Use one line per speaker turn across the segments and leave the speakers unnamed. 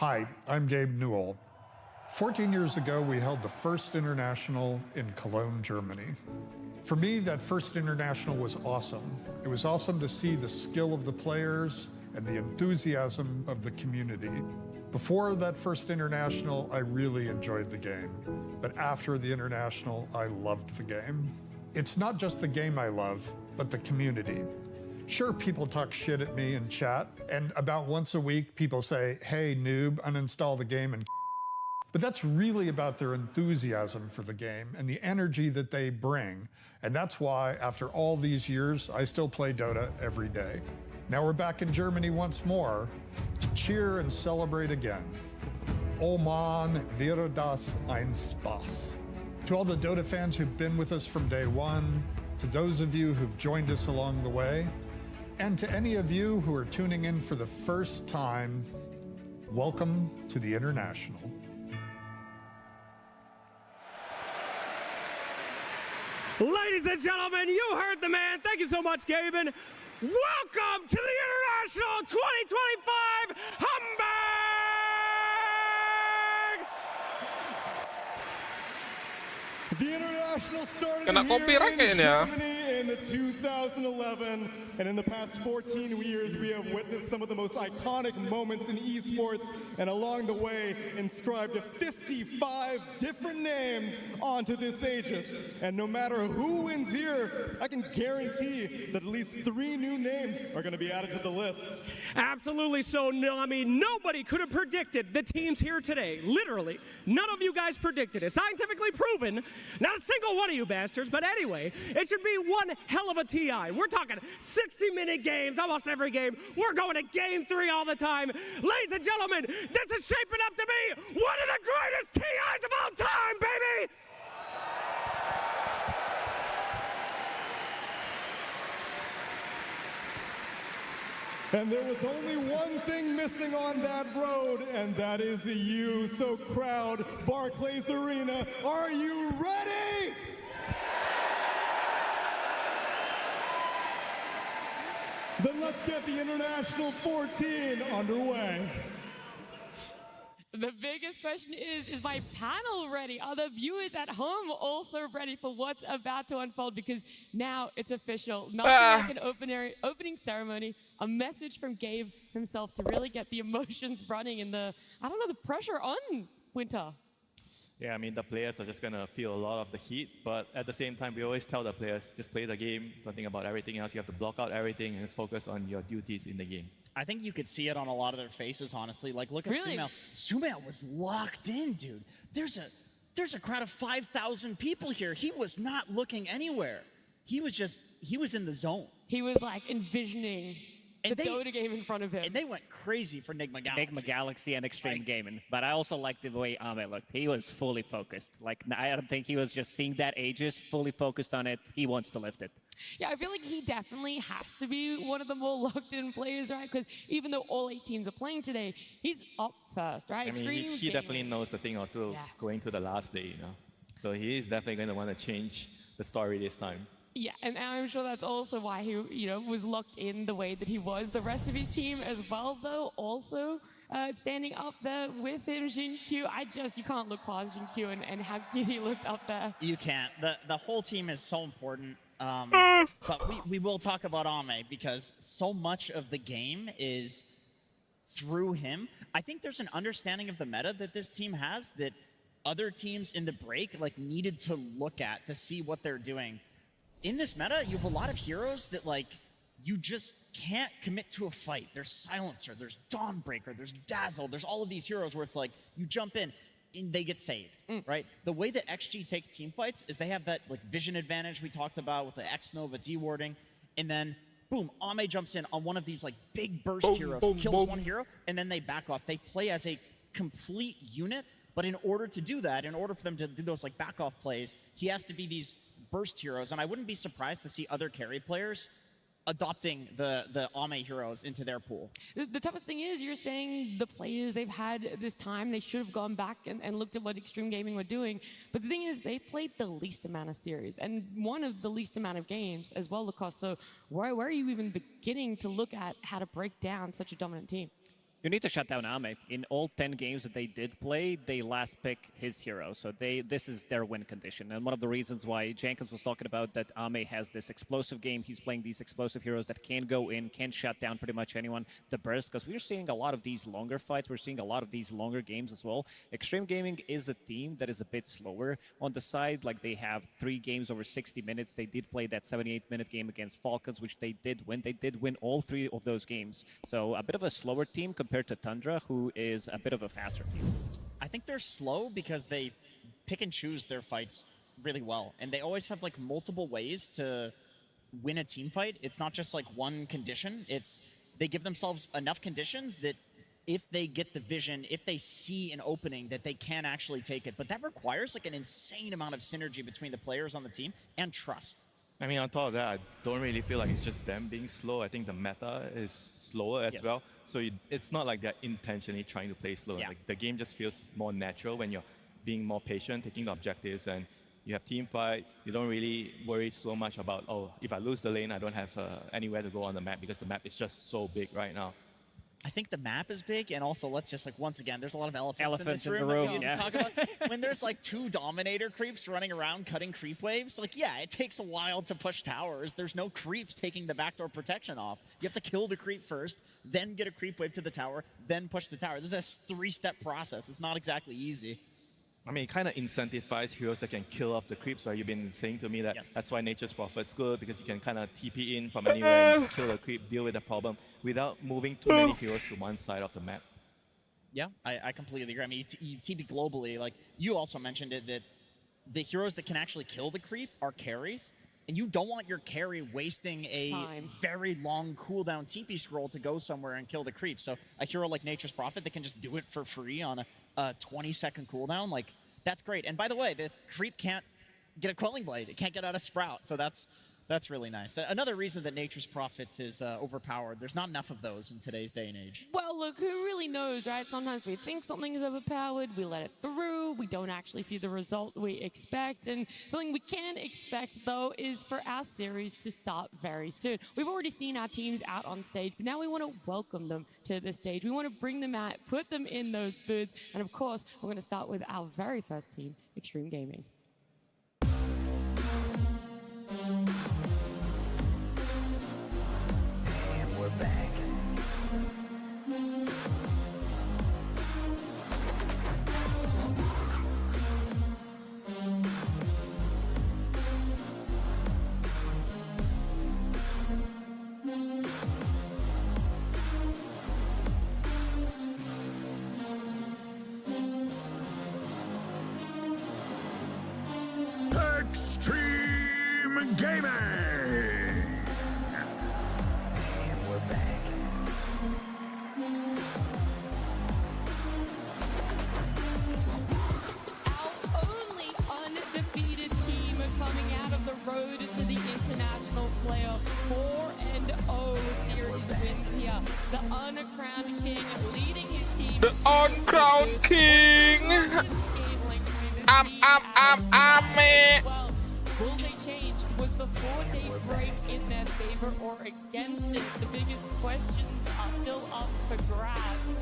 Hi, I'm Gabe Newell. 14 years ago, we held the first international in Cologne, Germany. For me, that first international was awesome. It was awesome to see the skill of the players and the enthusiasm of the community. Before that first international, I really enjoyed the game. But after the international, I loved the game. It's not just the game I love, but the community. Sure, people talk shit at me in chat, and about once a week, people say, hey, noob, uninstall the game and but that's really about their enthusiasm for the game and the energy that they bring. And that's why, after all these years, I still play Dota every day. Now we're back in Germany once more to cheer and celebrate again. Oh man, wäre das ein Spaß. To all the Dota fans who've been with us from day one, to those of you who've joined us along the way, and to any of you who are tuning in for the first time, welcome to the International.
Ladies and gentlemen, you heard the man. Thank you so much, Gaben. Welcome to the International 2025 Hamburg!
The International started
Kena
here
copyright
in
kayaknya.
Germany in 2011, and in the past 14 years, we have witnessed some of the most iconic moments in esports, and along the way, inscribed 55 different names onto this Aegis. And no matter who wins here, I can guarantee that at least 3 new names are going to be added to the list.
Absolutely so, Neil. I mean, nobody could have predicted the teams here today. Literally, none of you guys predicted it. Scientifically proven, not a single one of you bastards. But anyway, it should be one hell of a TI. We're talking 60-minute games, almost every game. We're going to game 3 all the time. Ladies and gentlemen, this is shaping up to be one of the greatest TIs of all time, baby!
And there was only one thing missing on that road, and that is you. So crowd, Barclays Arena, are you ready? Then let's get the International 14 underway.
The biggest question is my panel ready? Are the viewers at home also ready for what's about to unfold? Because now it's official. Nothing like an opening ceremony, a message from Gabe himself to really get the emotions running and the pressure on Winter.
Yeah, I mean, the players are just going to feel a lot of the heat, but at the same time, we always tell the players, just play the game, don't think about everything else. You have to block out everything and just focus on your duties in the game.
I think you could see it on a lot of their faces, honestly. Like, look at Sumail. Sumail was locked in, dude. There's a crowd of 5,000 people here. He was not looking anywhere. He was in the zone.
He was like envisioning the Dota game in front of him.
And they went crazy for Nigma Galaxy.
Nigma Galaxy and Extreme Gaming. But I also liked the way Ame looked. He was fully focused. Like, I don't think he was just seeing that Aegis, fully focused on it. He wants to lift it.
Yeah, I feel like he definitely has to be one of the more locked-in players, right? Because even though all 8 teams are playing today, he's up first, right?
I mean, he definitely knows a thing or two going to the last day, you know. So he is definitely going to want to change the story this time.
Yeah, and I'm sure that's also why he, was locked in the way that he was. The rest of his team as well, though, also standing up there with him, Jin-Q. You can't look past Jin-Q and how cute he looked up there.
You can't. The whole team is so important. But we will talk about Ame because so much of the game is through him. I think there's an understanding of the meta that this team has that other teams in the break needed to look at to see what they're doing. In this meta, you have a lot of heroes that you just can't commit to a fight. There's Silencer, there's Dawnbreaker, there's Dazzle, there's all of these heroes where it's you jump in and they get saved, right? The way that XG takes team fights is they have that vision advantage we talked about with the X-Nova D-warding, and then boom, Ame jumps in on one of these big burst heroes, kills one hero, and then they back off. They play as a complete unit, but in order to do that, in order for them to do those back off plays, he has to be these burst heroes, and I wouldn't be surprised to see other carry players adopting the Ame heroes into their pool.
The toughest thing is you're saying the players they've had this time, they should have gone back and looked at what Extreme Gaming were doing. But the thing is they played the least amount of series and one of the least amount of games as well, Lacoste. So where are you even beginning to look at how to break down such a dominant team?
You need to shut down Ame. In all 10 games that they did play, they last pick his hero. So this is their win condition. And one of the reasons why Jenkins was talking about that Ame has this explosive game, he's playing these explosive heroes that can go in, can shut down pretty much anyone. The burst, because we're seeing a lot of these longer fights, we're seeing a lot of these longer games as well. Extreme Gaming is a team that is a bit slower on the side. Like, they have 3 games over 60 minutes. They did play that 78-minute game against Falcons, which they did win. They did win all 3 of those games. So a bit of a slower team compared to Tundra, who is a bit of a faster team.
I think they're slow because they pick and choose their fights really well. And they always have like multiple ways to win a team fight. It's not just like one condition. It's they give themselves enough conditions that if they get the vision, if they see an opening, that they can actually take it. But that requires like an insane amount of synergy between the players on the team and trust.
I mean, on top of that, I don't really feel like it's just them being slow. I think the meta is slower as well. So it's not like they're intentionally trying to play slow.
Yeah.
Like, the game just feels more natural when you're being more patient, taking the objectives, and you have team fight. You don't really worry so much about, oh, if I lose the lane, I don't have anywhere to go on the map, because the map is just so big right now.
I think the map is big, and also let's just like once again, there's a lot of elephants in this
in
room.
the room,
that we need
yeah.
to talk about. When there's like 2 Dominator creeps running around cutting creep waves, like yeah, it takes a while to push towers. There's no creeps taking the backdoor protection off. You have to kill the creep first, then get a creep wave to the tower, then push the tower. This is a 3-step process. It's not exactly easy.
I mean, it kind of incentivizes heroes that can kill off the creeps, right? You've been saying to me that that's why Nature's Prophet's good, because you can kind of TP in from anywhere and kill the creep, deal with the problem, without moving too many heroes to one side of the map.
Yeah, I completely agree. I mean, you TP globally, like you also mentioned it, that the heroes that can actually kill the creep are carries, and you don't want your carry wasting a very long cooldown TP scroll to go somewhere and kill the creep. So a hero like Nature's Prophet that can just do it for free on a 20-second cooldown, like that's great. And by the way, the creep can't get a Quelling Blade. It can't get out of Sprout, so that's really nice. Another reason that Nature's Prophet is overpowered. There's not enough of those in today's day and age.
Well, look, who really knows, right? Sometimes we think something is overpowered, we let it through, we don't actually see the result we expect, and something we can expect, though, is for our series to start very soon. We've already seen our teams out on stage, but now we want to welcome them to the stage. We want to bring them out, put them in those booths, and of course, we're going to start with our very first team, Extreme Gaming.
We're back. Extreme Gaming. And we're back.
Our only undefeated team coming out of the road to the international playoffs. 4-0 series wins here. The uncrowned king leading his team.
The uncrowned king. Man.
Well, will they change? Was the 4-day break in their favor or against it? The biggest questions are still up for grabs.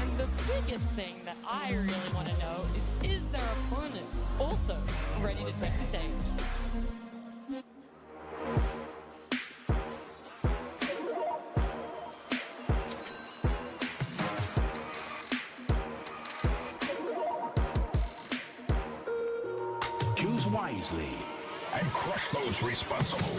And the biggest thing that I really want to know is their opponent also ready to take the stage?
Choose wisely and crush those responsible.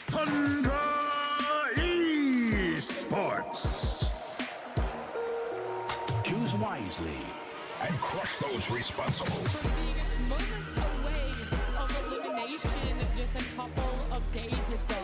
Tundra Esports. Choose wisely and crush those responsible.
Being moments away of elimination just a couple of days ago,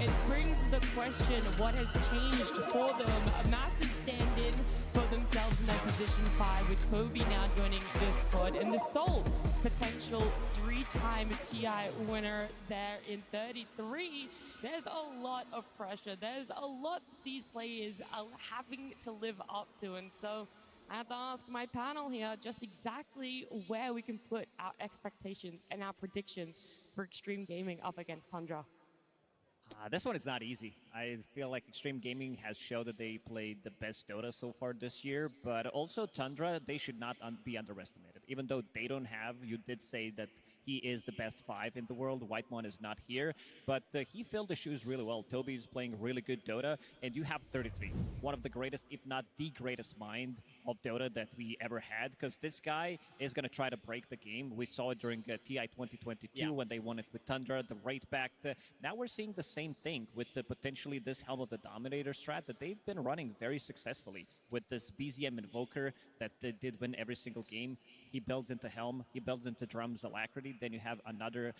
it brings the question, what has changed for them? A massive stand-in for themselves in that position 5, with Kobe now joining this squad, and the sole potential 3-time TI winner there in 33. There's a lot of pressure. There's a lot these players are having to live up to, and so I have to ask my panel here just exactly where we can put our expectations and our predictions for Extreme Gaming up against Tundra.
This one is not easy. I feel like Extreme Gaming has shown that they played the best Dota so far this year, but also Tundra, they should not be underestimated. Even though they don't have, you did say that he is the best 5 in the world. Whitemon is not here, but he filled the shoes really well. Toby is playing really good Dota, and you have 33, one of the greatest, if not the greatest mind of Dota that we ever had, because this guy is going to try to break the game. We saw it during TI 2022 when they won it with Tundra, the rate back. Now we're seeing the same thing with potentially this Helm of the Dominator strat that they've been running very successfully with this BZM Invoker that they did win every single game. He builds into Helm, he builds into Drum's Alacrity, then you have another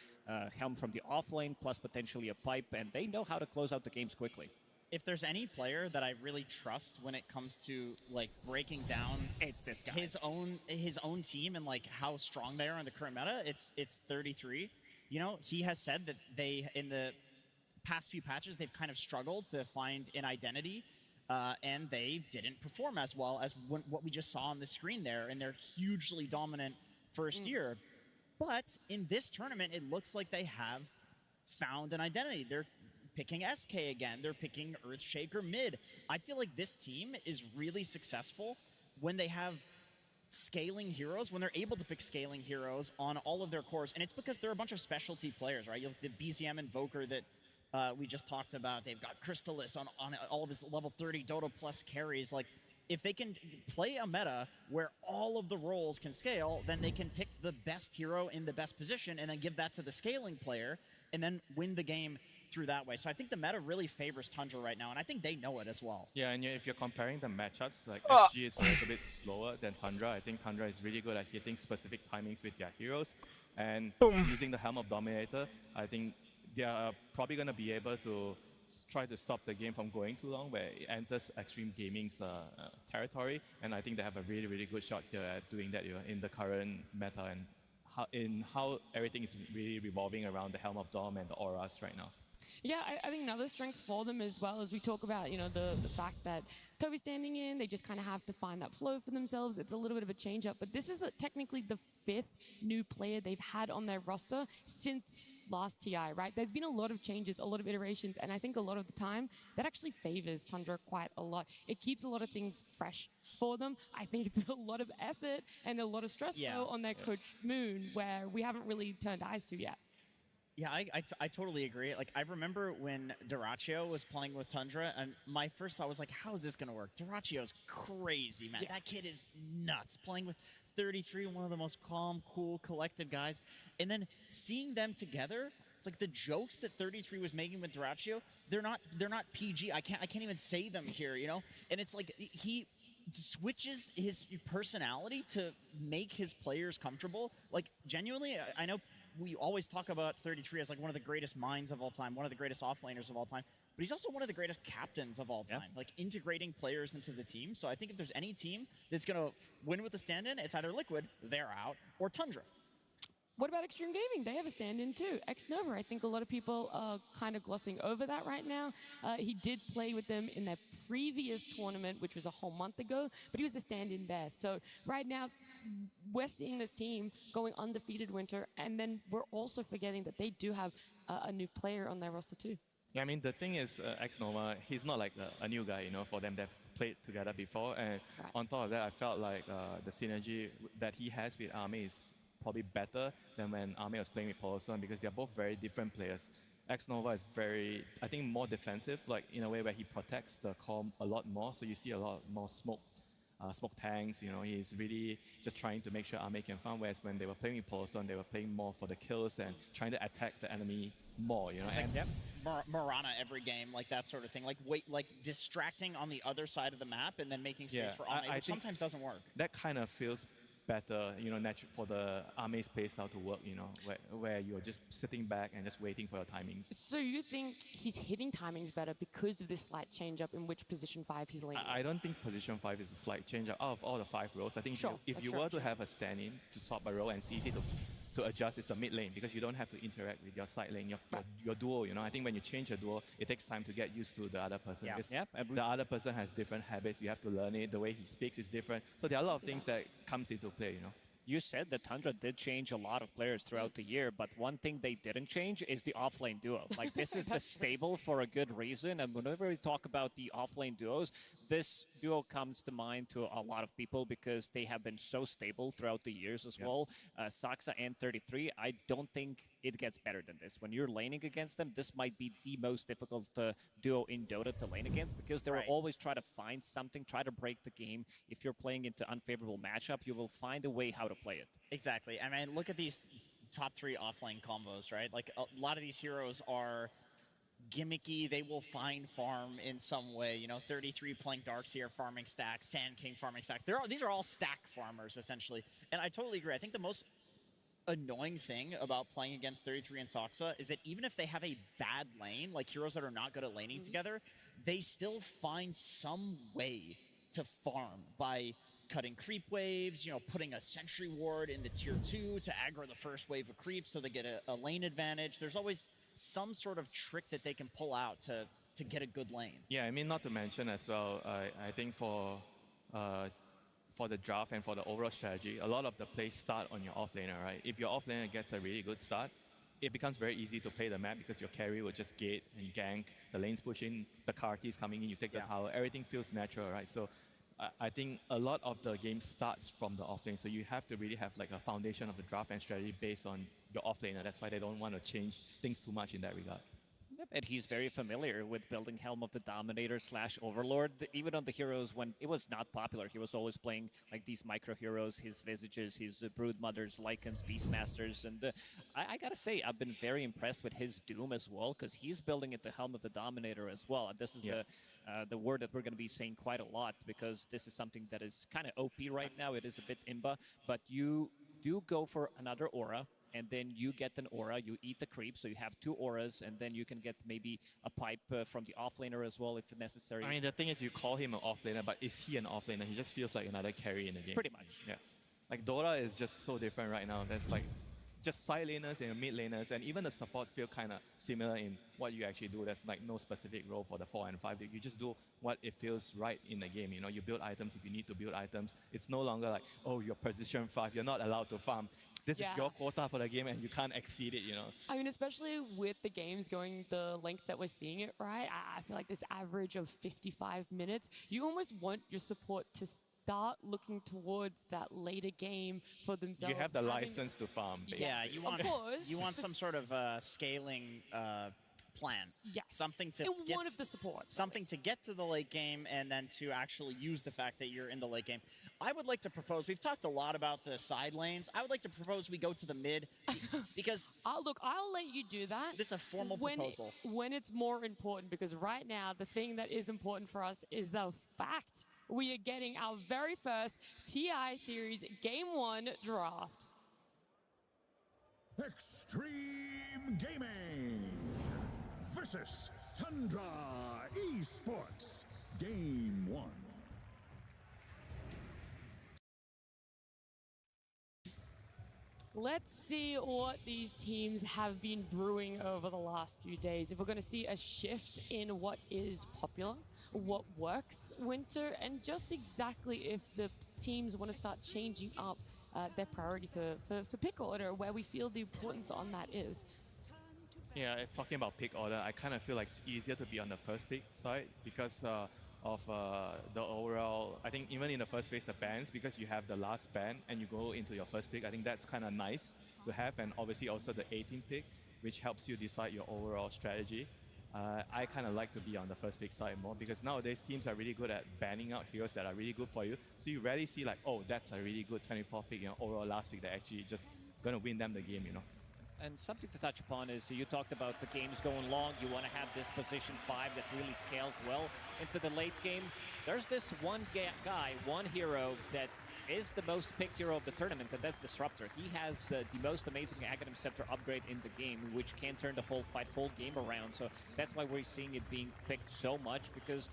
Helm from the offlane, plus potentially a pipe, and they know how to close out the games quickly.
If there's any player that I really trust when it comes to like breaking down
it's this guy.
his own team and like how strong they are in the current meta, it's 33. You know, he has said that they in the past few patches they've kind of struggled to find an identity. And they didn't perform as well as what we just saw on the screen there in their hugely dominant first year. But in this tournament, it looks like they have found an identity. They're picking SK again. They're picking Earthshaker mid. I feel like this team is really successful when they have scaling heroes, when they're able to pick scaling heroes on all of their cores. And it's because they're a bunch of specialty players, right? You have the BZM Invoker that we just talked about. They've got Crystalis on all of his level 30 Dota plus carries. Like, if they can play a meta where all of the roles can scale, then they can pick the best hero in the best position and then give that to the scaling player and then win the game through that way. So I think the meta really favors Tundra right now, and I think they know it as well.
Yeah, and if you're comparing the matchups, like XG is a little bit slower than Tundra. I think Tundra is really good at hitting specific timings with their heroes, and using the Helm of Dominator, I think they are probably going to be able to try to stop the game from going too long, where it enters Extreme Gaming's territory, and I think they have a really, really good shot here at doing that in the current meta and how everything is really revolving around the Helm of Dom and the auras right now.
Yeah, I think another strength for them as well as we talk about, you know, the fact that Toby's standing in, they just kind of have to find that flow for themselves. It's a little bit of a change up, but this is technically the 5th new player they've had on their roster since last TI, right? There's been a lot of changes, a lot of iterations, and I think a lot of the time that actually favors Tundra quite a lot. It keeps a lot of things fresh for them. I think it's a lot of effort and a lot of stress though on their coach Moon, where we haven't really turned eyes to yet.
Yeah, I totally agree. Like, I remember when Duraccio was playing with Tundra, and my first thought was like, how is this going to work? Duraccio's crazy, man. That kid is nuts. Playing with 33, one of the most calm, cool, collected guys. And then seeing them together, it's like the jokes that 33 was making with Duraccio, they're not PG. I can't even say them here, you know? And it's like he switches his personality to make his players comfortable. Like, genuinely, I know we always talk about 33 as like one of the greatest minds of all time, one of the greatest offlaners of all time, but he's also one of the greatest captains of all time, like integrating players into the team. So I think if there's any team that's going to win with the stand-in, it's either Liquid, they're out, or Tundra.
What about Extreme Gaming? They have a stand-in too. X-Nova, I think a lot of people are kind of glossing over that right now. He did play with them in their previous tournament, which was a whole month ago, but he was a stand-in there. So right now, we're seeing this team going undefeated winter, and then we're also forgetting that they do have a new player on their roster too.
Yeah, I mean, the thing is, X-Nova, he's not like a new guy, you know, for them. They've played together before, and on top of that, I felt like the synergy that he has with Ame is probably better than when Ame was playing with Poloson, because they're both very different players. X-Nova is very, I think, more defensive, like in a way where he protects the core a lot more, so you see a lot more smoke tanks, you know, he's really just trying to make sure Ame can farm, whereas when they were playing with Poloson, they were playing more for the kills and trying to attack the enemy more, you know.
It's like Marana every game, like that sort of thing, like distracting on the other side of the map and then making space for Ame, which sometimes doesn't work.
That kind of feels better, you know, for the Ame's playstyle to work, you know, where you're just sitting back and just waiting for your timings.
So you think he's hitting timings better because of this slight change up in which position 5 he's laning?
I don't think position 5 is a slight change up. Out of all the 5 roles, I think if you were to have a stand-in to swap a role and it's easy to to adjust is the mid lane, because you don't have to interact with your side lane, your duo. I think when you change a duo, it takes time to get used to the other person.
Yeah.
The other person has different habits. You have to learn it. The way he speaks is different. So there are a lot of things that comes into play.
You said that Tundra did change a lot of players throughout the year, but one thing they didn't change is the offlane duo. Like, this is the stable for a good reason, and whenever we talk about the offlane duos, this duo comes to mind to a lot of people because they have been so stable throughout the years as well. Saksa and 33, I don't think it gets better than this. When you're laning against them, this might be the most difficult duo in Dota to lane against, because they will always try to find something, try to break the game. If you're playing into unfavorable matchup, you will find a way how to play it.
Exactly. I mean, look at these top 3 offlane combos, right? Like, a lot of these heroes are gimmicky. They will find farm in some way. 33 playing Darkseer, farming stacks, Sand King farming stacks. These are all stack farmers, essentially. And I totally agree. I think the most annoying thing about playing against 33 and Saksa is that even if they have a bad lane, like heroes that are not good at laning together, they still find some way to farm by cutting creep waves, putting a sentry ward in the tier 2 to aggro the first wave of creeps so they get a lane advantage. There's always some sort of trick that they can pull out to get a good lane.
Yeah, I mean, not to mention as well, I think for the draft and for the overall strategy, a lot of the plays start on your offlaner, right? If your offlaner gets a really good start, it becomes very easy to play the map because your carry will just gate and gank, the lane's pushing, the Karti's coming in, you take the tower, everything feels natural, right? So I think a lot of the game starts from the offlane, so you have to really have like a foundation of the draft and strategy based on your offlaner. That's why they don't want to change things too much in that regard.
Yep, and he's very familiar with building Helm of the Dominator / Overlord. Even on the heroes when it was not popular, he was always playing like these micro heroes, his Visages, his Broodmothers, Lycans, Beastmasters, and I gotta say, I've been very impressed with his Doom as well, because he's building it the Helm of the Dominator as well. And this is the word that we're going to be saying quite a lot, because this is something that is kind of OP right now. It is a bit imba, but you do go for another aura, and then you get an aura, you eat the creep, so you have 2 auras, and then you can get maybe a pipe from the offlaner as well if necessary.
I mean, the thing is, you call him an offlaner, but is he an offlaner? He just feels like another carry in the game.
Pretty much.
Yeah. Like, Dota is just so different right now. There's like just side laners and mid laners, and even the supports feel kind of similar in what you actually do. There's like no specific role for the 4 and 5. You just do what it feels right in the game. You build items if you need to build items. It's no longer like, oh, you're position 5, you're not allowed to farm. This is your quota for the game, and you can't exceed it,
I mean, especially with the games going the length that we're seeing it, right? I feel like this average of 55 minutes, you almost want your support to start looking towards that later game for themselves.
You have the license to farm, basically.
Yeah, you want some sort of scaling plan.
Yes.
Something to
get one of the supports.
Something to get to the late game, and then to actually use the fact that you're in the late game. I would like to propose, we've talked a lot about the side lanes. I would like to propose we go to the mid, because
Look, I'll let you do that.
It's a formal proposal.
When it's more important, because right now the thing that is important for us is the fact we are getting our very first TI Series Game 1 draft.
Extreme Gaming versus Tundra Esports Game 1.
Let's see what these teams have been brewing over the last few days. If we're going to see a shift in what is popular, what works winter, and just exactly if the teams want to start changing up their priority for pick order, where we feel the importance on that is.
Yeah, talking about pick order, I kind of feel like it's easier to be on the first pick side because of the overall, I think even in the first phase, the bans, because you have the last ban and you go into your first pick, I think that's kind of nice to have. And obviously also the 18th pick, which helps you decide your overall strategy. I kind of like to be on the first pick side more, because nowadays teams are really good at banning out heroes that are really good for you. So you rarely see like, oh, that's a really good 24th pick, overall last pick that actually just going to win them the game,
And something to touch upon is, you talked about the games going long. You want to have this position 5 that really scales well into the late game. There's this one guy, one hero that is the most picked hero of the tournament, and that's Disruptor. He has the most amazing Aghanim Scepter upgrade in the game, which can turn the whole game around. So that's why we're seeing it being picked so much, because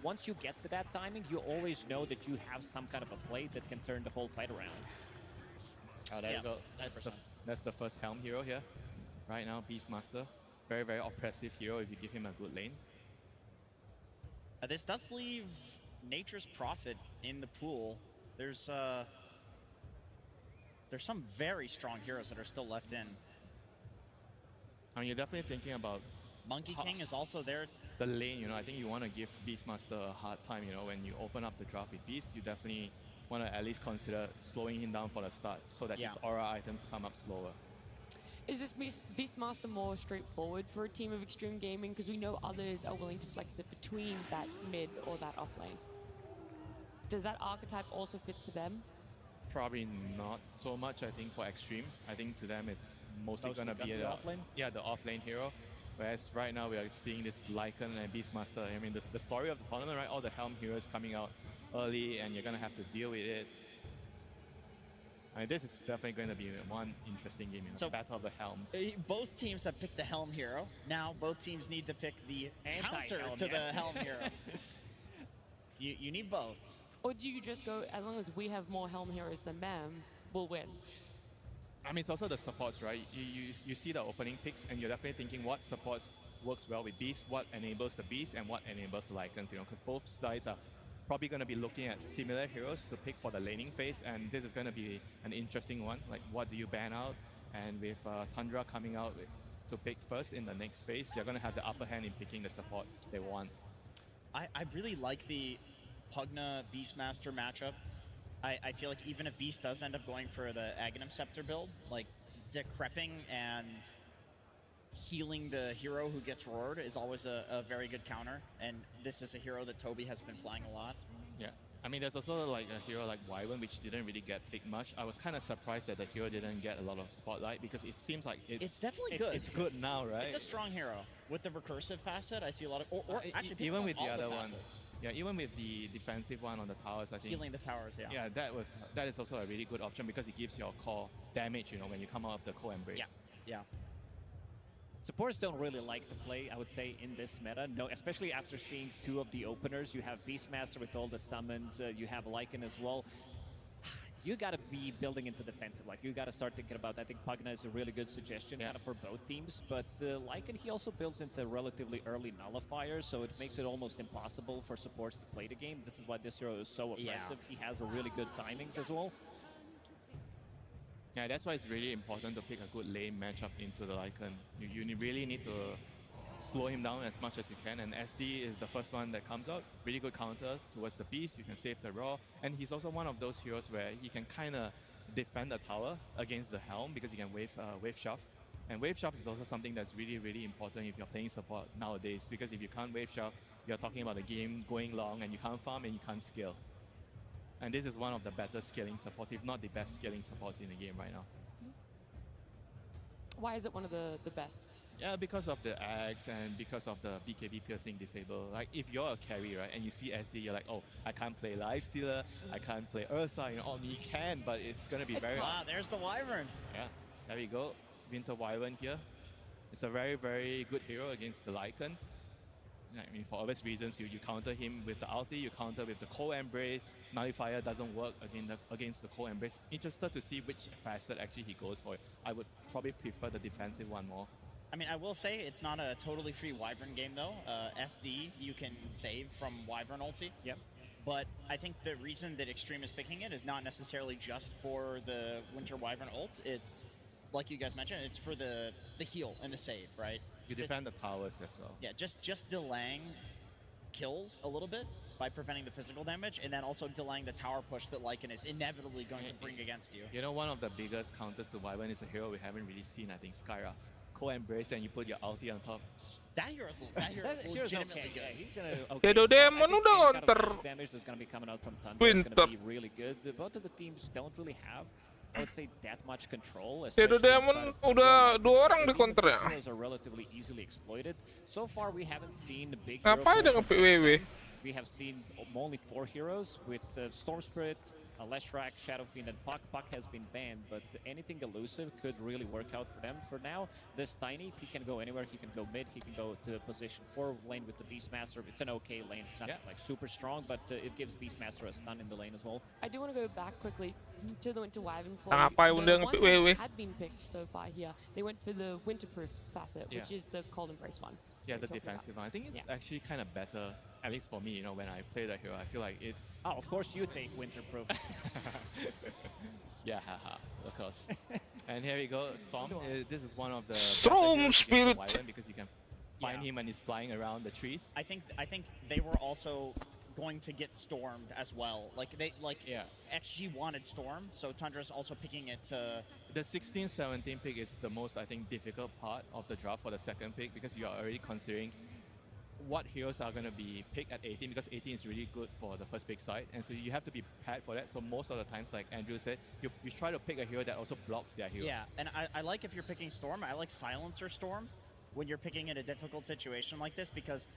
once you get to that timing, you always know that you have some kind of a play that can turn the whole fight around.
Oh, there you go. That's the first Helm hero here. Right now, Beastmaster. Very, very oppressive hero if you give him a good lane.
This does leave Nature's Prophet in the pool. There's some very strong heroes that are still left in.
I mean, you're definitely thinking about
Monkey King is also there.
the lane, you know. I think you want to give Beastmaster a hard time, you know. When you open up the draft with Beast, you definitely want to at least consider slowing him down for the start so that his aura items come up slower.
Is this Beastmaster more straightforward for a team of Extreme Gaming? Because we know others are willing to flex it between that mid or that off lane. Does that archetype also fit to them?
Probably not so much, I think, for Extreme. I think to them it's mostly going to be
the off lane?
Yeah, the off-lane hero. Whereas right now we are seeing this Lycan and Beastmaster. I mean, the story of the tournament, right? All the Helm heroes coming out early and you're going to have to deal with it. I mean, this is definitely going to be one interesting game, you know,
So,
Battle of the Helms.
Both teams have picked the Helm hero. Now both teams need to pick the counter
Anti-Helm,
to
yeah.
the Helm hero. You need both.
Or do you just go, as long as we have more Helm heroes than them, we'll win?
I mean, it's also the supports, right? You see the opening picks and you're definitely thinking what supports works well with Beast, what enables the Beast, and what enables the Lycans, you know, because both sides are probably going to be looking at similar heroes to pick for the laning phase, and this is going to be an interesting one. Like, what do you ban out? And with Tundra coming out to pick first in the next phase, they're going to have the upper hand in picking the support they want.
I really like the Pugna Beastmaster matchup. I feel like even if Beast does end up going for the Aghanim Scepter build, like decrepping and healing the hero who gets roared is always a very good counter, and this is a hero that Toby has been playing a lot.
Yeah, I mean, there's also like a hero like Wyvern, which didn't really get picked much. I was kind of surprised that the hero didn't get a lot of spotlight because it seems like
It's definitely good.
It's good now, right?
It's a strong hero. With the recursive facet, I see a lot of, or actually people
even
want
with the
all
other one.
facets.
Yeah, even with the defensive one on the towers, I think.
Healing the towers, yeah.
Yeah, that is also a really good option because it gives your core damage, you know, when you come out of the core embrace.
Yeah, yeah.
Supports don't really like to play, I would say, in this meta. No, especially after seeing two of the openers. You have Beastmaster with all the summons. You have Lycan as well. You got to be building into defensive. Like, you got to start thinking about, I think Pugna is a really good suggestion kind of for both teams. But Lycan, he also builds into relatively early nullifiers, so it makes it almost impossible for supports to play the game. This is why this hero is so aggressive. He has a really good timings as well.
Yeah, that's why it's really important to pick a good lane matchup into the Lycan. You really need to slow him down as much as you can, and SD is the first one that comes out. Really good counter towards the Beast, you can save the Raw, and he's also one of those heroes where he can kind of defend the tower against the Helm because you can wave shove. And wave shove is also something that's really, really important if you're playing support nowadays, because if you can't wave shove, you're talking about the game going long and you can't farm and you can't scale. And this is one of the better scaling supports, if not the best scaling supports in the game right now.
Why is it one of the best?
Yeah, because of the Axe and because of the BKB piercing disable. Like, if you're a carry, right, and you see SD, you're like, oh, I can't play Lifestealer, I can't play Ursa, you know, or you can, but it's gonna be very hard.
There's the Wyvern.
Yeah, there we go. Winter Wyvern here. It's a very, very good hero against the Lycan. I mean, for obvious reasons, you counter him with the ulti, you counter with the Cold Embrace. Nullifier doesn't work against the Cold Embrace. Interested to see which facet actually he goes for. I would probably prefer the defensive one more.
I mean, I will say it's not a totally free Wyvern game, though. SD, you can save from Wyvern ulti.
Yep.
But I think the reason that Extreme is picking it is not necessarily just for the Winter Wyvern ult. It's, like you guys mentioned, it's for the heal and the save, right?
You defend the towers as well.
Yeah, just delaying kills a little bit by preventing the physical damage, and then also delaying the tower push that Lycan is inevitably going to bring against you.
You know, one of the biggest counters to Wyvern is a hero we haven't really seen, I think, Skyra. Cold Embrace and you put your ulti on top.
That hero's legitimately
okay.
good.
Yeah, he's gonna,
Shadow Demon udah counter.
Damage that's gonna be coming out from Tundra is gonna be really good. Both of the teams don't really have, I would say, that much control.
Shadow Demon udah 2 orang di counter ya.
Heroes are relatively easily exploited. So far, we haven't seen the big.
Ngapain dengan PWW?
We have seen only 4 heroes with Storm Spirit, Leshrac, Shadow Fiend, and Puck. Puck has been banned, but anything elusive could really work out for them. For now, this Tiny, he can go anywhere. He can go mid. He can go to position 4 lane with the Beastmaster. It's an okay lane. It's not like super strong, but it gives Beastmaster a stun in the lane as well.
I do want to go back quickly. So they went to Wyvern for
Tang apa
the
bunda
one
ngepick
that
wewe?
had been picked so far here. They went for the winterproof facet, which
Yeah.
is the cold embrace one.
Yeah,
we
the
talked about.
defensive one. I think it's
Yeah.
actually kind of better, at least for me, you know, when I play the hero. I feel like it's...
Oh, of course you take winterproof.
Yeah, haha, of course. And here we go, Storm. This is one of the
Storm
better heroes against the
Spirit.
Wyvern because you can find
Yeah.
him when he's flying around the trees.
I think they were also going to get stormed as well.
Yeah.
XG wanted storm, so Tundra's also picking it to.
The 16-17 pick is the most, I think, difficult part of the draft for the second pick because you are already considering what heroes are going to be picked at 18 because 18 is really good for the first pick side, and so you have to be prepared for that. So most of the times, like Andrew said, you try to pick a hero that also blocks their hero.
Yeah, and I like if you're picking storm. I like silencer storm when you're picking in a difficult situation like this because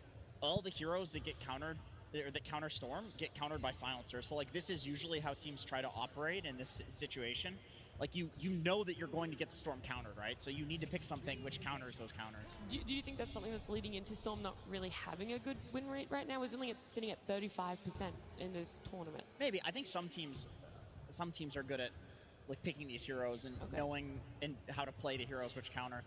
all the heroes that get countered or that counter storm get countered by silencer. So like this is usually how teams try to operate in this situation. Like you know that you're going to get the storm countered, right? So you need to pick something which counters those counters.
Do you think that's something that's leading into Storm not really having a good win rate right now? It's only sitting at 35% in this tournament.
Maybe. I think some teams are good at like picking these heroes and knowing how to play the heroes which counter.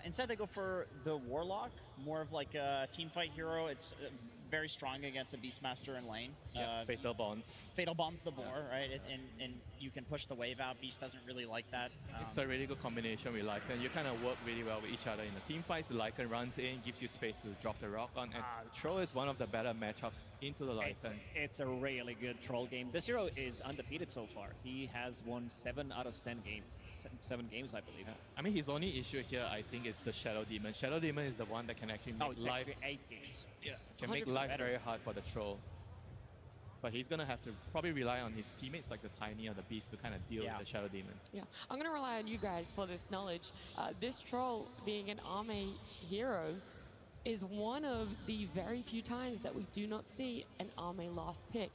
Instead, they go for the Warlock, more of like a team fight hero. It's very strong against a Beastmaster in lane.
Yeah, Fatal Bonds.
Fatal Bonds the more, right? And you can push the wave out. Beast doesn't really like that.
It's a really good combination with Lycan. You kind of work really well with each other in the team fights. Lycan runs in, gives you space to drop the rock on, and Troll is one of the better matchups into the Lycan.
It's a really good troll game. This hero is undefeated so far. He has won 7 out of 10 games. 7 games, I believe.
Yeah. I mean, his only issue here, I think, is the Shadow Demon. Shadow Demon is the one that can actually make
it's
life...
actually 8 games.
Yeah, can make life
better.
very hard for the Troll. But he's going to have to probably rely on his teammates like the Tiny or the Beast to kind of deal with the Shadow Demon.
Yeah, I'm going to rely on you guys for this knowledge. This troll, being an Ame hero, is one of the very few times that we do not see an Ame last pick.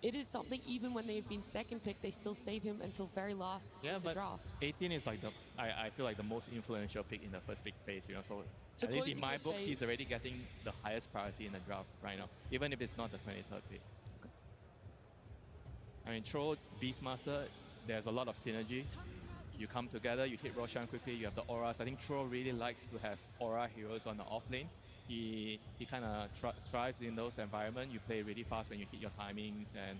It is something, even when they've been second pick, they still save him until very last in the draft.
18 is like I feel like the most influential pick in the first pick phase, you know. So
To
at least in
closing
my
this
book,
phase-
he's already getting the highest priority in the draft right now, even if it's not the 23rd pick. I mean, Troll, Beastmaster, there's a lot of synergy. You come together, you hit Roshan quickly, you have the auras. I think Troll really likes to have aura heroes on the off lane. He kind of thrives in those environments. You play really fast when you hit your timings, and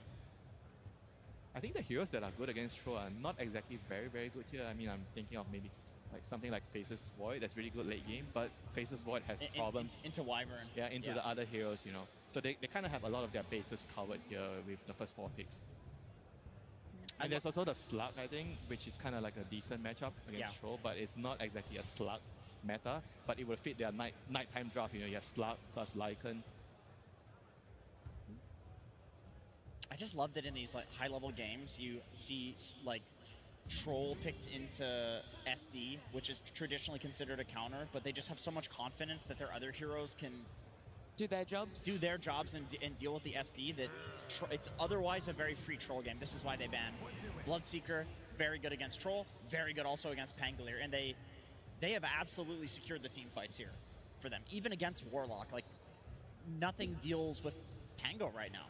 I think the heroes that are good against Troll are not exactly very, very good here. I mean, I'm thinking of maybe like something like Faces Void that's really good late game, but Faces Void has problems.
Into Wyvern.
Yeah, into the other heroes, you know. So they kind of have a lot of their bases covered here with the first 4 picks. And there's also the Slug, I think, which is kind of like a decent matchup against Troll, but it's not exactly a Slug meta, but it will fit their nighttime draft. You know, you have Slug plus Lycan.
I just love that in these like high-level games, you see like Troll picked into SD, which is traditionally considered a counter, but they just have so much confidence that their other heroes can
do their jobs
and deal with the SD that it's otherwise a very free Troll game. This is why they banned Bloodseeker, very good against Troll, very good also against Pangolier, and they have absolutely secured the team fights here for them. Even against Warlock, like nothing deals with Pango right now.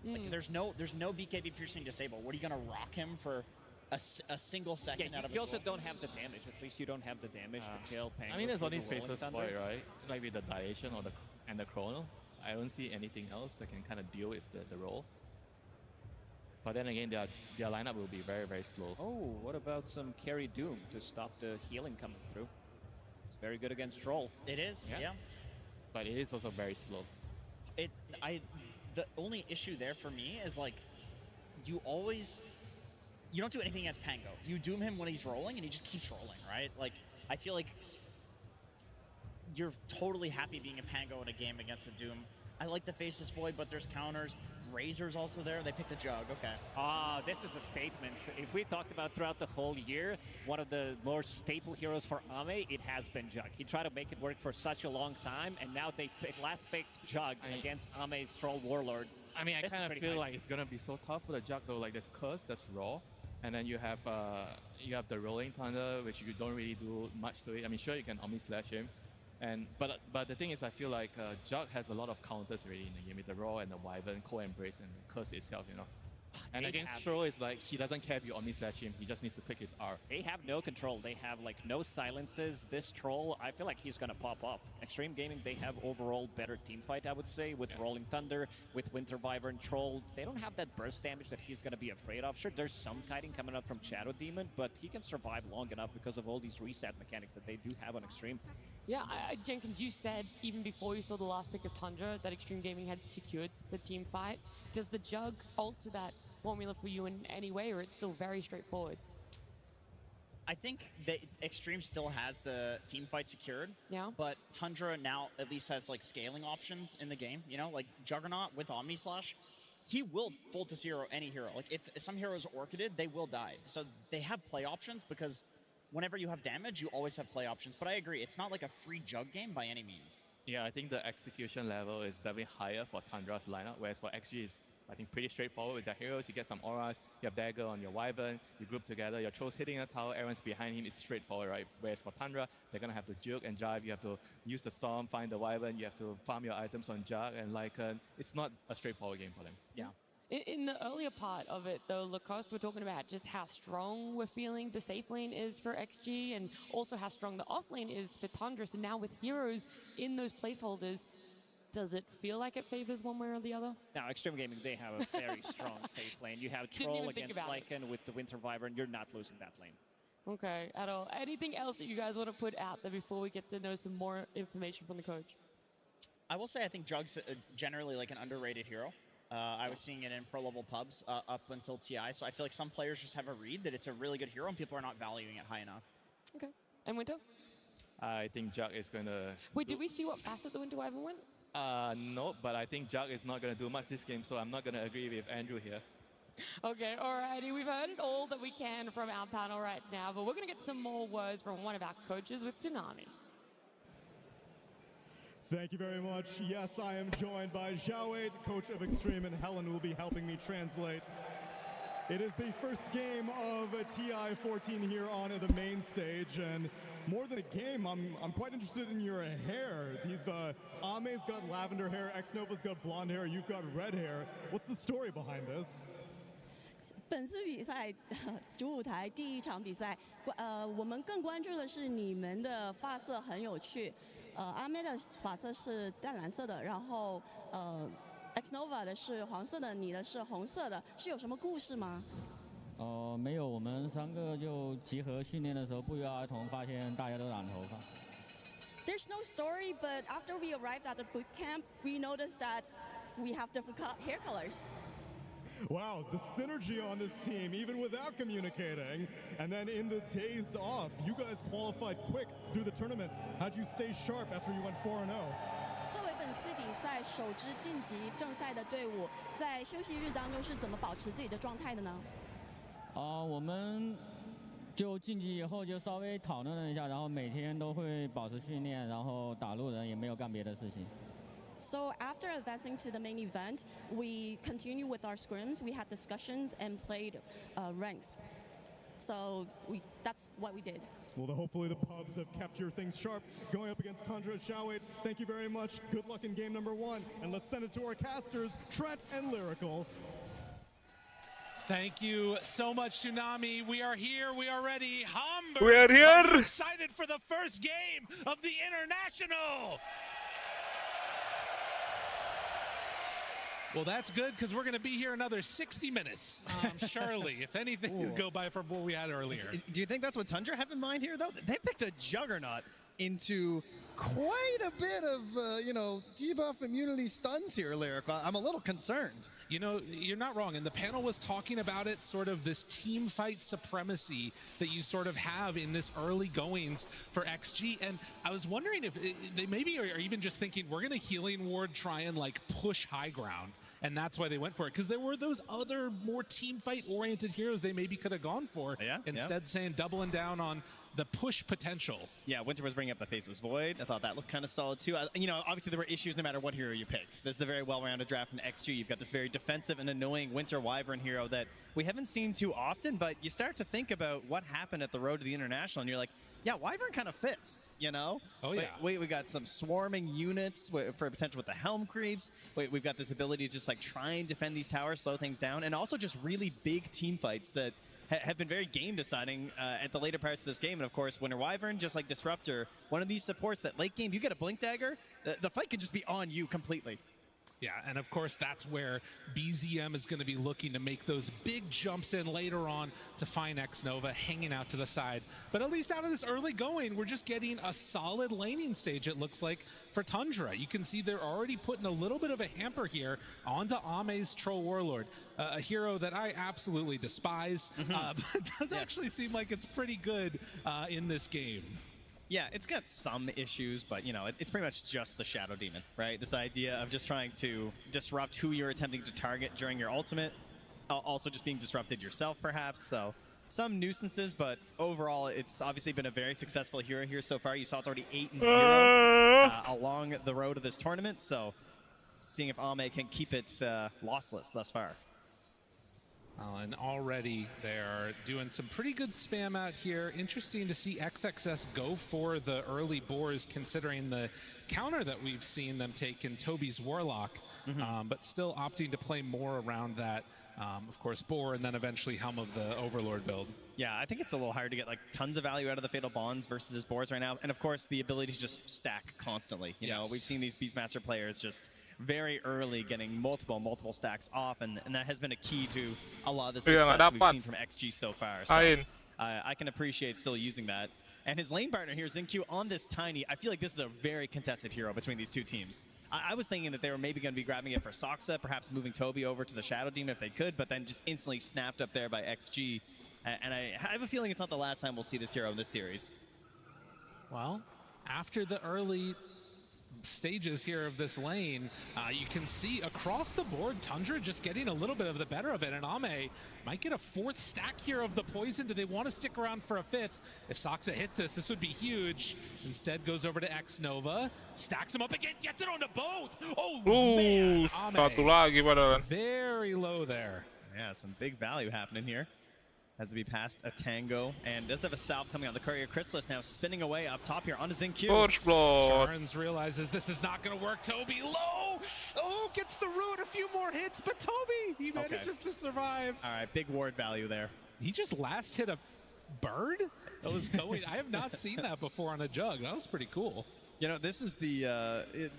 Like there's no BKB piercing disable. What are you gonna rock him for a single second out of his
You also
roll?
don't have the damage. At least you don't have the damage to kill Pango.
I mean, there's
through
only
the Rolling
Faces
Thunder.
Void, right? Like with the Dilation or and the Chrono. I don't see anything else that can kind of deal with the role. But then again, their lineup will be very, very slow.
Oh, what about some Carry Doom to stop the healing coming through? It's very good against Troll.
It is, yeah.
But it is also very slow.
The only issue there for me is like, you don't do anything against Pango. You doom him when he's rolling, and he just keeps rolling, right? Like, I feel like you're totally happy being a Pango in a game against a Doom. I like the Faces Void, but there's counters. Razor's also there. They picked a Jug. Okay.
This is a statement. If we talked about throughout the whole year, one of the more staple heroes for Ame, it has been Jug. He tried to make it work for such a long time, and now they last picked Jug against Ame's Troll Warlord.
I mean, I kind of feel like it's gonna be so tough for the Jug though. Like there's Curse, that's raw, and then you have the Rolling Thunder, which you don't really do much to it. I mean, sure you can Omni Slash him, but the thing is, I feel like Jug has a lot of counters already in the game with the Raw and the Wyvern, Co-Embrace, and Curse itself, you know. And against Troll, it's like he doesn't care if you omni-slash him, he just needs to click his R.
They have no control. They have like no silences. This Troll, I feel like he's gonna pop off. Extreme Gaming, they have overall better team fight, I would say, with Rolling Thunder, with Winter Wyvern, Troll. They don't have that burst damage that he's gonna be afraid of. Sure, there's some kiting coming up from Shadow Demon, but he can survive long enough because of all these reset mechanics that they do have on Extreme.
Yeah, Jenkins, you said even before you saw the last pick of Tundra that Extreme Gaming had secured the team fight. Does the Jug alter that formula for you in any way, or it's still very straightforward?
I think that Extreme still has the team fight secured.
Yeah.
But Tundra now at least has like scaling options in the game. You know, like Juggernaut with Omni Slash, he will full to zero any hero. Like if some heroes are orchided, they will die. So they have play options because whenever you have damage, you always have play options. But I agree, it's not like a free Jug game by any means.
Yeah, I think the execution level is definitely higher for Tundra's lineup, whereas for XG is, I think, pretty straightforward with their heroes. You get some auras, you have Dagger on your Wyvern, you group together, your Troll's hitting a tower, everyone's behind him, it's straightforward, right? Whereas for Tundra, they're going to have to juke and jive, you have to use the Storm, find the Wyvern, you have to farm your items on Jug, and like, it's not a straightforward game for them.
Yeah.
In the earlier part of it, though, Lacoste, we're talking about just how strong we're feeling the safe lane is for XG and also how strong the off lane is for Tundra. So now with heroes in those placeholders, does it feel like it favors one way or the other?
Now, Extreme Gaming, they have a very strong safe lane. You have Troll against Lycan with the Winter Wyvern. You're not losing that lane.
Okay, at all. Anything else that you guys want to put out there before we get to know some more information from the coach?
I will say I think Jug's generally like an underrated hero. I was seeing it in pro-level pubs up until TI, so I feel like some players just have a read that it's a really good hero and people are not valuing it high enough.
Okay. And Winter?
I think Jug is going to...
Wait, did we see what facet the Winter Wyvern went?
No, but I think Jug is not going to do much this game, so I'm not going to agree with Andrew here.
Okay, alrighty. We've heard it all that we can from our panel right now, but we're going to get some more words from one of our coaches with Tsunami.
Thank you very much. Yes, I am joined by Xiaowei, coach of Extreme, and Helen will be helping me translate. It is the first game of TI 14 here on the main stage, and more than a game, I'm quite interested in your hair. Ame's got lavender hair, X-Nova's got blonde hair, you've got red hair. What's the story behind this?
本次比赛主舞台第一场比赛，我们更关注的是你们的发色很有趣。阿妹的发色是淡蓝色的，然后Xnova 的是黄色的，你的是红色的，是有什么故事吗？
没有，我们三个就集合训练的时候不约而同发现大家都染头发。
There's no story, but after we arrived at the boot camp, we noticed that we have different hair colors.
Wow, the synergy on this team, even without communicating. And then in the days off, you guys qualified quick through the tournament. How'd you stay sharp after you went 4-0?
作为本次比赛首支晋级正赛的队伍，在休息日当中是怎么保持自己的状态的呢？
我们就晋级以后就稍微讨论了一下，然后每天都会保持训练，然后打路人也没有干别的事情。
So after advancing to the main event, we continue with our scrims. We had discussions and played ranks. So that's what we did.
Well, hopefully the pubs have kept your things sharp going up against Tundra. Xiaowei, thank you very much. Good luck in game number 1. And let's send it to our casters, Trent and Lyrical.
Thank you so much, Tsunami. We are here. We are ready. Hamburg.
We are here.
Are you excited for the first game of the International. Well, that's good because we're going to be here another 60 minutes, surely, if anything will go by from what we had earlier.
Do you think that's what Tundra have in mind here, though? They picked a Juggernaut into quite a bit of, debuff immunity stuns here, Lyrical. I'm a little concerned.
You know, you're not wrong. And the panel was talking about it, sort of this team fight supremacy that you sort of have in this early goings for XG. And I was wondering if they maybe are even just thinking, we're going to Healing Ward try and like push high ground. And that's why they went for it. Because there were those other more team fight oriented heroes they maybe could have gone for.
Yeah,
instead saying doubling down on the push potential.
Yeah, Winter was bringing up the Faceless Void. I thought that looked kind of solid too. Obviously there were issues no matter what hero you picked. This is a very well-rounded draft from XG. You've got this very defensive and annoying Winter Wyvern hero that we haven't seen too often, but you start to think about what happened at the Road to the International, and you're like, yeah, Wyvern kind of fits, you know?
Oh, yeah.
We got some swarming units for potential with the Helm creeps. We've got this ability to just like try and defend these towers, slow things down, and also just really big team fights that have been very game deciding at the later parts of this game. And of course, Winter Wyvern, just like Disruptor, one of these supports that late game, you get a Blink Dagger, the fight can just be on you completely.
Yeah, and of course, that's where BZM is going to be looking to make those big jumps in later on to find Xnova hanging out to the side. But at least out of this early going, we're just getting a solid laning stage, it looks like, for Tundra. You can see they're already putting a little bit of a hamper here onto Ame's Troll Warlord, a hero that I absolutely despise, but it does actually seem like it's pretty good in this game.
Yeah, it's got some issues, but, you know, it's pretty much just the Shadow Demon, right? This idea of just trying to disrupt who you're attempting to target during your ultimate, also just being disrupted yourself, perhaps. So some nuisances, but overall, it's obviously been a very successful hero here so far. You saw it's already 8-0 along the road of this tournament, so seeing if Ame can keep it lossless thus far.
And already they're doing some pretty good spam out here. Interesting to see XXS go for the early boars, considering the counter that we've seen them take in Toby's Warlock, but still opting to play more around that, of course, boar, and then eventually Helm of the Overlord build.
Yeah, I think it's a little hard to get like tons of value out of the Fatal Bonds versus his boars right now. And of course, the ability to just stack constantly. You know, we've seen these Beastmaster players just very early getting multiple stacks off, and that has been a key to a lot of the success we've seen from XG so far. So I can appreciate still using that. And his lane partner here, Xingqiu, on this Tiny, I feel like this is a very contested hero between these two teams. I was thinking that they were maybe going to be grabbing it for Soxa, perhaps moving Toby over to the Shadow Demon if they could, but then just instantly snapped up there by XG. And I have a feeling it's not the last time we'll see this hero in this series.
Well, after the early stages here of this lane, you can see across the board Tundra just getting a little bit of the better of it, and Ame might get a 4th stack here of the poison. Do they want to stick around for a 5th? If Soxa hits this would be huge. Instead goes over to Xnova, stacks him up again, gets it on the boat. Oh man,
satu lagi padahal.
Very low there.
Yeah, some big value happening here. Has to be past a Tango, and does have a salve coming on. The Courier Chrysalis now spinning away up top here onto Xingqiu.
Charns realizes this is not going to work. Toby low. Oh, gets the root, a few more hits, but Toby, he manages to survive.
All right, big ward value there.
He just last hit a bird that was going. I have not seen that before on a jug. That was pretty cool.
You know, this is this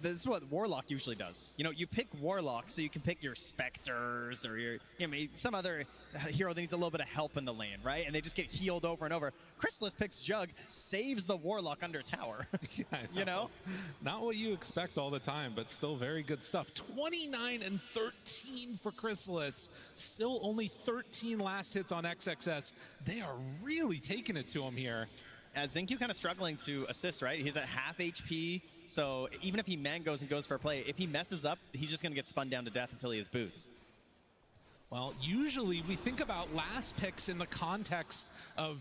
is what Warlock usually does. You know, you pick Warlock so you can pick your Spectres or your, some other hero that needs a little bit of help in the lane, right? And they just get healed over and over. Chrysalis picks Jug, saves the Warlock under tower. You know?
Not what you expect all the time, but still very good stuff. 29 and 13 for Chrysalis. Still only 13 last hits on XXS. They are really taking it to him here.
Xingqiu kind of struggling to assist, right? He's at half HP, so even if he mangoes and goes for a play, if he messes up, he's just going to get spun down to death until he has boots.
Well, usually we think about last picks in the context of,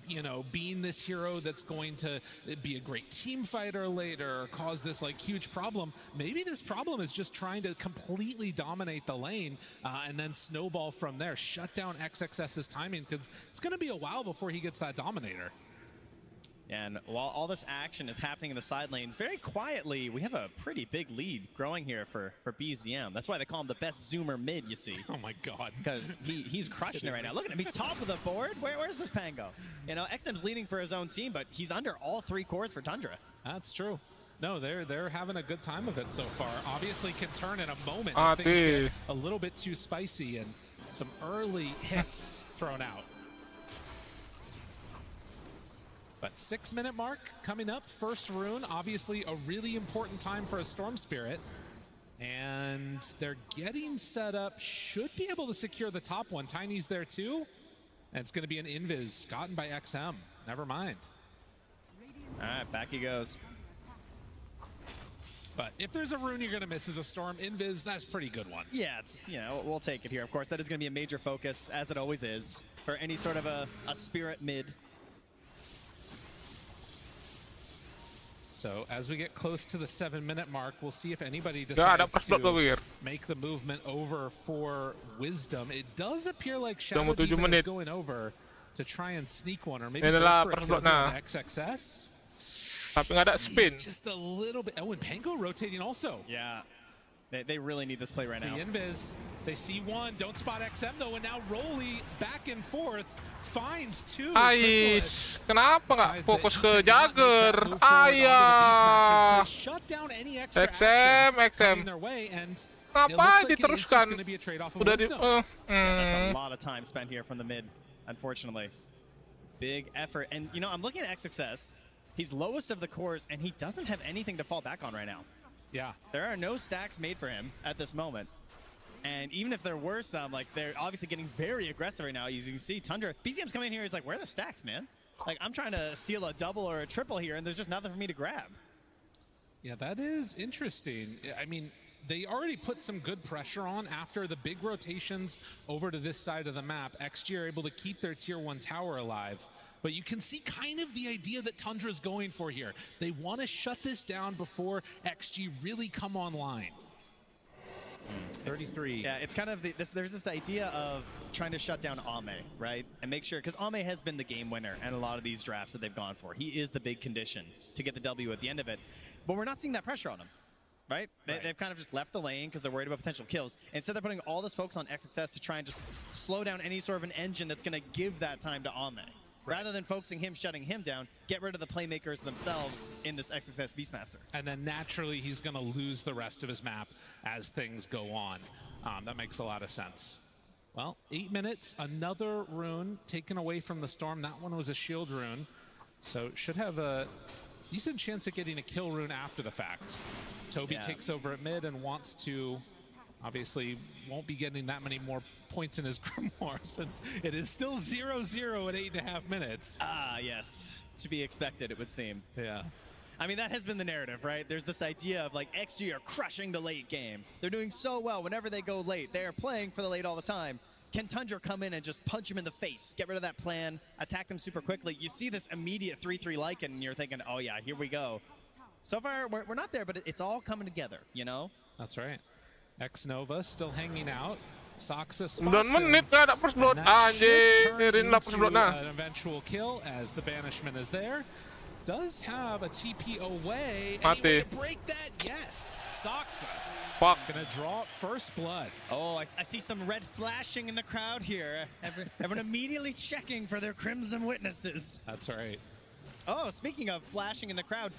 being this hero that's going to be a great team fighter later or cause this like huge problem. Maybe this problem is just trying to completely dominate the lane and then snowball from there, shut down XXS's timing, because it's going to be a while before he gets that Dominator.
And while all this action is happening in the side lanes, very quietly, we have a pretty big lead growing here for BZM. That's why they call him the best zoomer mid, you see.
Oh my god.
Because he's crushing it right now. Look at him, he's top of the board. Where's this Pango? XM's leading for his own team, but he's under all 3 cores for Tundra.
That's true. No, they're having a good time of it so far. Obviously can turn in a moment if things get a little bit too spicy and some early hits thrown out. But 6-minute mark coming up, first rune, obviously a really important time for a Storm Spirit. And they're getting set up, should be able to secure the top one. Tiny's there too. And it's gonna be an invis gotten by XM. Never mind.
All right, back he goes.
But if there's a rune you're gonna miss as a Storm, invis, that's a pretty good one.
Yeah, it's, we'll take it here. Of course, that is gonna be a major focus, as it always is, for any sort of a Spirit mid.
So as we get close to the 7-minute mark, we'll see if anybody
Gak ada
decides
pas
to
Wir.
make the movement over for Wisdom. It does appear like
Udah
Shadow
mau 7
Demon is
menit.
going over to try and sneak one, or maybe
Ini
go
adalah
for a
pas
kill
blok nah.
on XXS.
Tapi nggak ada spin.
He's just a little bit. Oh, and Pango rotating also.
Yeah. They really need this play right now.
The invis, they see one, don't spot XM though, and now Rolly back and forth finds two.
Ais, kenapa nggak fokus ke Jagger? Ayah.
Shut down any extra
XM.
their way, and
Ngapain diteruskan?
Udah
di.
That's a lot of time spent here from the mid, unfortunately. Big effort, and you know, I'm looking at XXS. He's lowest of the cores, and he doesn't have anything to fall back on right now.
Yeah.
There are no stacks made for him at this moment. And even if there were some, like, they're obviously getting very aggressive right now. As you can see, Tundra, BZM's coming in here, he's like, where are the stacks, man? Like, I'm trying to steal a double or a triple here, and there's just nothing for me to grab.
Yeah, that is interesting. I mean, they already put some good pressure on after the big rotations over to this side of the map. XG are able to keep their tier 1 tower alive. But you can see kind of the idea that Tundra's going for here. They want to shut this down before XG really come online. 33.
It's kind of there's this idea of trying to shut down Ame, right? And make sure, because Ame has been the game winner in a lot of these drafts that they've gone for. He is the big condition to get the W at the end of it. But we're not seeing that pressure on him, right? They've kind of just left the lane because they're worried about potential kills. Instead, they're putting all this focus on XXS to try and just slow down any sort of an engine that's going to give that time to Ame. Rather than focusing him, shutting him down, get rid of the playmakers themselves in this XXS Beastmaster.
And then naturally, he's going to lose the rest of his map as things go on. That makes a lot of sense. Well, 8 minutes, another rune taken away from the Storm. That one was a shield rune. So should have a decent chance of getting a kill rune after the fact. Toby takes over at mid and wants to, obviously, won't be getting that many more points in his Grimoire since it is still 0-0 at 8.5 minutes.
Ah, yes. To be expected, it would seem.
Yeah.
I mean, that has been the narrative, right? There's this idea of, like, XG are crushing the late game. They're doing so well whenever they go late. They are playing for the late all the time. Can Tundra come in and just punch him in the face, get rid of that plan, attack them super quickly? You see this immediate 3-3 Lycan, and you're thinking, oh, yeah, here we go. So far, we're not there, but it's all coming together, you know?
That's right. X-Nova still hanging out. Saksa
9 menit nggak ada first blood. Anjirin lah first blood nah.
An eventual kill as the banishment is there. Does have a TP away. Any way to break that? Yes. Saksa.
Fuck.
Gonna draw first blood.
Oh, I see some red flashing in the crowd here. Everyone immediately checking for their Crimson Witnesses.
That's right.
Oh, speaking of flashing in the crowd,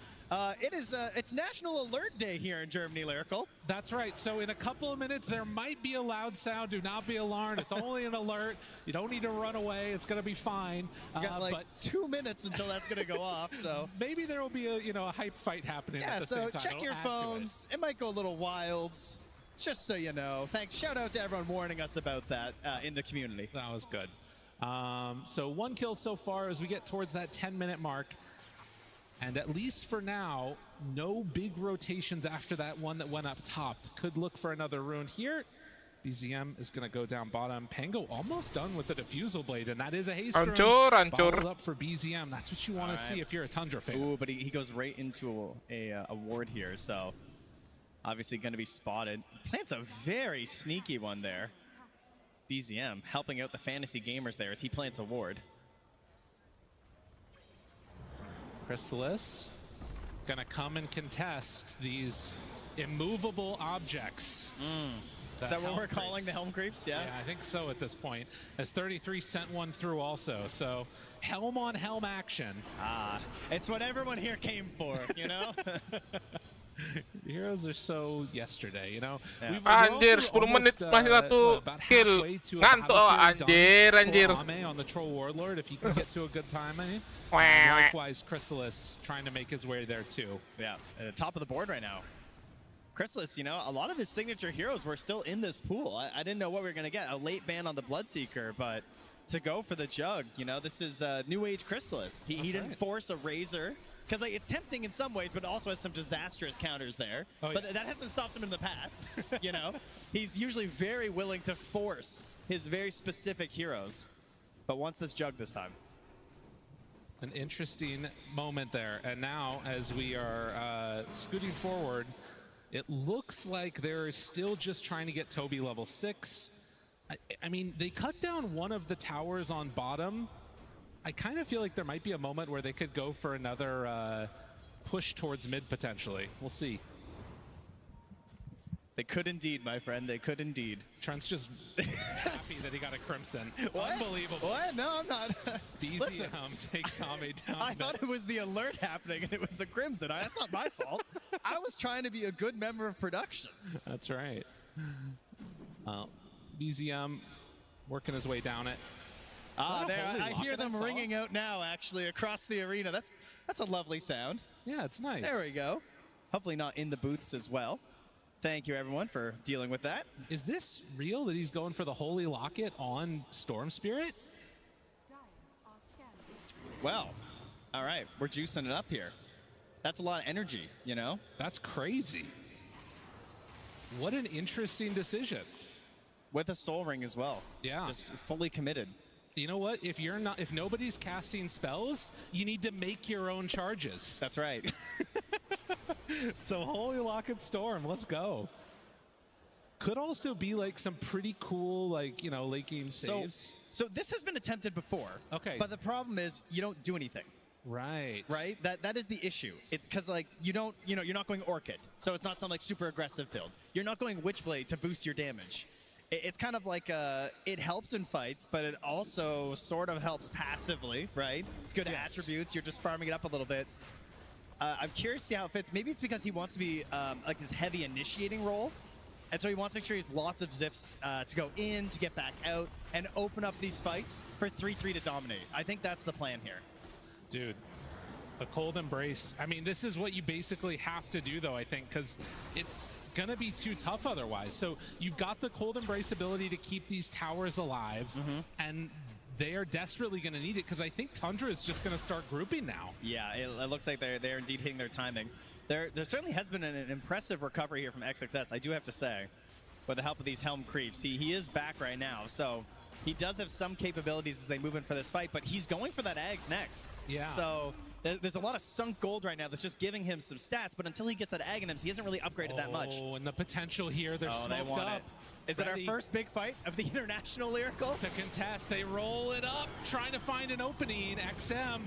it's National Alert Day here in Germany, Lyrical.
That's right. So in a couple of minutes, there might be a loud sound. Do not be alarmed. It's only an alert. You don't need to run away. It's going to be fine.
You got like 2 minutes until that's going to go off. So
maybe there will be a hype fight happening at the same time.
Check your phones. It might go a little wild. Just so you know. Thanks. Shout out to everyone warning us about that in the community.
That was good. So 1 kill so far as we get towards that 10-minute mark. And at least for now, no big rotations after that one that went up top. Could look for another rune here. BZM is going to go down bottom. Pango almost done with the Diffusal Blade, and that is a haste rune. Bottled up for BZM. That's what you want to see if you're a Tundra fan.
Ooh, but he goes right into a ward here, so obviously going to be spotted. Plants a very sneaky one there. BZM helping out the fantasy gamers there as he plants a ward.
Chrysalis gonna come and contest these immovable objects.
Is that what we're calling the Helm Creeps? Yeah,
I think so at this point. As 33 sent one through also. So Helm on Helm action.
It's what everyone here came for, you know?
Heroes are so yesterday, you know.
Anjir, 10 menit masih satu kill. Ngantuk anjir.
On the Troll Warlord, if he can get to a good time, I mean. Likewise, Chrysalis trying to make his way there too.
Yeah, at the top of the board right now. Chrysalis, you know, a lot of his signature heroes were still in this pool. I didn't know what we were going to get. A late ban on the Bloodseeker, but to go for the Jug, you know, this is New Age Chrysalis. He didn't force a Razor. Because like, it's tempting in some ways, but it also has some disastrous counters there. But that hasn't stopped him in the past, you know? He's usually very willing to force his very specific heroes. But wants this Jug this time.
An interesting moment there. And now, as we are scooting forward, it looks like they're still just trying to get Toby level 6. I mean, they cut down one of the towers on bottom. I kind of feel like there might be a moment where they could go for another push towards mid potentially. We'll see.
They could indeed, my friend. They could indeed.
Trent's just happy that he got a Crimson.
What?
Unbelievable.
What? No, I'm not.
BZM takes Ame down.
I thought it was the alert happening and it was the Crimson. That's not my fault. I was trying to be a good member of production.
That's right. BZM working his way down it.
There, I hear them ringing out now, actually, across the arena. That's a lovely sound.
Yeah, it's nice.
There we go. Hopefully not in the booths as well. Thank you, everyone, for dealing with that.
Is this real that he's going for the Holy Locket on Storm Spirit?
Well, all right. We're juicing it up here. That's a lot of energy, you know?
That's crazy. What an interesting decision.
With a Soul Ring as well.
Yeah.
Just fully committed.
You know what? If nobody's casting spells, you need to make your own charges.
That's right.
So Holy Locket Storm, let's go. Could also be like some pretty cool, like, you know, late game saves.
So this has been attempted before.
Okay.
But the problem is you don't do anything.
Right.
Right? That is the issue. It's because, like, you're not going Orchid. So it's not some, like, super aggressive build. You're not going Witchblade to boost your damage. It's kind of like it helps in fights, but it also sort of helps passively, right? It's good attributes. You're just farming it up a little bit. I'm curious to see how it fits. Maybe it's because he wants to be like this heavy initiating role. And so he wants to make sure he has lots of zips to go in, to get back out, and open up these fights for 3-3 to dominate. I think that's the plan here.
Dude, a Cold Embrace. I mean, this is what you basically have to do, though, I think, because it's going to be too tough otherwise. So you've got the Cold Embrace ability to keep these towers alive, and they are desperately going to need it, because I think Tundra is just going to start grouping now.
Yeah, it looks like they're indeed hitting their timing. There certainly has been an impressive recovery here from XXS, I do have to say, with the help of these Helm creeps. He is back right now, so he does have some capabilities as they move in for this fight, but he's going for that Ags next.
Yeah.
So there's a lot of sunk gold right now that's just giving him some stats, but until he gets that Ag in him, he hasn't really upgraded that much.
Oh, and the potential here, they're smoked up.
Is it our first big fight of the International Lyrical?
To contest, they roll it up, trying to find an opening. XM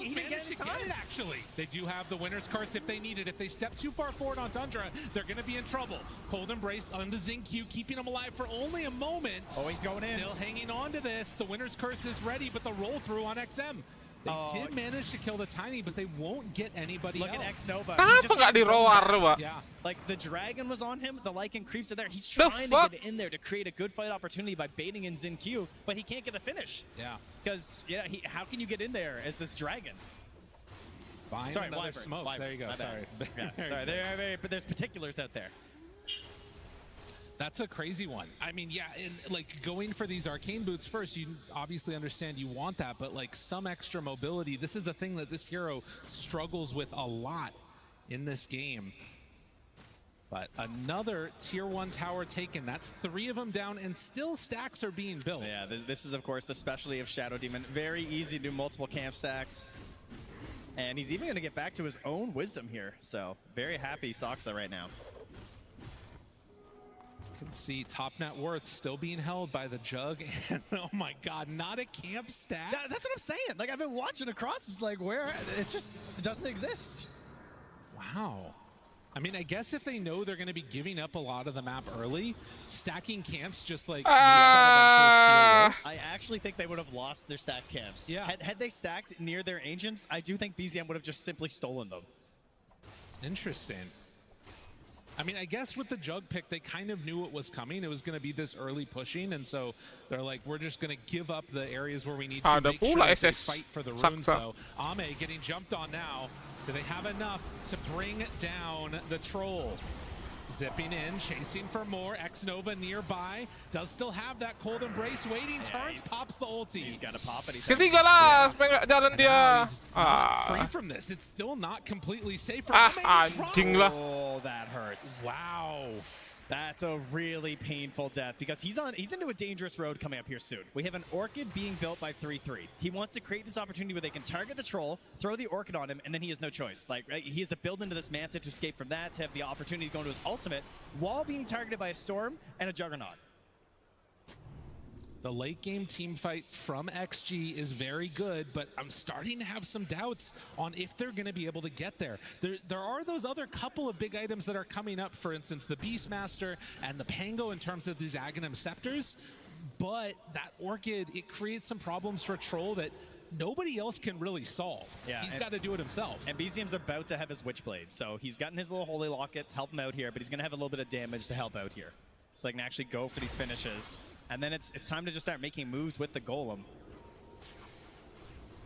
he didn't get it in time.
Actually. They do have the winner's curse if they need it. If they step too far forward on Tundra, they're going to be in trouble. Cold Embrace onto Xingqiu, keeping him alive for only a moment.
Oh, he's going in.
Still hanging on to this. The winner's curse is ready, but the roll through on XM. They did manage to kill the Tiny, but they won't get anybody else.
Look at X-Nova.
Kenapa nggak di-roar, Pak?
Yeah. Like, the Dragon was on him, the Lycan creeps are there. He's trying to get in there to create a good fight opportunity by baiting in Xingqiu, but he can't get the finish.
Yeah.
Because, how can you get in there as this Dragon?
Sorry, Wyvern. Smoke.
Wyvern.
There you go. Sorry.
Sorry, but there's particulars out there.
That's a crazy one. I mean, yeah, and like going for these arcane boots first, you obviously understand you want that, but like some extra mobility, this is the thing that this hero struggles with a lot in this game. But another tier 1 tower taken. That's 3 of them down, and still stacks are being built.
Yeah, this is, of course, the specialty of Shadow Demon. Very easy to do multiple camp stacks. And he's even going to get back to his own wisdom here. So, very happy Soxa right now.
Can see top net worth still being held by the Jug, and oh my god, not a camp stack.
That's what I'm saying. Like, I've been watching across, it's like, where it doesn't exist.
Wow. I mean, I guess if they know they're going to be giving up a lot of the map early, stacking camps just like
I actually think they would have lost their stacked camps.
Yeah.
Had they stacked near their ancients, I do think BZM would have just simply stolen them.
Interesting. I mean, I guess with the Jug pick, they kind of knew it was coming. It was going to be this early pushing, and so they're like, we're just going to give up the areas where we need to make sure that they fight for the runes, though. Ame getting jumped on now. Do they have enough to bring down the Troll? Zipping in, chasing for more. X-Nova nearby. Does still have that Cold Embrace waiting. Turns, pops the ulti.
He's got to pop it.
Ketiga lah, supaya nggak jalan dia.
Free from this. It's still not completely safe for
anjing lah.
Oh, that hurts.
Wow.
That's a really painful death because he's into a dangerous road coming up here soon. We have an Orchid being built by 3-3. He wants to create this opportunity where they can target the troll, throw the Orchid on him, and then he has no choice. Like, right? He has to build into this Manta to escape from that, to have the opportunity to go into his ultimate while being targeted by a Storm and a Juggernaut.
The late game team fight from XG is very good, but I'm starting to have some doubts on if they're going to be able to get there. There are those other couple of big items that are coming up, for instance, the Beastmaster and the Pango in terms of these Aghanim Scepters, but that Orchid, it creates some problems for Troll that nobody else can really solve.
Yeah,
he's got to do it himself.
And BZM's about to have his Witchblade, so he's gotten his little Holy Locket to help him out here, but he's going to have a little bit of damage to help out here. So they can actually go for these finishes. And then it's time to just start making moves with the Golem.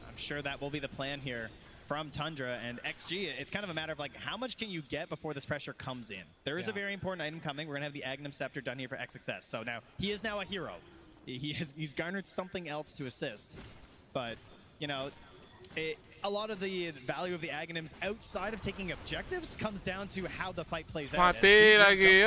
I'm sure that will be the plan here from Tundra and XG. It's kind of a matter of like, how much can you get before this pressure comes in? There is a very important item coming. We're gonna have the Aghanim Scepter done here for XXS. So now, he is now a hero. He's garnered something else to assist. But, you know, a lot of the value of the Aghanims outside of taking objectives comes down to how the fight plays out.
Mati lagi.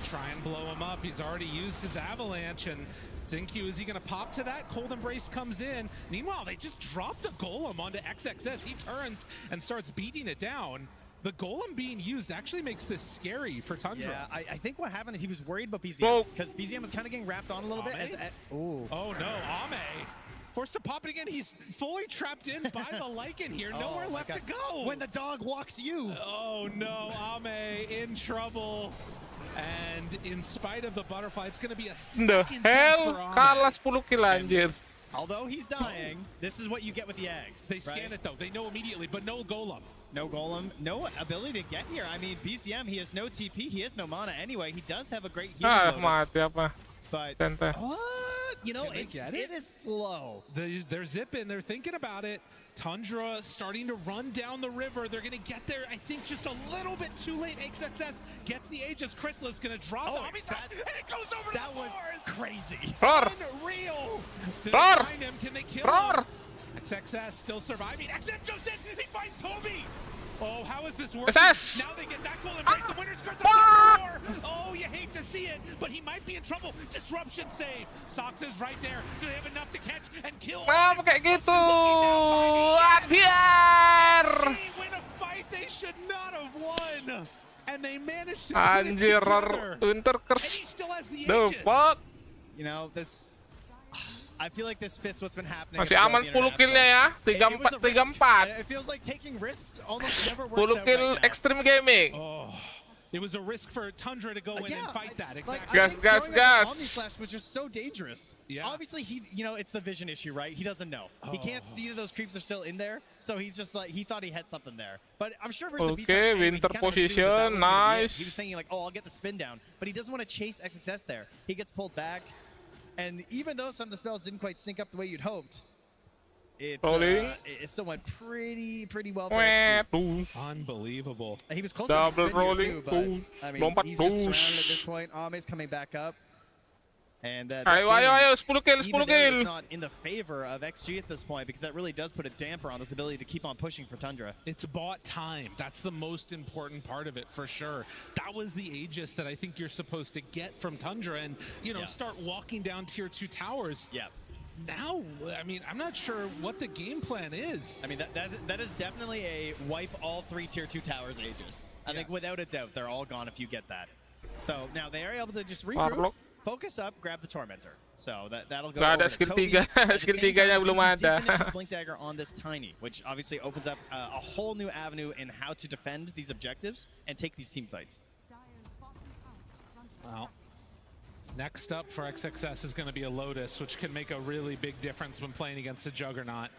Try and blow him up. He's already used his Avalanche, and Zincu, is he going to pop to that? Cold Embrace comes in. Meanwhile, they just dropped a Golem onto XXS. He turns and starts beating it down. The Golem being used actually makes this scary for Tundra.
Yeah, I think what happened is he was worried about BZM, because BZM was kind of getting wrapped on a little bit.
Oh no, Ame. Forced to pop it again. He's fully trapped in by the Lycan here. Nowhere left to go.
When the dog walks you.
Oh no, Ame in trouble. And in spite of the butterfly, it's going to be a second death for Ame.
Kalah 10 kill anjir.
Although he's dying, this is what you get with the Ags.
They scan it though. They know immediately, but no Golem.
No Golem, no ability to get here. I mean, BZM, he has no TP, he has no mana anyway. He does have a great healing
mati apa.
But you know, it is slow.
They're zipping. They're thinking about it. Tundra starting to run down the river. They're going to get there, I think, just a little bit too late. XXS gets the Aegis. Chrysali's going to drop the Ame's and it goes over
that
the bars.
Crazy.
Unreal. They find him. Can they kill him? XXS still surviving. XXS jumps in. He finds Toby. Oh, how is this working?
SS.
Now they get that goal and break the winner's curse of more. Oh, you hate to see it, but he might be in trouble. Disruption save. Sox is right there. Do they have enough to catch and kill?
Kenapa kayak gitu? Anjir.
Win a fight they should not have won. And they managed to
Anjir, Winter
And he still has the
The
Aegis.
fuck?
You know, this... I feel like this fits what's been happening.
Masih aman 10 killnya ya. 3-4, 3-4.
It feels like taking risks almost never
10
works out
kill
right now.
Extreme Gaming.
Oh, it was a risk for Tundra to go in and fight that. Exactly.
Gas.
Omni Slash was just so dangerous.
Yeah.
Obviously, it's the vision issue, right? He doesn't know. He can't see that those creeps are still in there, so he's just like, he thought he had something there. But I'm sure versus the
Okay, Winter position, nice.
He was thinking like, oh, I'll get the spin down, but he doesn't want to chase XXS there. He gets pulled back, and even though some of the spells didn't quite sync up the way you'd hoped, it still went pretty well for XG.
Unbelievable.
He was close to the spin here too, but I mean, he's just surrounded at this point. Ame's coming back up. And this
Ayo, 10 kill, 10
even though
kill.
it's not in the favor of XG at this point, because that really does put a damper on this ability to keep on pushing for Tundra.
It's bought time. That's the most important part of it, for sure. That was the Aegis that I think you're supposed to get from Tundra and, start walking down tier 2 towers.
Yeah.
Now, I mean, I'm not sure what the game plan is.
I mean, that is definitely a wipe all 3 tier 2 towers Aegis. I think without a doubt, they're all gone if you get that. So now they are able to just regroup, focus up, grab the Tormentor. So that'll go over to
skill
Toby.
3. Skill 3-nya belum ada.
Finishes Blink Dagger on this Tiny, which obviously opens up a whole new avenue in how to defend these objectives and take these team fights.
Well, next up for XXS is going to be a Lotus, which can make a really big difference when playing against a Juggernaut,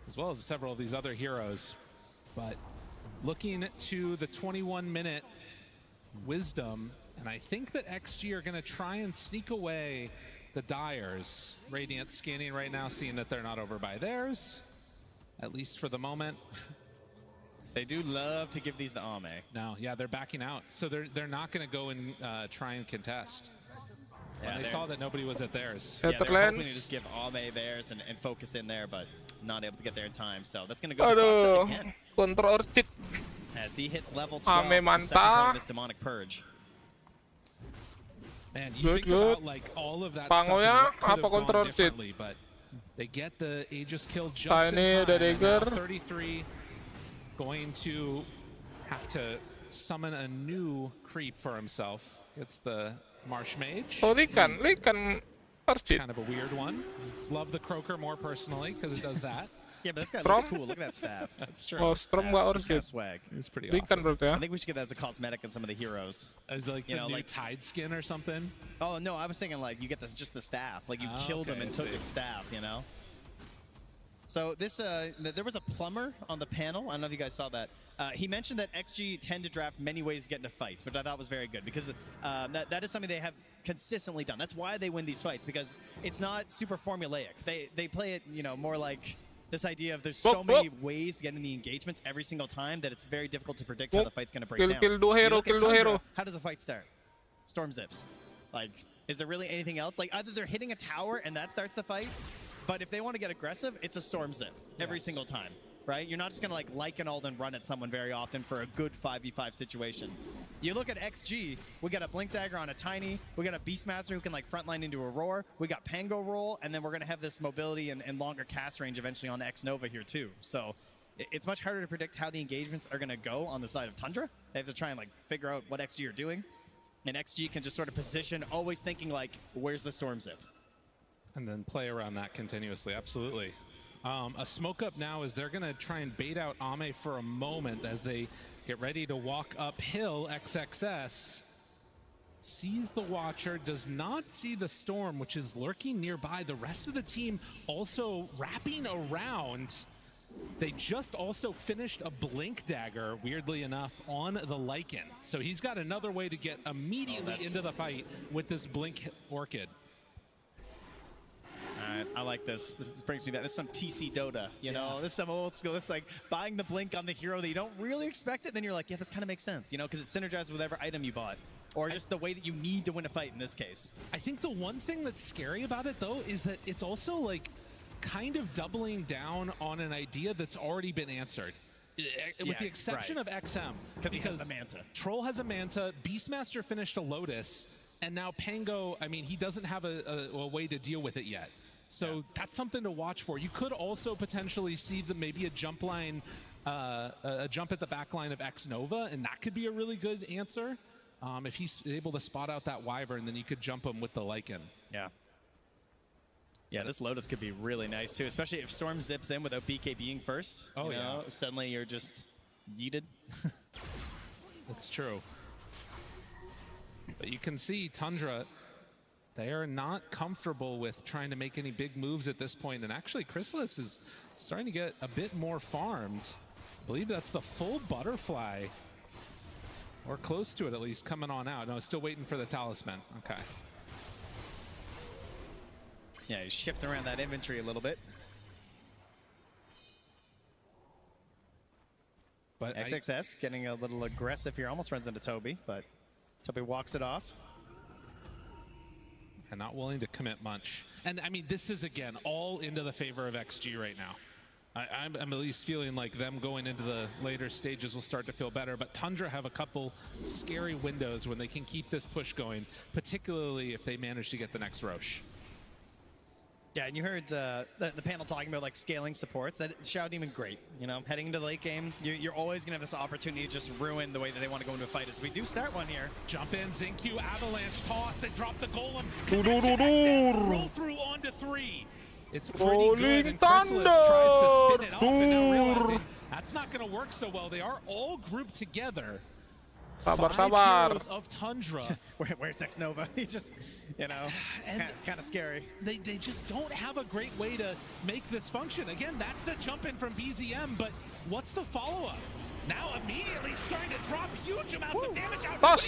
as well as several of these other heroes. But looking to the 21-minute Wisdom, and I think that XG are going to try and sneak away the Dyers. Radiant scanning right now, seeing that they're not over by theirs, at least for the moment.
They do love to give these to Ame.
No, yeah, they're backing out. So they're not going to go and try and contest.
Yeah,
When they saw that nobody was at theirs.
Yeah, they're hoping to just give Ame theirs and focus in there, but not able to get there in time. So that's going to go to Soxa again.
Control Orchid.
As he hits level 12,
Ame
the second part
mantap.
of this demonic purge.
Man, you
Good,
think
good.
about like all of that
Pango
stuff
ya,
and what could
apa
have gone
control
differently, but they get the Aegis kill just
Tiny
in time.
the
And now
Digger.
33 going to have to summon a new creep for himself. It's the Marsh Mage.
Oh, Likan Urchin.
Kind of a weird one. Love the Croaker more personally because it does that.
Yeah, but this guy
Strom?
looks cool. Look at that staff.
That's true.
Oh, Strom nggak
It's kind
Urchin.
of swag.
It's pretty
Likan
awesome.
berarti ya.
I think we should get that as a cosmetic in some of the heroes.
As like
You
the
know,
new
like-
Tide skin or something.
Oh no, I was thinking like you get this just the staff, like you
Oh,
killed him
okay,
and
I
took
see.
his staff, you know. So this, there was a plumber on the panel. I don't know if you guys saw that. He mentioned that XG tend to draft many ways to get into fights, which I thought was very good because that is something they have consistently done. That's why they win these fights because it's not super formulaic. They play it, you know, more like this idea of there's so many ways to get in the engagements every single time that it's very difficult to predict how the fight's going to break down.
Kill dua
You
hero,
look at
kill dua
Tundra,
hero.
how does a fight start? Storm zips. Like, is there really anything else? Like, either they're hitting a tower and that starts the fight, but if they want to get aggressive, it's a storm zip every single time, right? You're not just going to like an ult and run at someone very often for a good 5v5 situation. You look at XG, we got a Blink Dagger on a Tiny, we got a Beastmaster who can like frontline into a Roar, we got Pango roll, and then we're going to have this mobility and longer cast range eventually on X Nova here too. So it's much harder to predict how the engagements are going to go on the side of Tundra. They have to try and like figure out what XG are doing. And XG can just sort of position, always thinking like, where's the storm zip?
And then play around that continuously, absolutely. A smoke up now is they're going to try and bait out Ame for a moment as they get ready to walk uphill. XXS sees the Watcher, does not see the Storm, which is lurking nearby. The rest of the team also wrapping around. They just also finished a Blink Dagger, weirdly enough, on the Lycan. So he's got another way to get immediately into the fight with this Blink Orchid.
All right, I like this. This brings me back. This is some TC Dota, you know? This is some old school. It's like buying the Blink on the hero that you don't really expect it, then you're like, yeah, this kind of makes sense, you know, because it synergizes with whatever item you bought. Or just the way that you need to win a fight in this case.
I think the one thing that's scary about it, though, is that it's also like kind of doubling down on an idea that's already been answered. With the exception of XM.
Because he has a Manta.
Troll has a Manta, Beastmaster finished a Lotus, and now Pango, I mean, he doesn't have a way to deal with it yet. So that's something to watch for. You could also potentially see maybe a jump line, a jump at the back line of X Nova, and that could be a really good answer. If he's able to spot out that Wyvern, then you could jump him with the Lycan.
Yeah. Yeah, this Lotus could be really nice, too, especially if Storm zips in without BK being first.
Oh,
you know, suddenly you're just yeeted.
That's true. But you can see Tundra, they are not comfortable with trying to make any big moves at this point. And actually, Chrysalis is starting to get a bit more farmed. I believe that's the full butterfly, or close to it at least, coming on out. No, still waiting for the talisman. Okay.
Yeah, he's shifting around that inventory a little bit.
But
XXS getting a little aggressive here, almost runs into Toby, but Toby walks it off.
And not willing to commit much. And I mean, this is, again, all into the favor of XG right now. I'm at least feeling like them going into the later stages will start to feel better, but Tundra have a couple scary windows when they can keep this push going, particularly if they manage to get the next Roche.
Yeah, and you heard the panel talking about like scaling supports. That Shadow Demon, great. You know, heading into the late game, you're always gonna have this opportunity to just ruin the way that they want to go into a fight. As we do start one here.
Jump in, Zincu, avalanche toss. They drop the golem. Roll through onto 3. It's pretty good, and Chrysalis tries to spin it up, and now realizing that's not going to work so well. They are all grouped together.
Sabar,
5
sabar.
heroes of Tundra.
Where's X Nova? He just, you know, kind of scary.
They just don't have a great way to make this function. Again, that's the jump in from BZM, but what's the follow-up? Now immediately starting to drop huge amounts of damage out.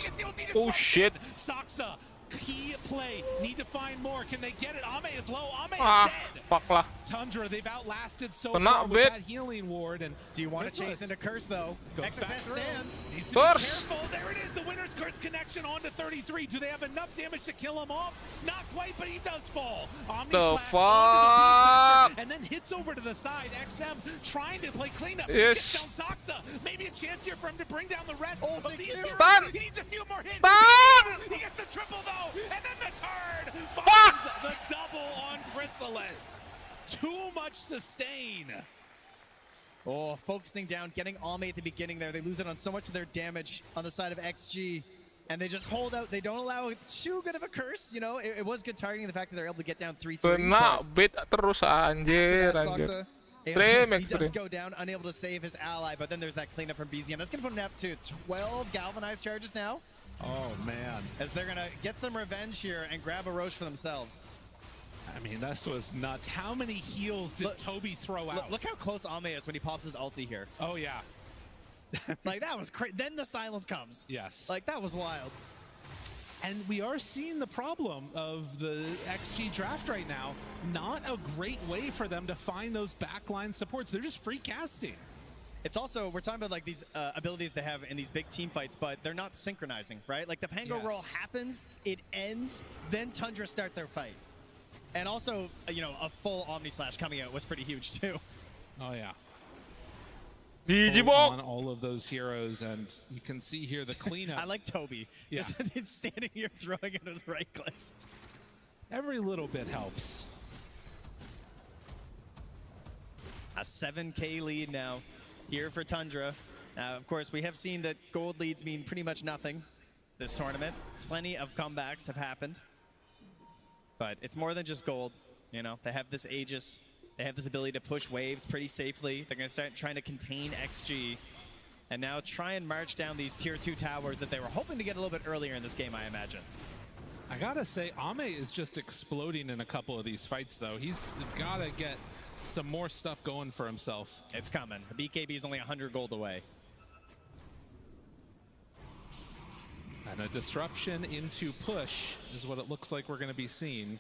Oh shit.
Saksa, key play. Need to find more. Can they get it? Ame is low. Ame is
Ah,
dead.
fuck lah.
Tundra. They've outlasted so
Kena
far with
bit.
that healing ward. And
do you want to chase into Curse though? XSS stands.
Needs to be careful. There it is, the winner's curse connection onto 33. Do they have enough damage to kill him off? Not quite, but he does fall. Omni slash onto the Beast Master, and then hits over to the side. XM trying to play cleanup.
Yes.
He gets down Soxa. Maybe a chance here for him to bring down the rest of these heroes.
Stun.
He needs a few more hits.
Stun.
He gets the triple though, and then the turd finds the double on Chrysalis. Too much sustain.
Oh, focusing down, getting Ame at the beginning there. They lose it on so much of their damage on the side of XG. And they just hold out. They don't allow too good of a curse. You know, it was good targeting the fact that they're able to get down 3-3.
Kena bit terus anjir.
He does go down, unable to save his ally, but then there's that cleanup from BZM. That's going to put him up to 12 galvanized charges now.
Oh, man.
As they're going to get some revenge here and grab a Roche for themselves.
I mean, this was nuts. How many heals did Toby throw out?
Look how close Ame is when he pops his ulti here.
Oh, yeah.
Like, that was crazy. Then the silence comes.
Yes.
Like, that was wild.
And we are seeing the problem of the XG draft right now. Not a great way for them to find those backline supports. They're just free casting.
It's also, we're talking about like these abilities they have in these big team fights, but they're not synchronizing, right? Like the Pango roll happens, it ends, then Tundra start their fight. And also, you know, a full Omni Slash coming out was pretty huge too.
Oh yeah.
GG
on all of those heroes, and you can see here the cleanup.
I like Toby.
Yeah.
Just standing here throwing at his right clicks.
Every little bit helps.
A 7K lead now here for Tundra. Of course, we have seen that gold leads mean pretty much nothing this tournament. Plenty of comebacks have happened. But it's more than just gold. You know, they have this Aegis. They have this ability to push waves pretty safely. They're going to start trying to contain XG. And now try and march down these tier 2 towers that they were hoping to get a little bit earlier in this game, I imagine.
I gotta say, Ame is just exploding in a couple of these fights, though. He's gotta get some more stuff going for himself.
It's coming. The BKB is only 100 gold away.
And a disruption into push is what it looks like we're going to be seeing.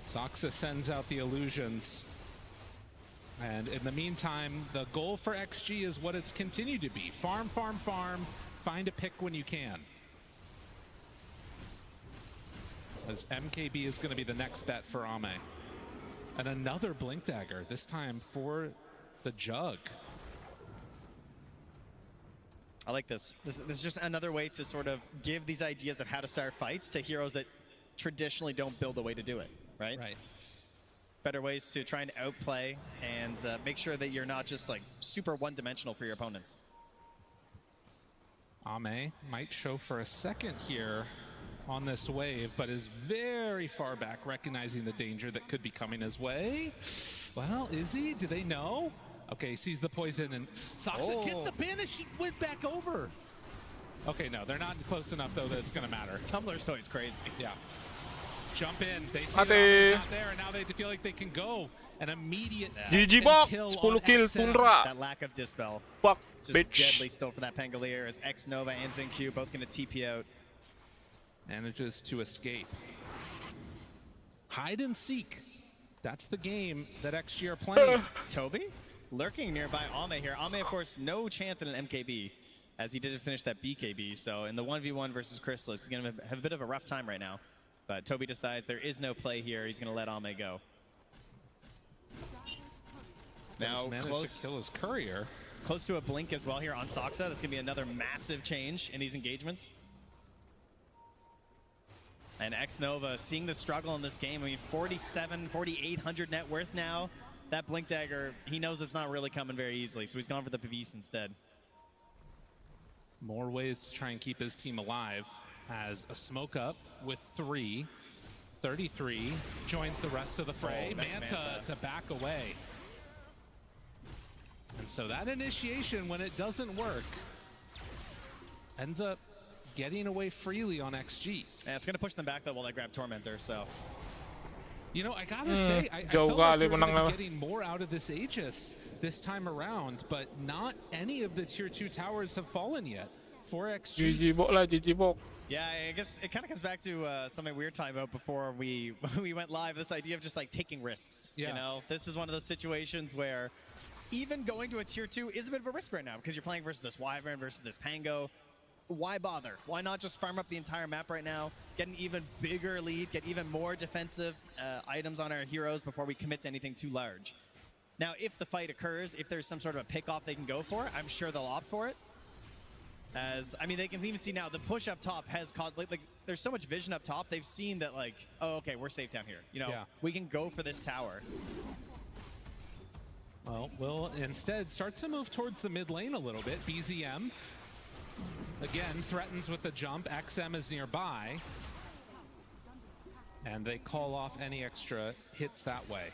Soxa sends out the illusions. And in the meantime, the goal for XG is what it's continued to be. Farm, farm, farm. Find a pick when you can. As MKB is going to be the next bet for Ame. And another Blink Dagger, this time for the Jug.
I like this. This is just another way to sort of give these ideas of how to start fights to heroes that traditionally don't build a way to do it, right?
Right.
Better ways to try and outplay and make sure that you're not just like super one-dimensional for your opponents.
Ame might show for a second here on this wave, but is very far back, recognizing the danger that could be coming his way. Well, is he? Do they know? Okay, sees the poison, and Soxa gets the banish. He went back over. Okay, no, they're not close enough, though, that it's going to matter.
Tumblr's toy's crazy.
Yeah. Jump in. They see that Ame's not there, and now they feel like they can go. An immediate
GG box,
kill
10 kill Tundra.
That lack of dispel.
Fuck,
just
bitch.
deadly still for that Pangolier as X Nova and ZinQ both going to TP out.
Manages to escape. Hide and seek. That's the game that XG are playing.
Toby lurking nearby Ame here. Ame, of course, no chance at an MKB as he didn't finish that BKB. So in the 1v1 versus Chrysalis, he's going to have a bit of a rough time right now. But Toby decides there is no play here. He's going to let Ame go. Now
managed to kill his courier.
Close to a blink as well here on Soxa. That's going to be another massive change in these engagements. And X Nova seeing the struggle in this game. I mean, 4,800 net worth now. That Blink Dagger, he knows it's not really coming very easily, so he's gone for the Pavise instead.
More ways to try and keep his team alive. Has a smoke up with 3. 33 joins the rest of the fray. Manta to back away. And so that initiation, when it doesn't work, ends up getting away freely on XG.
Yeah, it's going to push them back, though, while they grab Tormentor, so.
You know, I gotta say, I felt like we were gonna be getting more out of this Aegis this time around, but not any of the tier 2 towers have fallen yet for XG.
GG bok lah, GG bok.
Yeah, I guess it kind of comes back to something we were talking about before we went live. This idea of just like taking risks.
Yeah.
You know, this is one of those situations where even going to a tier 2 is a bit of a risk right now because you're playing versus this Wyvern versus this Pango. Why bother? Why not just farm up the entire map right now, get an even bigger lead, get even more defensive items on our heroes before we commit to anything too large? Now, if the fight occurs, if there's some sort of a pick-off they can go for, I'm sure they'll opt for it. As, I mean, they can even see now the push up top has caused, like there's so much vision up top, they've seen that, like, oh, okay, we're safe down here. You know, we can go for this tower.
Well, we'll instead start to move towards the mid lane a little bit. BZM, again, threatens with the jump. XM is nearby. And they call off any extra hits that way.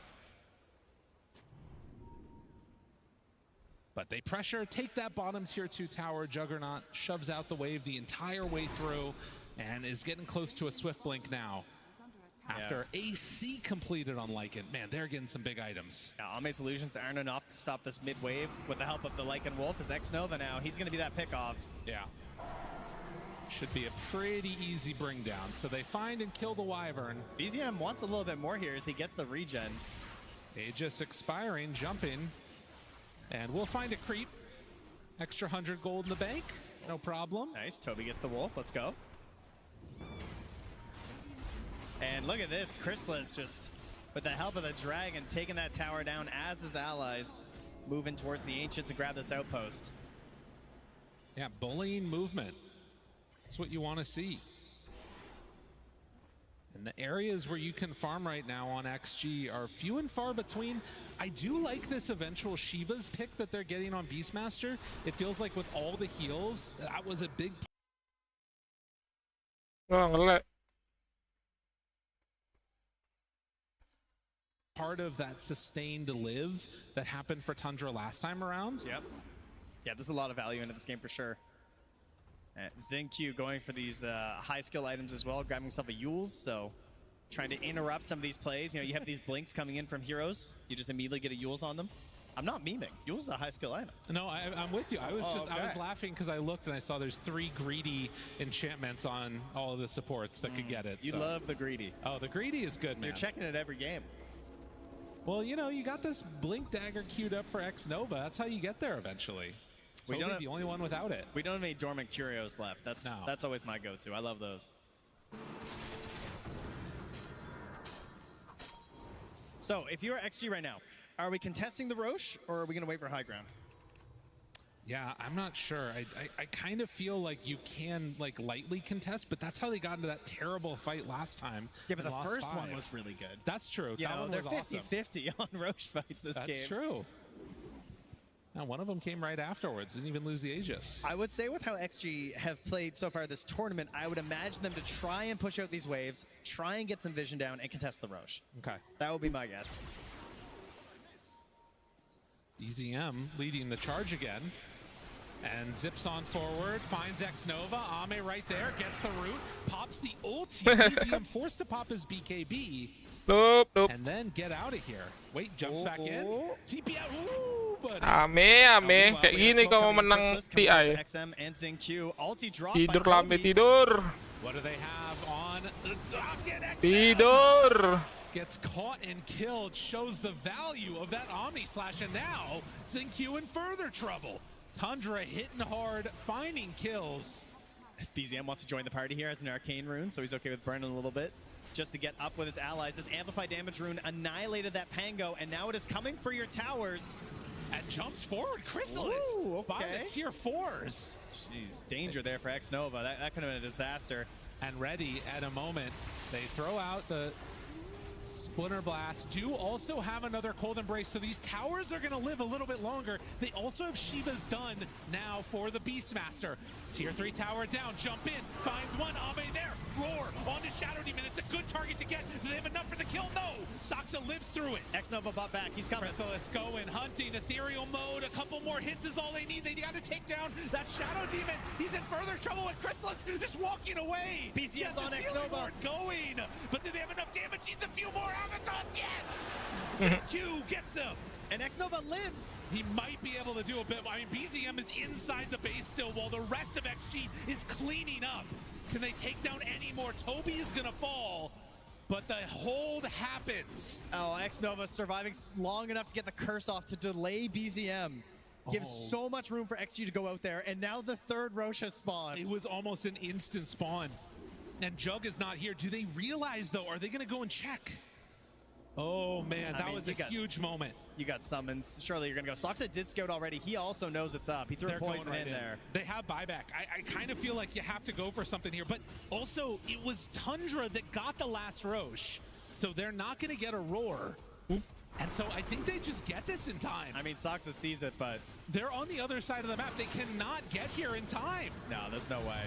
But they pressure, take that bottom tier 2 tower. Juggernaut shoves out the wave the entire way through and is getting close to a Swift Blink now. After AC completed on Lycan. Man, they're getting some big items.
Yeah, Ame's illusions aren't enough to stop this mid wave with the help of the Lycan Wolf. As X-Nova now, he's going to be that pick-off.
Yeah. Should be a pretty easy bring down. So they find and kill the Wyvern.
BZM wants a little bit more here as he gets the regen.
Aegis expiring, jumping. And we'll find a creep. Extra 100 gold in the bank. No problem.
Nice. Toby gets the wolf. Let's go. And look at this. Chrysalis just, with the help of the dragon, taking that tower down as his allies moving towards the Ancients to grab this outpost.
Yeah, bullying movement. That's what you want to see. And the areas where you can farm right now on XG are few and far between. I do like this eventual Shiva's pick that they're getting on Beastmaster. It feels like with all the heals, that was a big part of that sustained live that happened for Tundra last time around.
Yep. Yeah, there's a lot of value into this game for sure. XinQ going for these high skill items as well, grabbing himself a Yules, so trying to interrupt some of these plays. You know, you have these blinks coming in from heroes, you just immediately get a Yules on them. I'm not memeing. Yules is a high skill item.
No, I'm with you. I was I was laughing because I looked and I saw there's 3 greedy enchantments on all of the supports that could get it.
You love the greedy.
Oh, the greedy is good, man.
You're checking it every game.
Well, you know, you got this Blink Dagger queued up for X-Nova. That's how you get there eventually. We don't have the only one without it.
We don't have any dormant curios left. That's always my go-to. I love those. So, if you're XG right now, are we contesting the Roche or are we going to wait for high ground?
Yeah, I'm not sure. I kind of feel like you can like lightly contest, but that's how they got into that terrible fight last time.
Yeah, but the first one was really good.
That's true.
You know, they're 50-50
awesome.
on Roche fights this game.
That's true. Now, one of them came right afterwards, didn't even lose the Aegis.
I would say with how XG have played so far this tournament, I would imagine them to try and push out these waves, try and get some vision down, and contest the Roche.
Okay.
That would be my guess.
BZM leading the charge again. And zips on forward, finds X-Nova. Ame right there, gets the root, pops the ulti. BZM forced to pop his BKB.
Nope.
And then get out of here. Wait, jumps back in. TP out. Ooh, buddy.
Ame. Kayak gini kalau mau menang TI.
XM and XinQ. Ulti drop
Tidur lambe tidur.
What do they have on the docket?
Tidur.
Gets caught and killed, shows the value of that Omni Slash, and now XinQ in further trouble. Tundra hitting hard, finding kills.
BZM wants to join the party here as an arcane rune, so he's okay with burning a little bit. Just to get up with his allies. This amplified damage rune annihilated that Pango, and now it is coming for your towers.
And jumps forward, Chrysalis by the tier 4s.
Jeez, danger there for X-Nova. That could have been a disaster.
And ready at a moment. They throw out the Splinter Blast. Do also have another Cold Embrace, so these towers are going to live a little bit longer. They also have Shiva's done now for the Beastmaster. Tier 3 tower down, jump in, finds one, Ame there, roar on the Shadow Demon. It's a good target to get. Do they have enough for the kill? No! Saksa lives through it.
X-Nova bought back, he's coming.
Chrysalis going, hunting, ethereal mode. A couple more hits is all they need. They got to take down that Shadow Demon. He's in further trouble with Chrysalis just walking away.
BCS on X-Nova.
Going, but do they have enough damage? Needs a few more avatars, yes! XinQ gets him!
And X-Nova lives!
He might be able to do a bit. I mean, BZM is inside the base still while the rest of XG is cleaning up. Can they take down any more? Toby is gonna fall, but the hold happens.
Oh, X-Nova surviving long enough to get the curse off to delay BZM. Gives so much room for XG to go out there, and now the third Roche has spawned.
It was almost an instant spawn. And Jug is not here. Do they realize, though? Are they going to go and check? Oh, man, that was a huge moment.
You got summons. Surely you're going to go. Soxa did scout already. He also knows it's up. He threw poison in there.
They have buyback. I kind of feel like you have to go for something here. But also, it was Tundra that got the last Roche. So they're not going to get a roar. And so I think they just get this in time.
I mean, Soxa sees it, but
they're on the other side of the map. They cannot get here in time.
No, there's no way.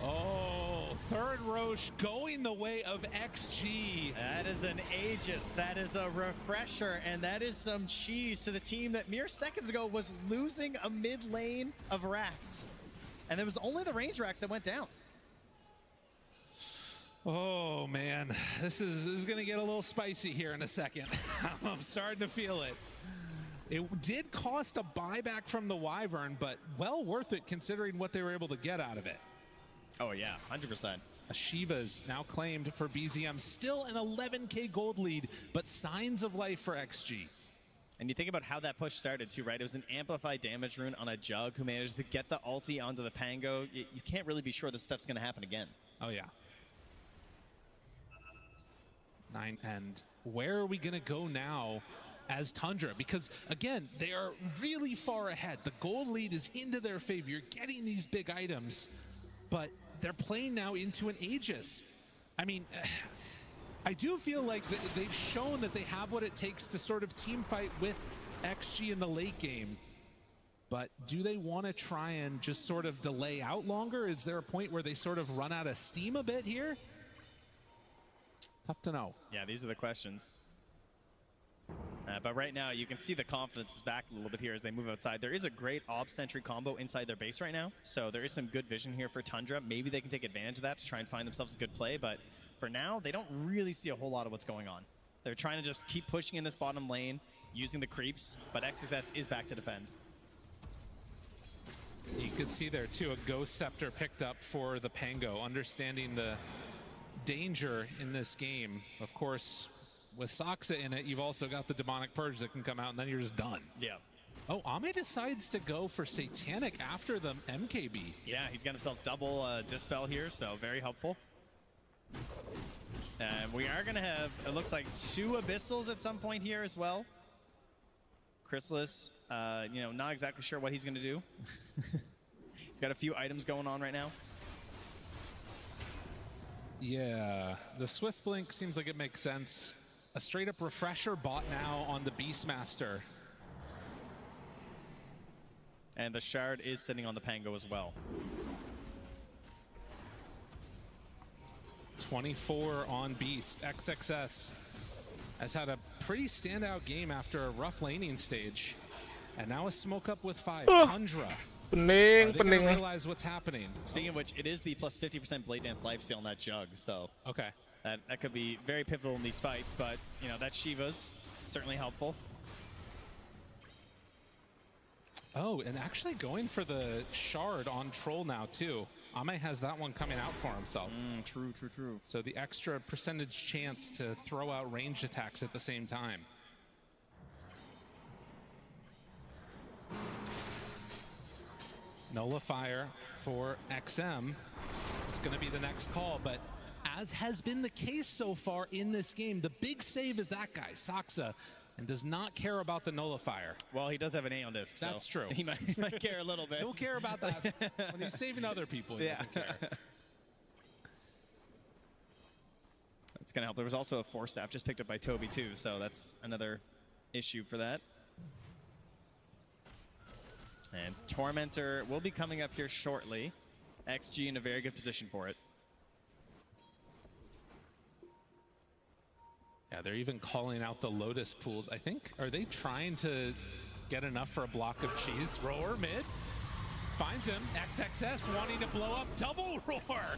Oh, third Roche going the way of XG.
That is an Aegis. That is a refresher, and that is some cheese to the team that mere seconds ago was losing a mid lane of racks. And it was only the range racks that went down.
Oh man, this is gonna get a little spicy here in a second. I'm starting to feel it. It did cost a buyback from the Wyvern, but well worth it considering what they were able to get out of it.
Oh yeah, 100%.
Ashiva's now claimed for BZM, still an 11K gold lead, but signs of life for XG.
And you think about how that push started too, right? It was an amplified damage rune on a Jug who managed to get the ulti onto the Pango. You can't really be sure this stuff's gonna happen again.
Oh yeah. And where are we gonna go now as Tundra? Because again, they are really far ahead. The gold lead is into their favor. You're getting these big items, but they're playing now into an Aegis. I mean, I do feel like they've shown that they have what it takes to sort of team fight with XG in the late game. But do they want to try and just sort of delay out longer? Is there a point where they sort of run out of steam a bit here? Tough to know.
Yeah, these are the questions. But right now, you can see the confidence is back a little bit here as they move outside. There is a great Ob Sentry combo inside their base right now, so there is some good vision here for Tundra. Maybe they can take advantage of that to try and find themselves a good play, but for now, they don't really see a whole lot of what's going on. They're trying to just keep pushing in this bottom lane, using the creeps, but XXS is back to defend.
You could see there, too, a Ghost Scepter picked up for the Pango, understanding the danger in this game. Of course, with Soxa in it, you've also got the Demonic Purge that can come out, and then you're just done.
Yeah.
Oh, Ame decides to go for Satanic after the MKB.
Yeah, he's got himself double Dispel here, so very helpful. And we are going to have, it looks like, 2 Abyssals at some point here as well. Chrysalis, you know, not exactly sure what he's going to do. He's got a few items going on right now.
Yeah, the Swift Blink seems like it makes sense. A straight up refresher bot now on the Beastmaster.
And the Shard is sitting on the Pango as well.
24 on Beast. XXS has had a pretty standout game after a rough laning stage. And now a smoke up with 5. Tundra.
Pening,
Are they gonna realize what's happening?
Speaking of which, it is the plus 50% Blade Dance lifesteal on that Jug, so
okay,
that could be very pivotal in these fights. But you know, that Shiva's certainly helpful.
Oh, and actually going for the Shard on Troll now too. Ame has that one coming out for himself.
True.
So the extra percentage chance to throw out ranged attacks at the same time. Nullifier for XM. It's going to be the next call, but as has been the case so far in this game, the big save is that guy, Soxa, and does not care about the Nullifier.
Well, he does have an A on disc,
That's
so
true.
He might care a little bit.
He'll care about that when he's saving other people. He doesn't care.
That's going to help. There was also a Force Staff just picked up by Toby too, so that's another issue for that. And Tormentor will be coming up here shortly. XG in a very good position for it.
Yeah, they're even calling out the Lotus pools. I think, are they trying to get enough for a block of cheese? Roar mid. Finds him. XXS wanting to blow up. Double roar.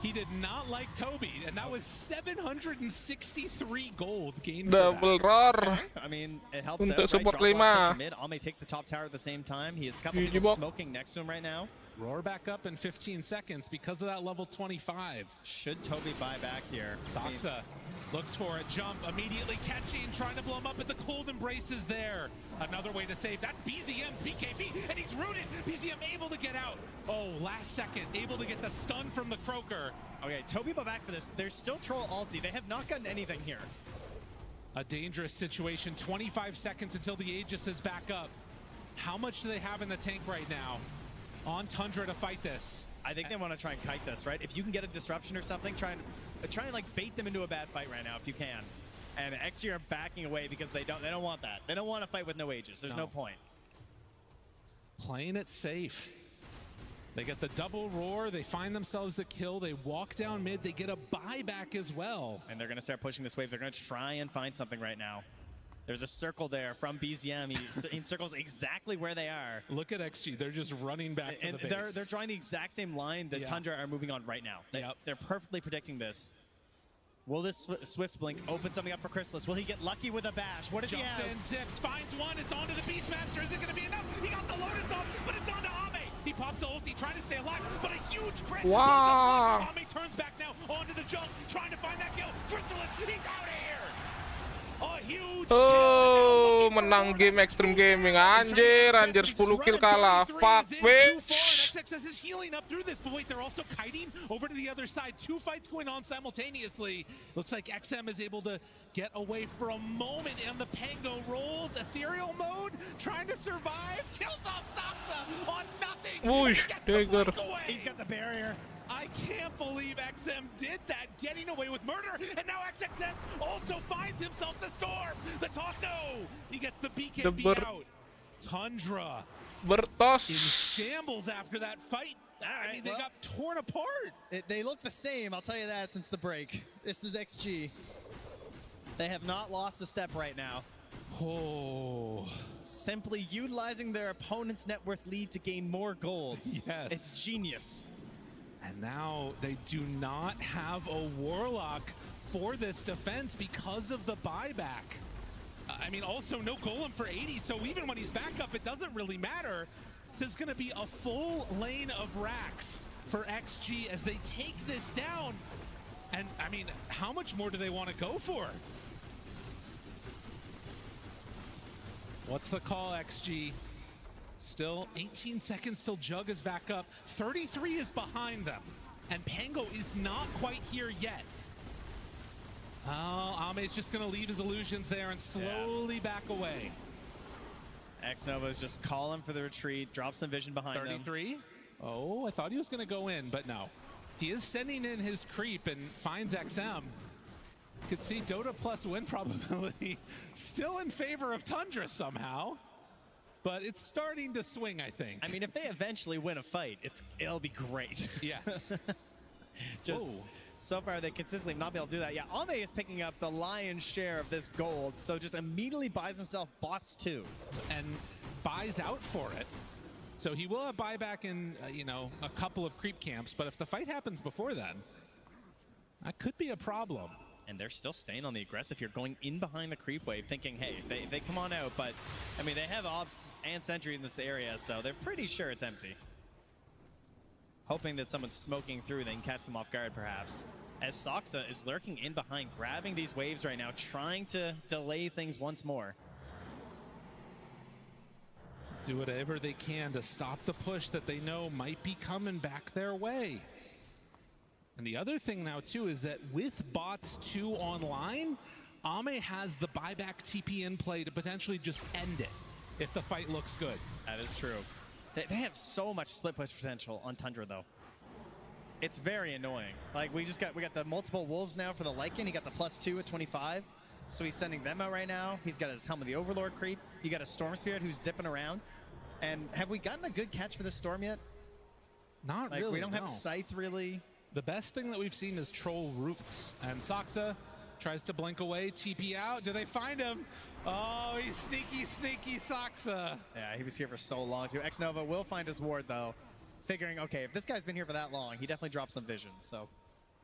He did not like Toby, and that was 763 gold gained.
Double roar.
I mean, it helps out,
Untuk
right?
support
Drops
5.
mid. Ame takes the top tower at the same time. He has a couple people smoking next to him right now.
Roar back up in 15 seconds because of that level 25.
Should Toby buy back here?
Saksa looks for a jump, immediately catching, trying to blow him up, but the cold embrace is there. Another way to save. That's BZM's BKB, and he's rooted. BZM able to get out. Oh, last second, able to get the stun from the Croaker.
Okay, Toby buy back for this. There's still Troll ulti. They have not gotten anything here.
A dangerous situation. 25 seconds until the Aegis is back up. How much do they have in the tank right now on Tundra to fight this?
I think they want to try and kite this, right? If you can get a disruption or something, try and like bait them into a bad fight right now if you can. And XG are backing away because they don't want that. They don't want to fight with no Aegis. There's no point.
Playing it safe. They get the double roar, they find themselves the kill, they walk down mid, they get a buyback as well.
And they're going to start pushing this wave. They're going to try and find something right now. There's a circle there from BZM. He encircles exactly where they are.
Look at XG. They're just running back to the base.
They're drawing the exact same line that Tundra are moving on right now. They're perfectly predicting this. Will this Swift Blink open something up for Chrysalis? Will he get lucky with a bash? What does he have?
Jumps in, zips, finds one. It's onto the Beastmaster. Is it going to be enough? He got the Lotus off, but it's onto Ame. He pops the ulti, trying to stay alive, but a huge crit.
Wow.
Ame turns back now onto the jump, trying to find that kill. Chrysalis, he's out of here. A huge
Oh, menang game Extreme Gaming. Anjir 10 kill kalah. Fuck, bitch.
XXS is healing up through this, but wait, they're also kiting over to the other side. 2 fights going on simultaneously. Looks like XM is able to get away for a moment, and the Pango rolls ethereal mode, trying to survive. Kills off Saksa on nothing.
Whoosh, Dagger.
He's got the barrier.
I can't believe XM did that, getting away with murder, and now XXS also finds himself the storm. The toss, no! He gets the BKB out. Tundra
Bertos.
in shambles after that fight. I mean, they got torn apart.
They look the same, I'll tell you that, since the break. This is XG. They have not lost a step right now.
Oh.
Simply utilizing their opponent's net worth lead to gain more gold.
Yes.
It's genius.
And now they do not have a Warlock for this defense because of the buyback. I mean, also no Golem for 80, so even when he's back up, it doesn't really matter. This is going to be a full lane of racks for XG as they take this down. And, I mean, how much more do they want to go for? What's the call, XG? Still 18 seconds till Jug is back up. 33 is behind them. And Pango is not quite here yet. Oh, Ame's just going to leave his illusions there and slowly back away.
X-Nova is just calling for the retreat, drop some vision behind
33.
them.
Oh, I thought he was going to go in, but no. He is sending in his creep and finds XM. You could see Dota plus win probability still in favor of Tundra somehow. But it's starting to swing, I think.
I mean, if they eventually win a fight, it'll be great.
Yes.
Just so far, they consistently have not been able to do that. Yeah, Ame is picking up the lion's share of this gold, so just immediately buys himself bots too.
And buys out for it. So he will have buyback in, you know, a couple of creep camps, but if the fight happens before then, that could be a problem.
And they're still staying on the aggressive here, going in behind the creep wave, thinking, hey, they come on out, but, I mean, they have Ops and Sentry in this area, so they're pretty sure it's empty. Hoping that someone's smoking through, they can catch them off guard, perhaps. As Saksa is lurking in behind, grabbing these waves right now, trying to delay things once more.
Do whatever they can to stop the push that they know might be coming back their way. And the other thing now, too, is that with bots 2 online, Ame has the buyback TP in play to potentially just end it if the fight looks good.
That is true. They have so much split push potential on Tundra, though. It's very annoying. Like, we got the multiple wolves now for the Lycan. He got the +2 at 25. So he's sending them out right now. He's got his Helm of the Overlord creep. You got a Storm Spirit who's zipping around. And have we gotten a good catch for this Storm yet?
Not
like,
really,
we don't
no.
have Scythe, really.
The best thing that we've seen is Troll Roots. And Saksa tries to blink away, TP out. Do they find him? Oh, he's sneaky, sneaky Saksa.
Yeah, he was here for so long, too. X-Nova will find his ward, though. Figuring, okay, if this guy's been here for that long, he definitely dropped some visions. So,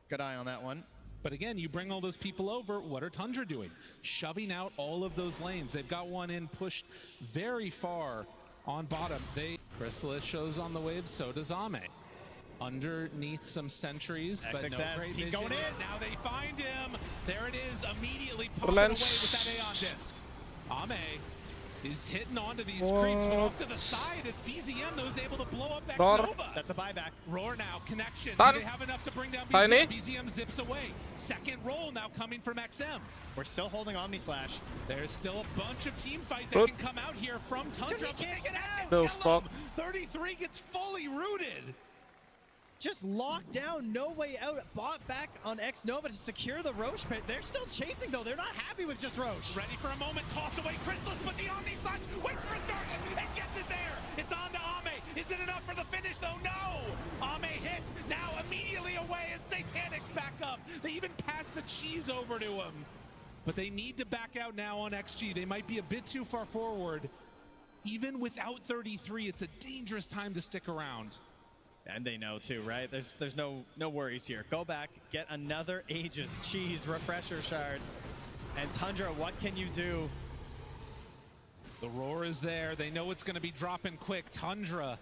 good eye on that one.
But again, you bring all those people over, what are Tundra doing? Shoving out all of those lanes. They've got one in, pushed very far on bottom. They Chrysalis shows on the wave, so does Ame. Underneath some sentries, but no great
He's
vision.
going in.
Now they find him. There it is, immediately popping away with that Aeon disc. Ame is hitting onto these creeps, but off to the side, it's BZM that was able to blow up X-Nova.
That's a buyback.
Roar now, connection.
Done.
Do they have enough to bring down
Tiny.
BZM? BZM zips away. Second roll now coming from XM.
We're still holding Omni Slash.
There's still a bunch of team fight that can come out here from Tundra.
Dude, he can't get out.
The fuck?
33 gets fully rooted.
Just locked down, no way out. Bought back on X-Nova to secure the Roche pit. They're still chasing though. They're not happy with just Roche.
Ready for a moment, toss away Chrysalis, but the Omni Slash waits for a target and gets it there. It's on to Ame. Is it enough for the finish though? No. Ame hits, now immediately away as Satanic's back up. They even passed the cheese over to him. But they need to back out now on XG. They might be a bit too far forward. Even without 33, it's a dangerous time to stick around.
And they know too, right? There's no worries here. Go back, get another Aegis, cheese, refresher shard. And Tundra, what can you do?
The roar is there. They know it's going to be dropping quick. Tundra.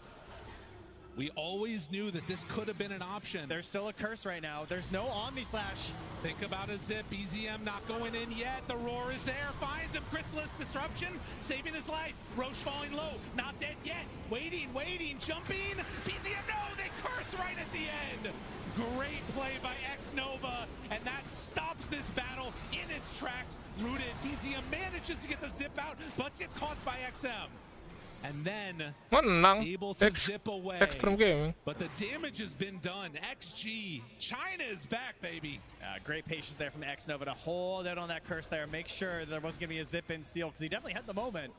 We always knew that this could have been an option.
There's still a curse right now. There's no Omni Slash.
Think about a zip. BZM not going in yet. The roar is there. Finds him. Chrysalis disruption. Saving his life. Roche falling low. Not dead yet. Waiting. Jumping. BZM, no. They curse right at the end. Great play by X-Nova. And that stops this battle in its tracks. Rooted. BZM manages to get the zip out, but gets caught by XM. And then able to zip away.
Extreme Gaming.
But the damage has been done. XG, China is back, baby.
Great patience there from X-Nova to hold out on that curse there. Make sure there wasn't going to be a zip-in steal, because he definitely had the moment.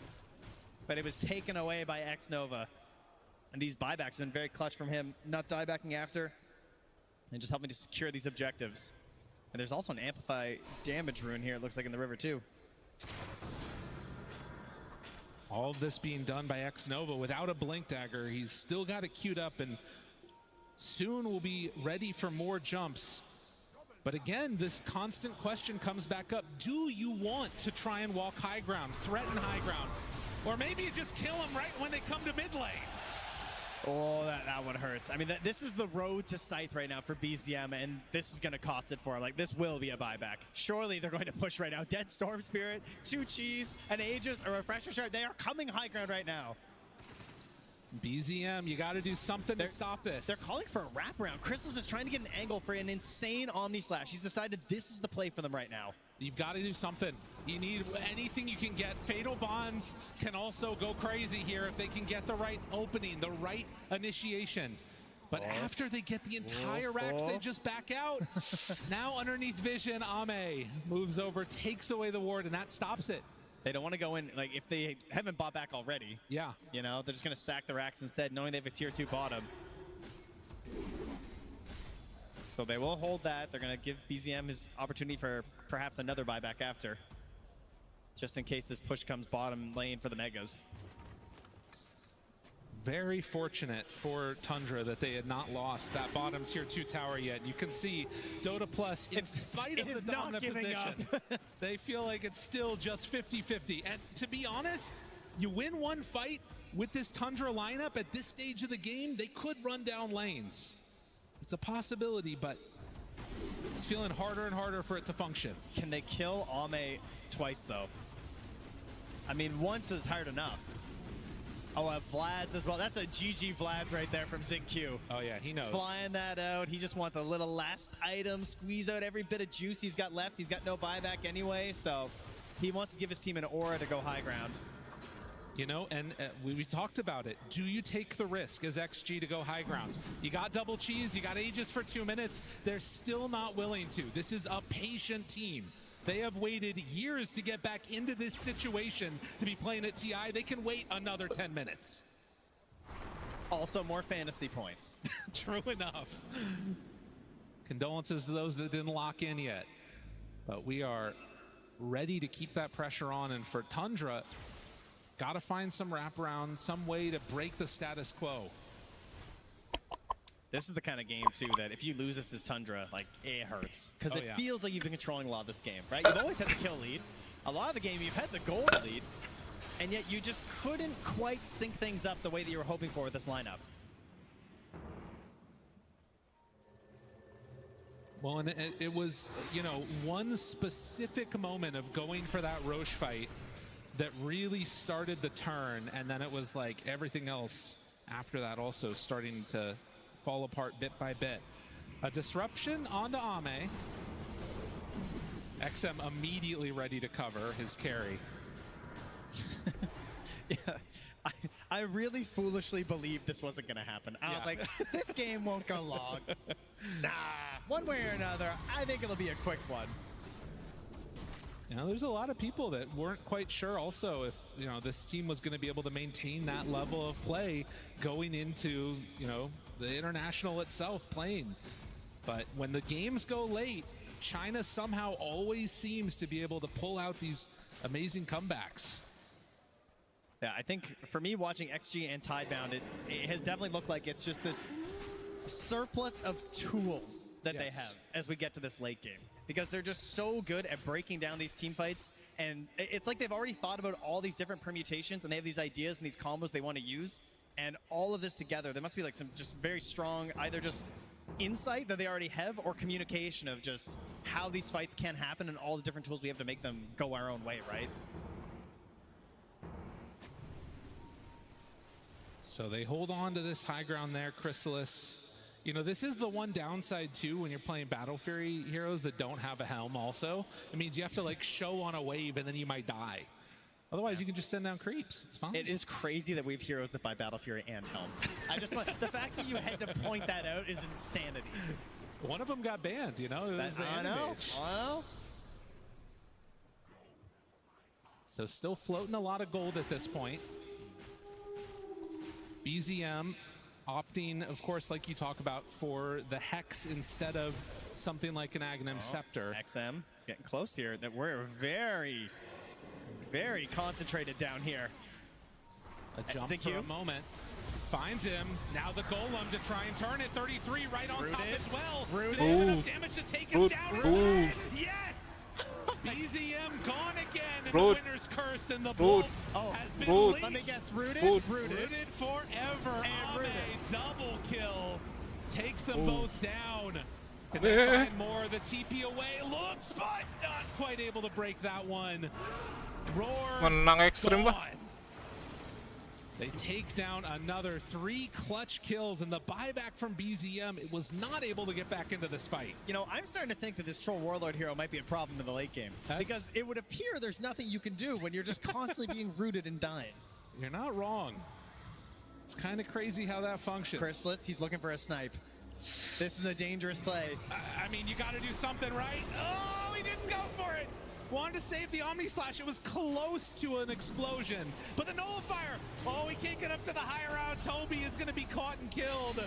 But it was taken away by X-Nova. And these buybacks have been very clutch from him, not diebacking after, and just helping to secure these objectives. And there's also an Amplify damage rune here, it looks like, in the river, too.
All of this being done by X-Nova without a Blink Dagger. He's still got it queued up and soon will be ready for more jumps. But again, this constant question comes back up. Do you want to try and walk high ground, threaten high ground? Or maybe you just kill them right when they come to mid lane?
Oh, that one hurts. I mean, this is the road to Scythe right now for BZM, and this is going to cost it for him. Like, this will be a buyback. Surely they're going to push right now. Dead Storm Spirit, 2 cheese, an Aegis, a Refresher Shard. They are coming high ground right now.
BZM, you got to do something to stop this.
They're calling for a wraparound. Chrysalis is trying to get an angle for an insane Omni Slash. He's decided this is the play for them right now.
You've got to do something. You need anything you can get. Fatal Bonds can also go crazy here if they can get the right opening, the right initiation. But after they get the entire racks, they just back out. Now underneath vision, Ame moves over, takes away the ward, and that stops it.
They don't want to go in, like, if they haven't bought back already.
Yeah.
You know, they're just going to sack the racks instead, knowing they have a tier 2 bottom. So they will hold that. They're going to give BZM his opportunity for perhaps another buyback after, just in case this push comes bottom lane for the Megas.
Very fortunate for Tundra that they had not lost that bottom tier 2 tower yet. You can see Dota Plus, in spite of the dominant position, they feel like it's still just 50-50. And to be honest, you win one fight with this Tundra lineup at this stage of the game, they could run down lanes. It's a possibility, but it's feeling harder and harder for it to function.
Can they kill Ame twice, though? I mean, once is hard enough. Oh, Vlad's as well. That's a GG Vlad's right there from ZinQ.
Oh, yeah, he knows.
Flying that out. He just wants a little last item, squeeze out every bit of juice he's got left. He's got no buyback anyway, so he wants to give his team an aura to go high ground.
You know, and we talked about it. Do you take the risk as XG to go high ground? You got double cheese, you got Aegis for 2 minutes. They're still not willing to. This is a patient team. They have waited years to get back into this situation to be playing at TI. They can wait another 10 minutes.
Also more fantasy points.
True enough. Condolences to those that didn't lock in yet. But we are ready to keep that pressure on. And for Tundra, got to find some wraparound, some way to break the status quo.
This is the kind of game, too, that if you lose this as Tundra, like, it hurts. Because it feels like you've been controlling a lot of this game, right? You've always had the kill lead. A lot of the game, you've had the gold lead. And and yet you just couldn't quite sync things up the way that you were hoping for with this lineup.
Well, and it was, you know, one specific moment of going for that Roche fight that really started the turn, and then it was like everything else after that also starting to fall apart bit by bit. A disruption onto Ame. XM immediately ready to cover his carry.
Yeah, I really foolishly believed this wasn't going to happen. I was like, this game won't go long. Nah, one way or another, I think it'll be a quick one.
You know, there's a lot of people that weren't quite sure also if, you know, this team was going to be able to maintain that level of play going into, you know, the international itself playing. But when the games go late, China somehow always seems to be able to pull out these amazing comebacks.
Yeah, I think for me watching XG and Tidebound, it has definitely looked like it's just this surplus of tools that they have as we get to this late game. Because they're just so good at breaking down these team fights, and it's like they've already thought about all these different permutations, and they have these ideas and these combos they want to use, and all of this together, there must be like some just very strong, either just insight that they already have, or communication of just how these fights can happen and all the different tools we have to make them go our own way, right?
So they hold on to this high ground there, Chrysalis. You know, this is the one downside too when you're playing Battle Fury heroes that don't have a helm also. It means you have to like show on a wave and then you might die. Otherwise you can just send down creeps. It's fine.
It is crazy that we have heroes that buy Battle Fury and helm. I just want, the fact that you had to point that out is insanity.
One of them got banned, you know? It was the
I know.
So still floating a lot of gold at this point. BZM opting, of course, like you talk about, for the Hex instead of something like an Aghanim Scepter.
XM is getting close here. That we're very, very concentrated down here.
A jump for a moment. Finds him. Now the Golem to try and turn it. 33 right on top as well. Do they have enough damage to take him down? Yes! BZM gone again, and the winner's curse, and the Wolf has been leashed.
Let me guess, rooted?
Rooted forever. Ame, double kill. Takes them both down. Can they find more? The TP away looks, but not quite able to break that one. Roar.
Menang ekstrim bah.
They take down another 3 clutch kills, and the buyback from BZM, it was not able to get back into this fight.
You know, I'm starting to think that this Troll Warlord hero might be a problem in the late game. Because it would appear there's nothing you can do when you're just constantly being rooted and dying.
You're not wrong. It's kind of crazy how that functions.
Chrysalis, he's looking for a snipe. This is a dangerous play.
I mean, you got to do something, right? Oh, he didn't go for it. Wanted to save the Omni Slash. It was close to an explosion. But the Nullifier, oh, he can't get up to the higher round. Toby is going to be caught and killed.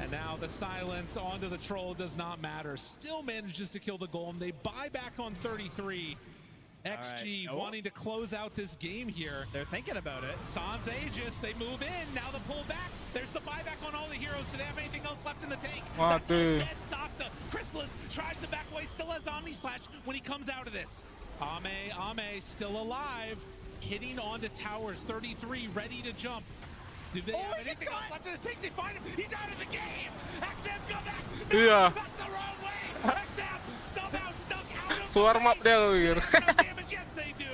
And now the silence onto the Troll does not matter. Still manages to kill the Golem. They buy back on 33. XG wanting to close out this game here.
They're thinking about it.
Sans Aegis, they move in. Now the pull back. There's the buyback on all the heroes. Do they have anything else left in the tank? That's dead Soxa. Chrysalis tries to back away, still has Omni Slash when he comes out of this. Ame still alive. Hitting onto towers. 33 ready to jump. Do they have anything else left in the tank? They find him. He's out of the game. XM, come back. No, that's the wrong way. XM somehow stuck out of the
Warm up dia loh,
Yes, they do.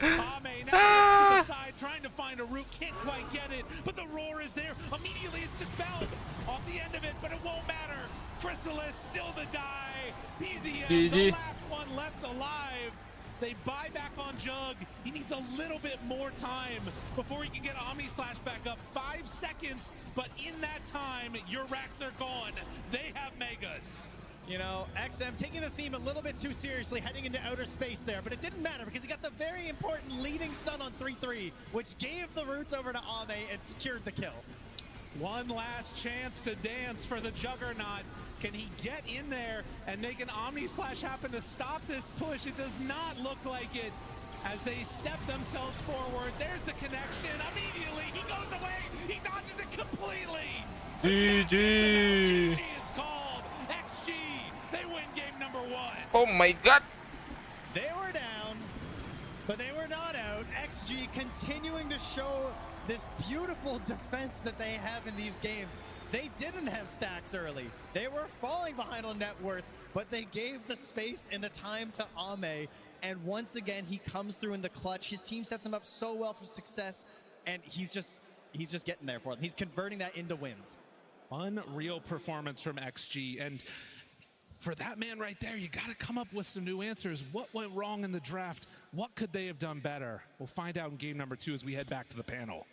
Ame now gets to the side, trying to find a route, can't quite get it, but the roar is there. Immediately it's dispelled off the end of it, but it won't matter. Chrysalis still to die. BZM, the last one left alive. They buy back on Jug. He needs a little bit more time before he can get Omni Slash back up. 5 seconds, but in that time, your racks are gone. They have Megas.
You know, XM taking the theme a little bit too seriously, heading into outer space there, but it didn't matter because he got the very important leading stun on 3-3, which gave the roots over to Ame and secured the kill.
One last chance to dance for the Juggernaut. Can he get in there and make an Omni Slash happen to stop this push? It does not look like it as they step themselves forward. There's the connection. Immediately, he goes away. He dodges it completely. GG is called. XG, they win game number 1.
Oh my god.
They were down.
But they were not out. XG continuing to show this beautiful defense that they have in these games. They didn't have stacks early. They were falling behind on net worth, but they gave the space and the time to Ame. And once again, he comes through in the clutch. His team sets him up so well for success, and he's just getting there for them. He's converting that into wins.
Unreal performance from XG. And for that man right there, you got to come up with some new answers. What went wrong in the draft? What could they have done better? We'll find out in game number 2 as we head back to the panel.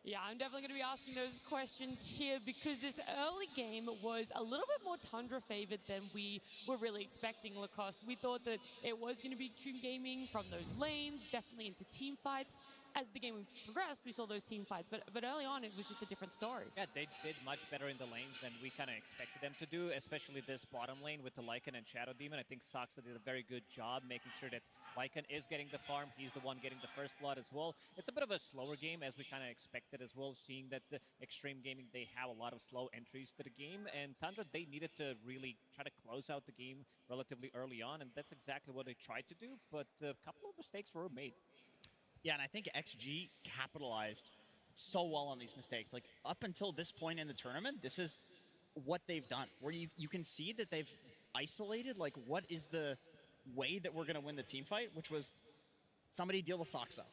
Yeah, I'm definitely going to be asking those questions here because this early game was a little bit more Tundra favored than we were really expecting, Lacoste. We thought that it was going to be extreme gaming from those lanes, definitely into team fights. As the game progressed, we saw those team fights, but early on, it was just a different story.
Yeah, they did much better in the lanes than we kind of expected them to do, especially this bottom lane with the Lycan and Shadow Demon. I think Saksa did a very good job making sure that Lycan is getting the farm. He's the one getting the first blood as well. It's a bit of a slower game as we kind of expected as well, seeing that the Extreme Gaming, they have a lot of slow entries to the game, and Tundra, they needed to really try to close out the game relatively early on, and that's exactly what they tried to do, but a couple of mistakes were made.
Yeah, and I think XG capitalized so well on these mistakes. Like, up until this point in the tournament, this is what they've done, where you can see that they've isolated, like, what is the way that we're going to win the team fight, which was somebody deal with Saksa.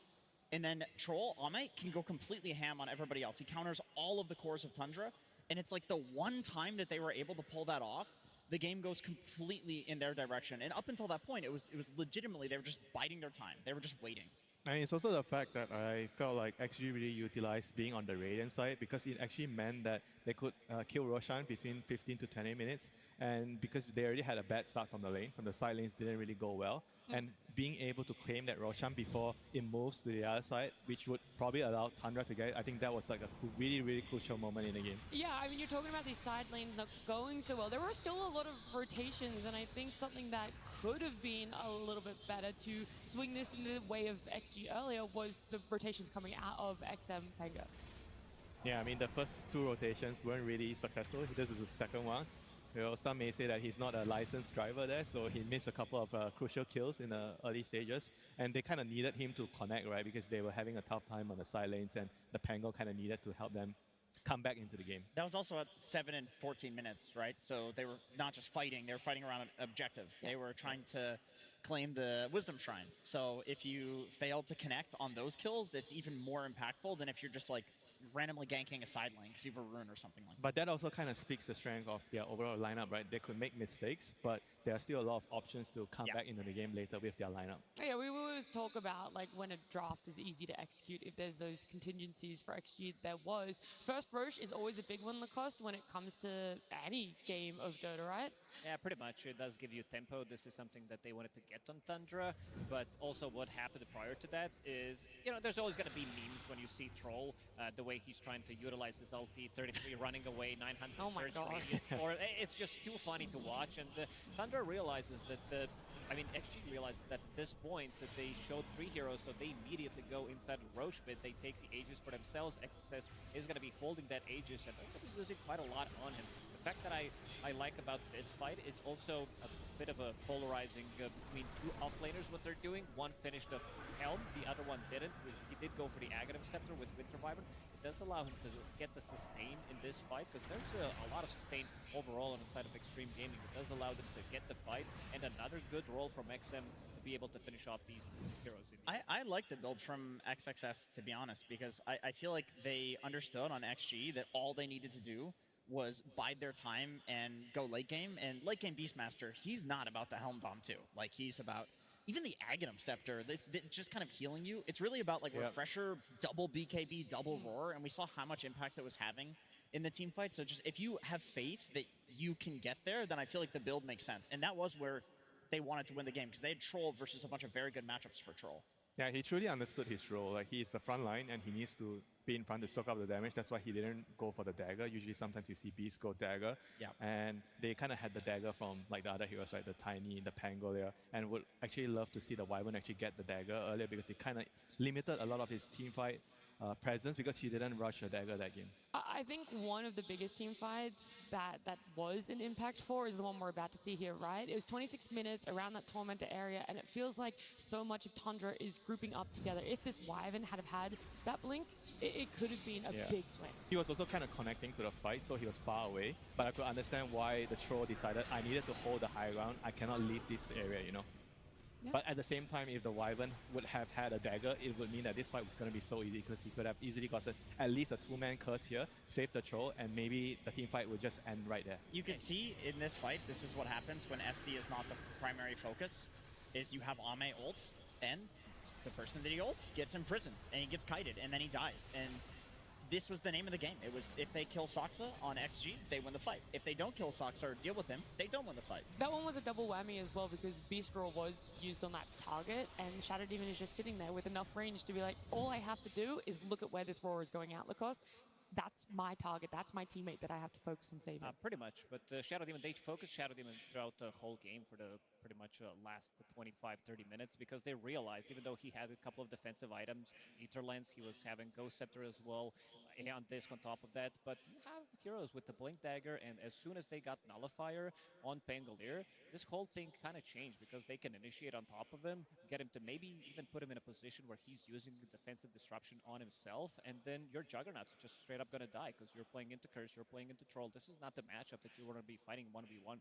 And then Troll, Ame, can go completely ham on everybody else. He counters all of the cores of Tundra, and it's like the one time that they were able to pull that off, the game goes completely in their direction. And up until that point, it was legitimately, they were just biding their time. They were just waiting.
And it's also the fact that I felt like XG really utilized being on the Radiant side because it actually meant that they could kill Roshan between 15 to 20 minutes. And because they already had a bad start from the lane, from the side lanes didn't really go well. And being able to claim that Roshan before it moves to the other side, which would probably allow Tundra to get it, I think that was like a really, really crucial moment in the game.
Yeah, I mean, you're talking about these side lanes not going so well. There were still a lot of rotations, and I think something that could have been a little bit better to swing this in the way of XG earlier was the rotations coming out of XM Penga.
Yeah, I mean, the first 2 rotations weren't really successful. This is the second one. You know, some may say that he's not a licensed driver there, so he missed a couple of crucial kills in the early stages. And they kind of needed him to connect, right? Because they were having a tough time on the side lanes, and the Pango kind of needed to help them come back into the game.
That was also at 7 and 14 minutes, right? So they were not just fighting, they were fighting around an objective. They were trying to claim the Wisdom Shrine. So if you fail to connect on those kills, it's even more impactful than if you're just like randomly ganking a side lane because you have a rune or something like that.
But that also kind of speaks the strength of their overall lineup, right? They could make mistakes, but there are still a lot of options to come back into the game later with their lineup.
Yeah, we always talk about like when a draft is easy to execute, if there's those contingencies for XG, there was. First Roche is always a big one, Lacoste, when it comes to any game of Dota, right?
Yeah, pretty much. It does give you tempo. This is something that they wanted to get on Tundra, but also what happened prior to that is, you know, there's always going to be memes when you see Troll, the way he's trying to utilize his ulti, 33 running away, 900 search radius for it. It's just too funny to watch, and Tundra realizes that XG realizes that at this point that they showed 3 heroes, so they immediately go inside Roche pit. They take the Aegis for themselves. XSS is going to be holding that Aegis, and they're going to be using quite a lot on him. The fact that I like about this fight is also a bit of a polarizing between 2 offlaners, what they're doing. One finished the Helm, the other one didn't. He did go for the Aghanim Scepter with Winter Wyvern. It does allow him to get the sustain in this fight, because there's a lot of sustain overall on the side of Extreme Gaming. It does allow them to get the fight, and another good roll from XM to be able to finish off these 2 heroes.
I like the build from XXS, to be honest, because I feel like they understood on XG that all they needed to do was bide their time and go late game. And late game Beastmaster, he's not about the Helm Bomb too. Like, he's about even the Aghanim Scepter, this just kind of healing you. It's really about like Refresher, double BKB, double Roar, and we saw how much impact it was having in the team fight. So just if you have faith that you can get there, then I feel like the build makes sense. And that was where they wanted to win the game, because they had Troll versus a bunch of very good matchups for Troll.
Yeah, he truly understood his role. Like, he's the front line, and he needs to be in front to soak up the damage. That's why he didn't go for the dagger. Usually, sometimes you see Beast go dagger.
Yeah.
And they kind of had the dagger from like the other heroes, right? The Tiny, the Pangolier, and would actually love to see the Wyvern actually get the dagger earlier, because it kind of limited a lot of his team fight presence because he didn't rush a dagger that game.
I think one of the biggest team fights that was an impact for is the one we're about to see here, right? It was 26 minutes around that Tormentor area, and it feels like so much of Tundra is grouping up together. If this Wyvern had have had that blink, it could have been a big swing.
He was also kind of connecting to the fight, so he was far away. But I could understand why the troll decided I needed to hold the high ground. I cannot leave this area, you know.
Yeah.
But at the same time, if the Wyvern would have had a dagger, it would mean that this fight was going to be so easy because he could have easily gotten at least a two-man curse here, saved the troll, and maybe the team fight would just end right there.
You can see in this fight, this is what happens when SD is not the primary focus, is you have Ame ults, and the person that he ults gets imprisoned, and he gets kited, and then he dies. And this was the name of the game. It was if they kill Soxa on XG, they win the fight. If they don't kill Soxa or deal with him, they don't win the fight.
That one was a double whammy as well because Beast Roar was used on that target, and Shadow Demon is just sitting there with enough range to be like, all I have to do is look at where this Roar is going out, Lacoste. That's my target. That's my teammate that I have to focus on saving.
Pretty much, but Shadow Demon, they focused Shadow Demon throughout the whole game for the pretty much last 25-30 minutes because they realized, even though he had a couple of defensive items, Ether Lens, he was having Ghost Scepter as well, and Disc on top of that, but you have heroes with the Blink Dagger, and as soon as they got Nullifier on Pangolier, this whole thing kind of changed because they can initiate on top of him, get him to maybe even put him in a position where he's using the defensive disruption on himself, and then your Juggernaut's just straight up going to die because you're playing into Curse, you're playing into Troll. This is not the matchup that you want to be fighting 1v1.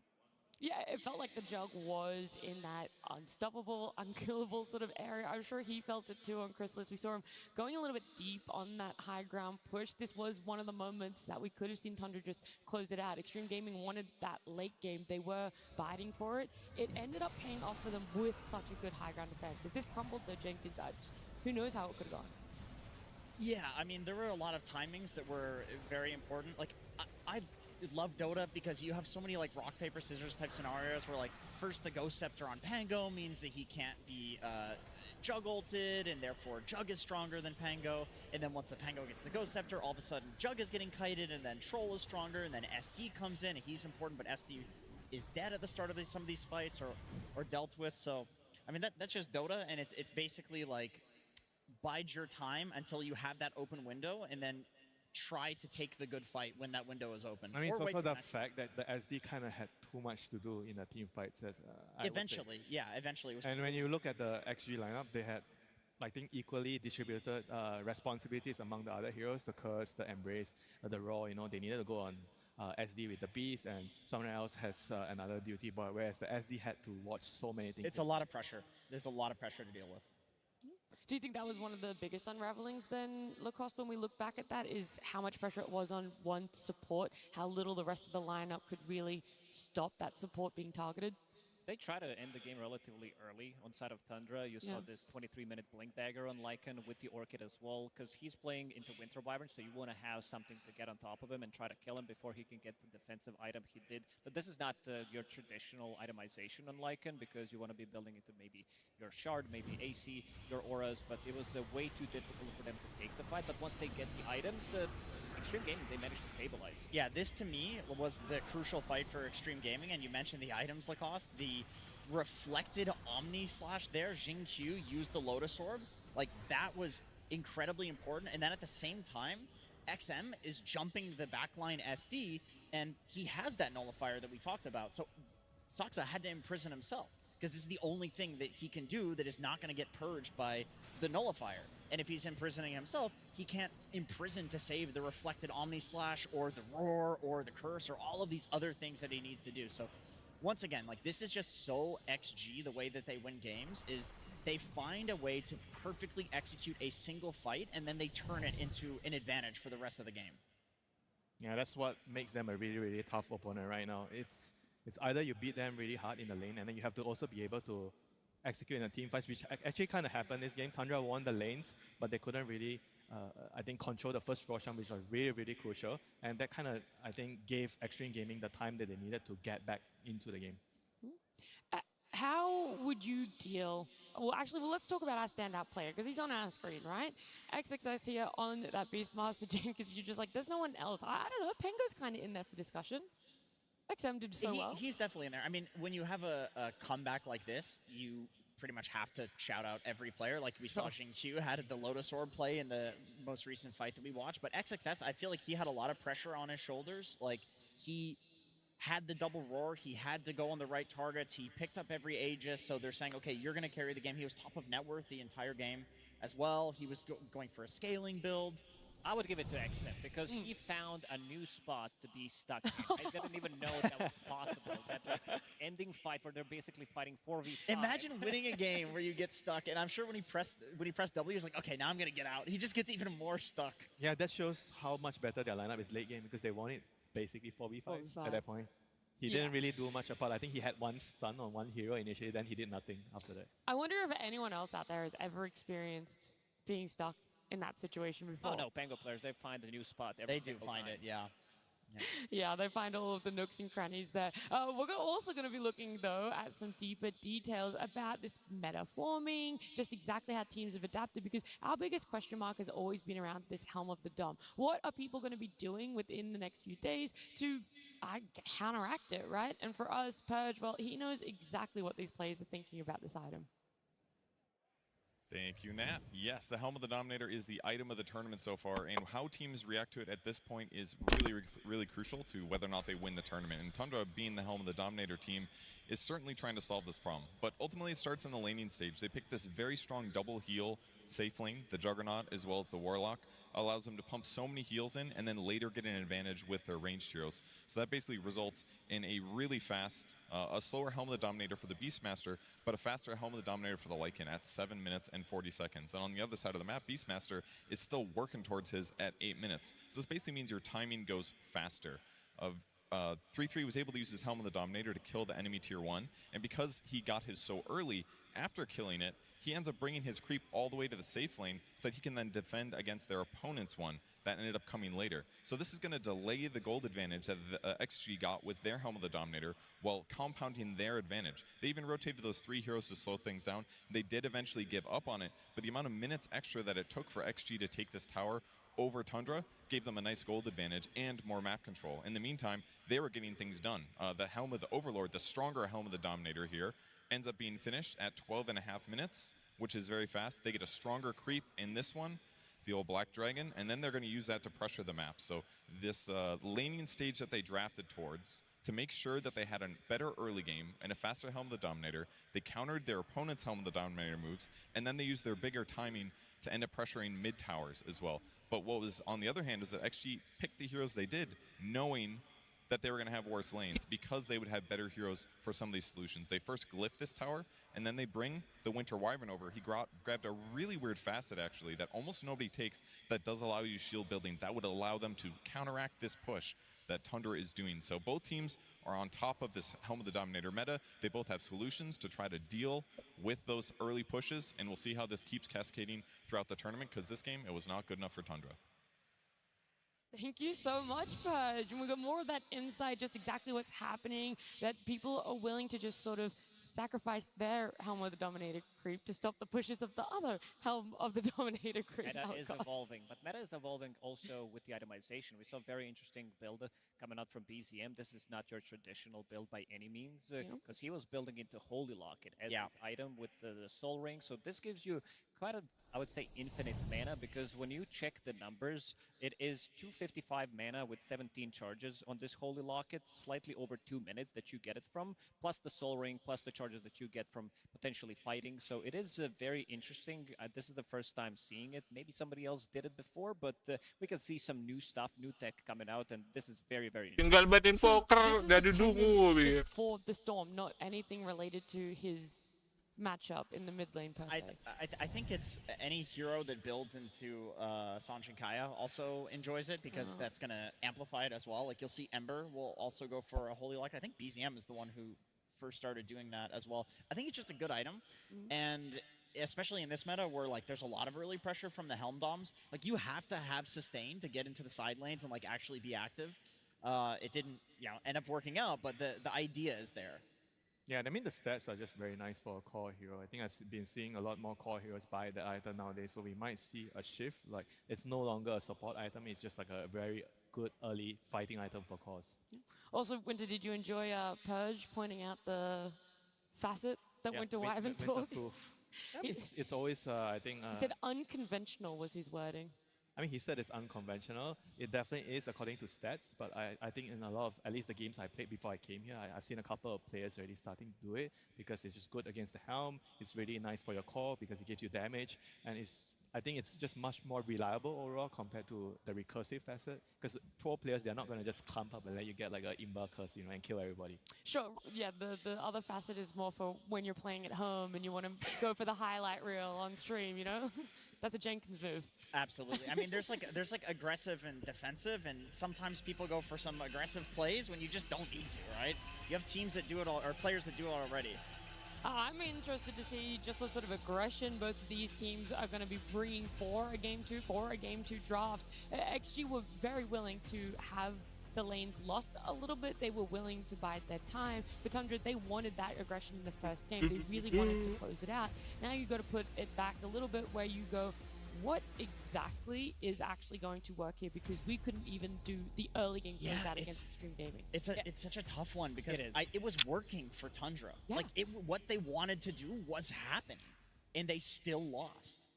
Yeah, it felt like the Jug was in that unstoppable, unkillable sort of area. I'm sure he felt it too on Chrysalis. We saw him going a little bit deep on that high ground push. This was one of the moments that we could have seen Tundra just close it out. Extreme Gaming wanted that late game. They were biting for it. It ended up paying off for them with such a good high ground defense. If this crumbled the Jenkins, who knows how it could have gone.
Yeah, I mean, there were a lot of timings that were very important. Like, I love Dota because you have so many like rock, paper, scissors type scenarios where like first the Ghost Scepter on Pango means that he can't be Jug ulted and therefore Jug is stronger than Pango. And then once the Pango gets the Ghost Scepter, all of a sudden Jug is getting kited and then Troll is stronger and then SD comes in and he's important, but SD is dead at the start of some of these fights or dealt with. So, I mean, that's just Dota, and it's basically like bide your time until you have that open window and then try to take the good fight when that window is open.
I mean, it's also the fact that the SD kind of had too much to do in the team fights.
Eventually, yeah, eventually. It was
and when you look at the XG lineup, they had, I think, equally distributed responsibilities among the other heroes, the Curse, the Embrace, the Raw, you know, they needed to go on SD with the Beast, and someone else has another duty, but whereas the SD had to watch so many things.
It's a lot of pressure. There's a lot of pressure to deal with.
Do you think that was one of the biggest unravelings then, Lacoste, when we look back at that, is how much pressure it was on one support, how little the rest of the lineup could really stop that support being targeted?
They try to end the game relatively early on side of Tundra. You saw this 23-minute Blink Dagger on Lycan with the Orchid as well, because he's playing into Winter Wyvern, so you want to have something to get on top of him and try to kill him before he can get the defensive item he did. But this is not your traditional itemization on Lycan, because you want to be building into maybe your Shard, maybe AC, your Auras, but it was way too difficult for them to take the fight. But once they get the items, Extreme Gaming, they managed to stabilize.
Yeah, this to me was the crucial fight for Extreme Gaming, and you mentioned the items, Lacoste. The reflected Omni Slash there, Jing Q used the Lotus Orb. Like, that was incredibly important. And then at the same time, XM is jumping the backline SD, and he has that nullifier that we talked about. So Soxa had to imprison himself, because this is the only thing that he can do that is not going to get purged by the nullifier. And if he's imprisoning himself, he can't imprison to save the reflected Omni Slash or the Roar or the Curse or all of these other things that he needs to do. So once again, like, this is just so XG, the way that they win games, is they find a way to perfectly execute a single fight and then they turn it into an advantage for the rest of the game.
Yeah, that's what makes them a really, really tough opponent right now. It's either you beat them really hard in the lane, and then you have to also be able to execute in a team fight, which actually kind of happened this game. Tundra won the lanes, but they couldn't really, I think, control the first Roshan, which was really, really crucial. And that kind of, I think, gave Extreme Gaming the time that they needed to get back into the game.
How would you deal? Well, actually, let's talk about our standout player, because he's on our screen, right? XXS here on that Beastmaster Jenkins. You're just like, there's no one else. I don't know. Pengo's kind of in there for discussion. XM did so well.
He's definitely in there. I mean, when you have a comeback like this, you pretty much have to shout out every player. Like we saw Xingqiu had the Lotus Orb play in the most recent fight that we watched. But XXS, I feel like he had a lot of pressure on his shoulders. Like he had the double roar. He had to go on the right targets. He picked up every Aegis. So they're saying, okay, you're going to carry the game. He was top of net worth the entire game as well. He was going for a scaling build.
I would give it to XF because he found a new spot to be stuck in. I didn't even know that was possible. That's an ending fight where they're basically fighting 4v5.
Imagine winning a game where you get stuck, and I'm sure when he pressed W, he's like, okay, now I'm gonna get out. He just gets even more stuck.
Yeah, that shows how much better their lineup is late game because they won it basically 4v5 at that point. He didn't really do much apart. I think he had one stun on one hero initially, then he did nothing after that.
I wonder if anyone else out there has ever experienced being stuck in that situation before.
Oh no, Pango players, they find a new spot every
They do find
time.
it, yeah.
Yeah, they find all of the nooks and crannies there. We're also going to be looking, though, at some deeper details about this meta forming, just exactly how teams have adapted, because our biggest question mark has always been around this Helm of the Dom. What are people going to be doing within the next few days to counteract it, right? And for us, Purge, well, he knows exactly what these players are thinking about this item.
Thank you, Nat. Yes, the Helm of the Dominator is the item of the tournament so far, and how teams react to it at this point is really crucial to whether or not they win the tournament. And Tundra, being the Helm of the Dominator team, is certainly trying to solve this problem. But ultimately, it starts in the laning stage. They pick this very strong double heal safe lane, the Juggernaut, as well as the Warlock, allows them to pump so many heals in and then later get an advantage with their ranged heroes. So that basically results in a really fast, a slower Helm of the Dominator for the Beastmaster, but a faster Helm of the Dominator for the Lycan at 7 minutes and 40 seconds. And on the other side of the map, Beastmaster is still working towards his at 8 minutes. So this basically means your timing goes faster. 3-3 was able to use his Helm of the Dominator to kill the enemy tier 1, and because he got his so early, after killing it, he ends up bringing his creep all the way to the safe lane so that he can then defend against their opponent's one that ended up coming later. So this is going to delay the gold advantage that the XG got with their Helm of the Dominator while compounding their advantage. They even rotated those 3 heroes to slow things down. They did eventually give up on it, but the amount of minutes extra that it took for XG to take this tower over Tundra gave them a nice gold advantage and more map control. In the meantime, they were getting things done. The Helm of the Overlord, the stronger Helm of the Dominator here, ends up being finished at 12.5 minutes, which is very fast. They get a stronger creep in this one, the old Black Dragon, and then they're going to use that to pressure the map. So this laning stage that they drafted towards, to make sure that they had a better early game and a faster Helm of the Dominator, they countered their opponent's Helm of the Dominator moves, and then they used their bigger timing to end up pressuring mid towers as well. But what was on the other hand is that XG picked the heroes they did, knowing that they were going to have worse lanes because they would have better heroes for some of these solutions. They first glyph this tower, and then they bring the Winter Wyvern over. He grabbed a really weird facet, actually, that almost nobody takes, that does allow you shield buildings. That would allow them to counteract this push that Tundra is doing. So both teams are on top of this Helm of the Dominator meta. They both have solutions to try to deal with those early pushes, and we'll see how this keeps cascading throughout the tournament, because this game, it was not good enough for Tundra.
Thank you so much, Pudge. And we got more of that insight, just exactly what's happening, that people are willing to just sort of sacrifice their Helm of the Dominator creep to stop the pushes of the other Helm of the Dominator creep.
Meta is evolving, but meta is evolving also with the itemization. We saw a very interesting build coming out from BZM. This is not your traditional build by any means, because he was building into Holy Locket as his item with the Soul Ring. So this gives you quite a, I would say, infinite mana, because when you check the numbers, it is 255 mana with 17 charges on this Holy Locket, slightly over 2 minutes that you get it from, plus the Soul Ring, plus the charges that you get from potentially fighting. So it is very interesting. This is the first time seeing it. Maybe somebody else did it before, but we can see some new stuff, new tech coming out, and this is very, very interesting.
Tinggal batin poker, jadi dungu.
Just for the Storm, not anything related to his matchup in the mid lane per se.
I think it's any hero that builds into Sanjin Kaya also enjoys it, because that's going to amplify it as well. Like you'll see Ember will also go for a Holy Lock. I think BZM is the one who first started doing that as well. I think it's just a good item, and especially in this meta where like there's a lot of early pressure from the Helm Doms, like you have to have sustain to get into the side lanes and like actually be active. It didn't end up working out, but the idea is there.
Yeah, I mean the stats are just very nice for a core hero. I think I've been seeing a lot more core heroes buy the item nowadays, so we might see a shift. Like it's no longer a support item, it's just like a very good early fighting item for cores.
Also, Winter, did you enjoy Purge pointing out the facet that Winter Wyvern took.
I mean, it's always, I think...
he said unconventional was his wording.
I mean, he said it's unconventional. It definitely is according to stats, but I think in a lot of, at least the games I played before I came here, I've seen a couple of players already starting to do it because it's just good against the helm. It's really nice for your core because it gives you damage, and I think it's just much more reliable overall compared to the recursive facet. Because pro players, they're not going to just clump up and let you get like an Imba curse, and kill everybody.
Sure, yeah, the other facet is more for when you're playing at home and you want to go for the highlight reel on stream, That's a Jenkins move.
Absolutely. I mean, there's like aggressive and defensive, and sometimes people go for some aggressive plays when you just don't need to, right? You have teams that do it all, or players that do it already.
I'm interested to see just what sort of aggression both of these teams are going to be bringing for a Game 2 draft. XG were very willing to have the lanes lost a little bit. They were willing to bide their time. For Tundra, they wanted that aggression in the first game. They really wanted to close it out. Now you've got to put it back a little bit where you go, what exactly is actually going to work here? Because we couldn't even do the early game close out against Extreme Gaming.
It's such a tough one because it was working for Tundra.
Yeah.
Like what they wanted to do was happening, and they still lost.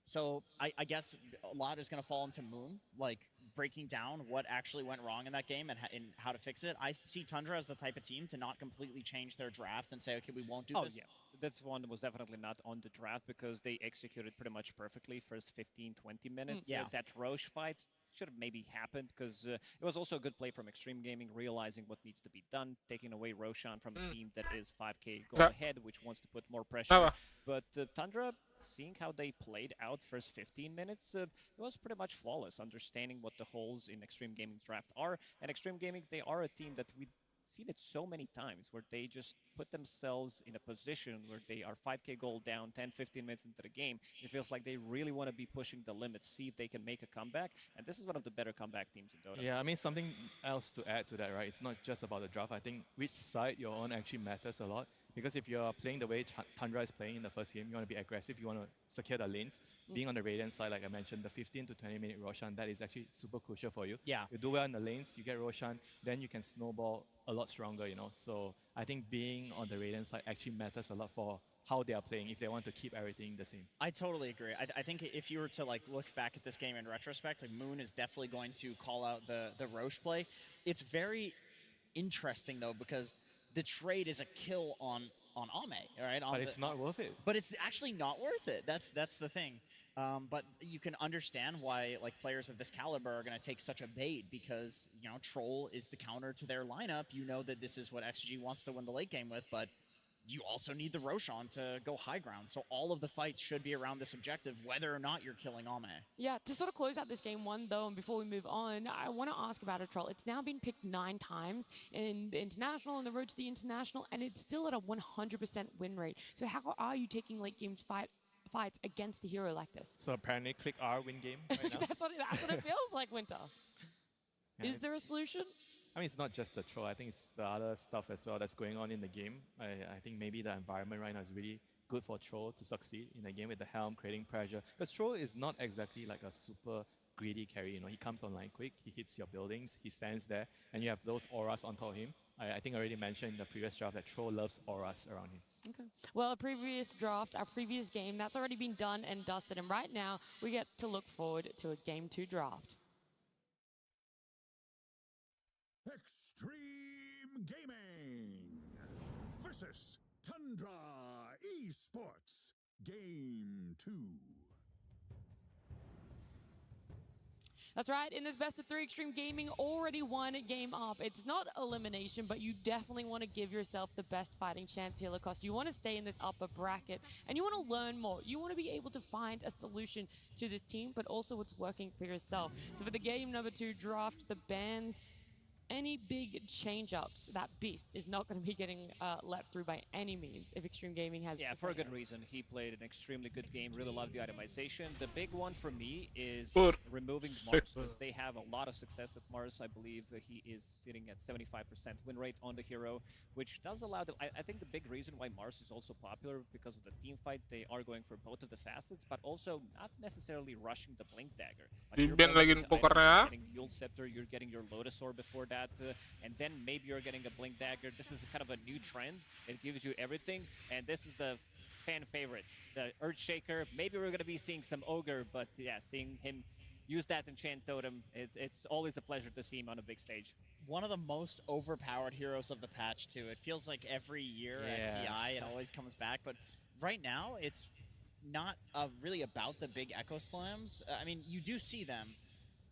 So I guess a lot is going to fall into Moon, like breaking down what actually went wrong in that game and how to fix it. I see Tundra as the type of team to not completely change their draft and say, okay, we won't do this.
Oh, yeah. That's one that was definitely not on the draft because they executed pretty much perfectly first 15, 20 minutes. That Roche fight should have maybe happened because it was also a good play from Extreme Gaming, realizing what needs to be done, taking away Roshan from a team that is 5k goal ahead, which wants to put more pressure. But Tundra, seeing how they played out first 15 minutes, it was pretty much flawless, understanding what the holes in Extreme Gaming's draft are. And Extreme Gaming, they are a team that we seen it so many times where they just put themselves in a position where they are 5k goal down 10-15 minutes into the game. It feels like they really want to be pushing the limits, see if they can make a comeback, and this is one of the better comeback teams in Dota.
Yeah, I mean, something else to add to that, right? It's not just about the draft. I think which side you're on actually matters a lot, because if you're playing the way Tundra is playing in the first game, you want to be aggressive, you want to secure the lanes. Being on the Radiant side, like I mentioned, the 15 to 20 minute Roshan, that is actually super crucial for you.
Yeah.
You do well in the lanes, you get Roshan, then you can snowball a lot stronger, So I think being on the Radiant side actually matters a lot for how they are playing if they want to keep everything the same.
I totally agree. I think if you were to look back at this game in retrospect, Moon is definitely going to call out the Roche play. It's very interesting though, because the trade is a kill on Ame, right?
But it's not worth it.
But it's actually not worth it. That's the thing. But you can understand why players of this caliber are going to take such a bait because, Troll is the counter to their lineup. You know that this is what XG wants to win the late game with, but you also need the Roshan to go high ground. So all of the fights should be around this objective, whether or not you're killing Ame.
Yeah, to sort of close out this game one, though, and before we move on, I want to ask about a Troll. It's now been picked 9 times in the International, and the road to the International, and it's still at a 100% win rate. So how are you taking late games fights against a hero like this?
So apparently click R win game right now.
that's what it feels like, Winter.
Yeah,
is there a solution?
I mean, it's not just the troll. I think it's the other stuff as well that's going on in the game. I think maybe the environment right now is really good for Troll to succeed in the game with the helm, creating pressure. Because Troll is not exactly like a super greedy carry. He comes online quick, he hits your buildings, he stands there, and you have those auras on top of him. I think I already mentioned in the previous draft that Troll loves auras around him.
Okay. Well, a previous draft, our previous game, that's already been done and dusted. And right now, we get to look forward to a Game 2 draft.
Extreme Gaming versus Tundra Esports Game 2.
That's right, in this best of 3, Extreme Gaming already won a game up. It's not elimination, but you definitely want to give yourself the best fighting chance here, Lacoste. You want to stay in this upper bracket, and you want to learn more. You want to be able to find a solution to this team, but also what's working for yourself. So for the game number 2 draft, the bans, any big change-ups, that beast is not going to be getting let through by any means if Extreme Gaming has...
Yeah, for a good reason. He played an extremely good game, really loved the itemization. The big one for me is removing Mars, because they have a lot of success at Mars. I believe he is sitting at 75% win rate on the hero, which does allow them... I think the big reason why Mars is also popular because of the team fight, they are going for both of the facets, but also not necessarily rushing the Blink Dagger. Like you're getting Yule Scepter, you're getting your Lotus Orb before that. that, and then maybe you're getting a Blink Dagger. This is kind of a new trend. It gives you everything, and this is the fan favorite, the Earthshaker. Maybe we're going to be seeing some Ogre, but yeah, seeing him use that Enchant Totem, it's always a pleasure to see him on a big stage.
One of the most overpowered heroes of the patch, too. It feels like every year at TI, it always comes back. But right now, it's not really about the big Echo Slams. I mean, you do see them,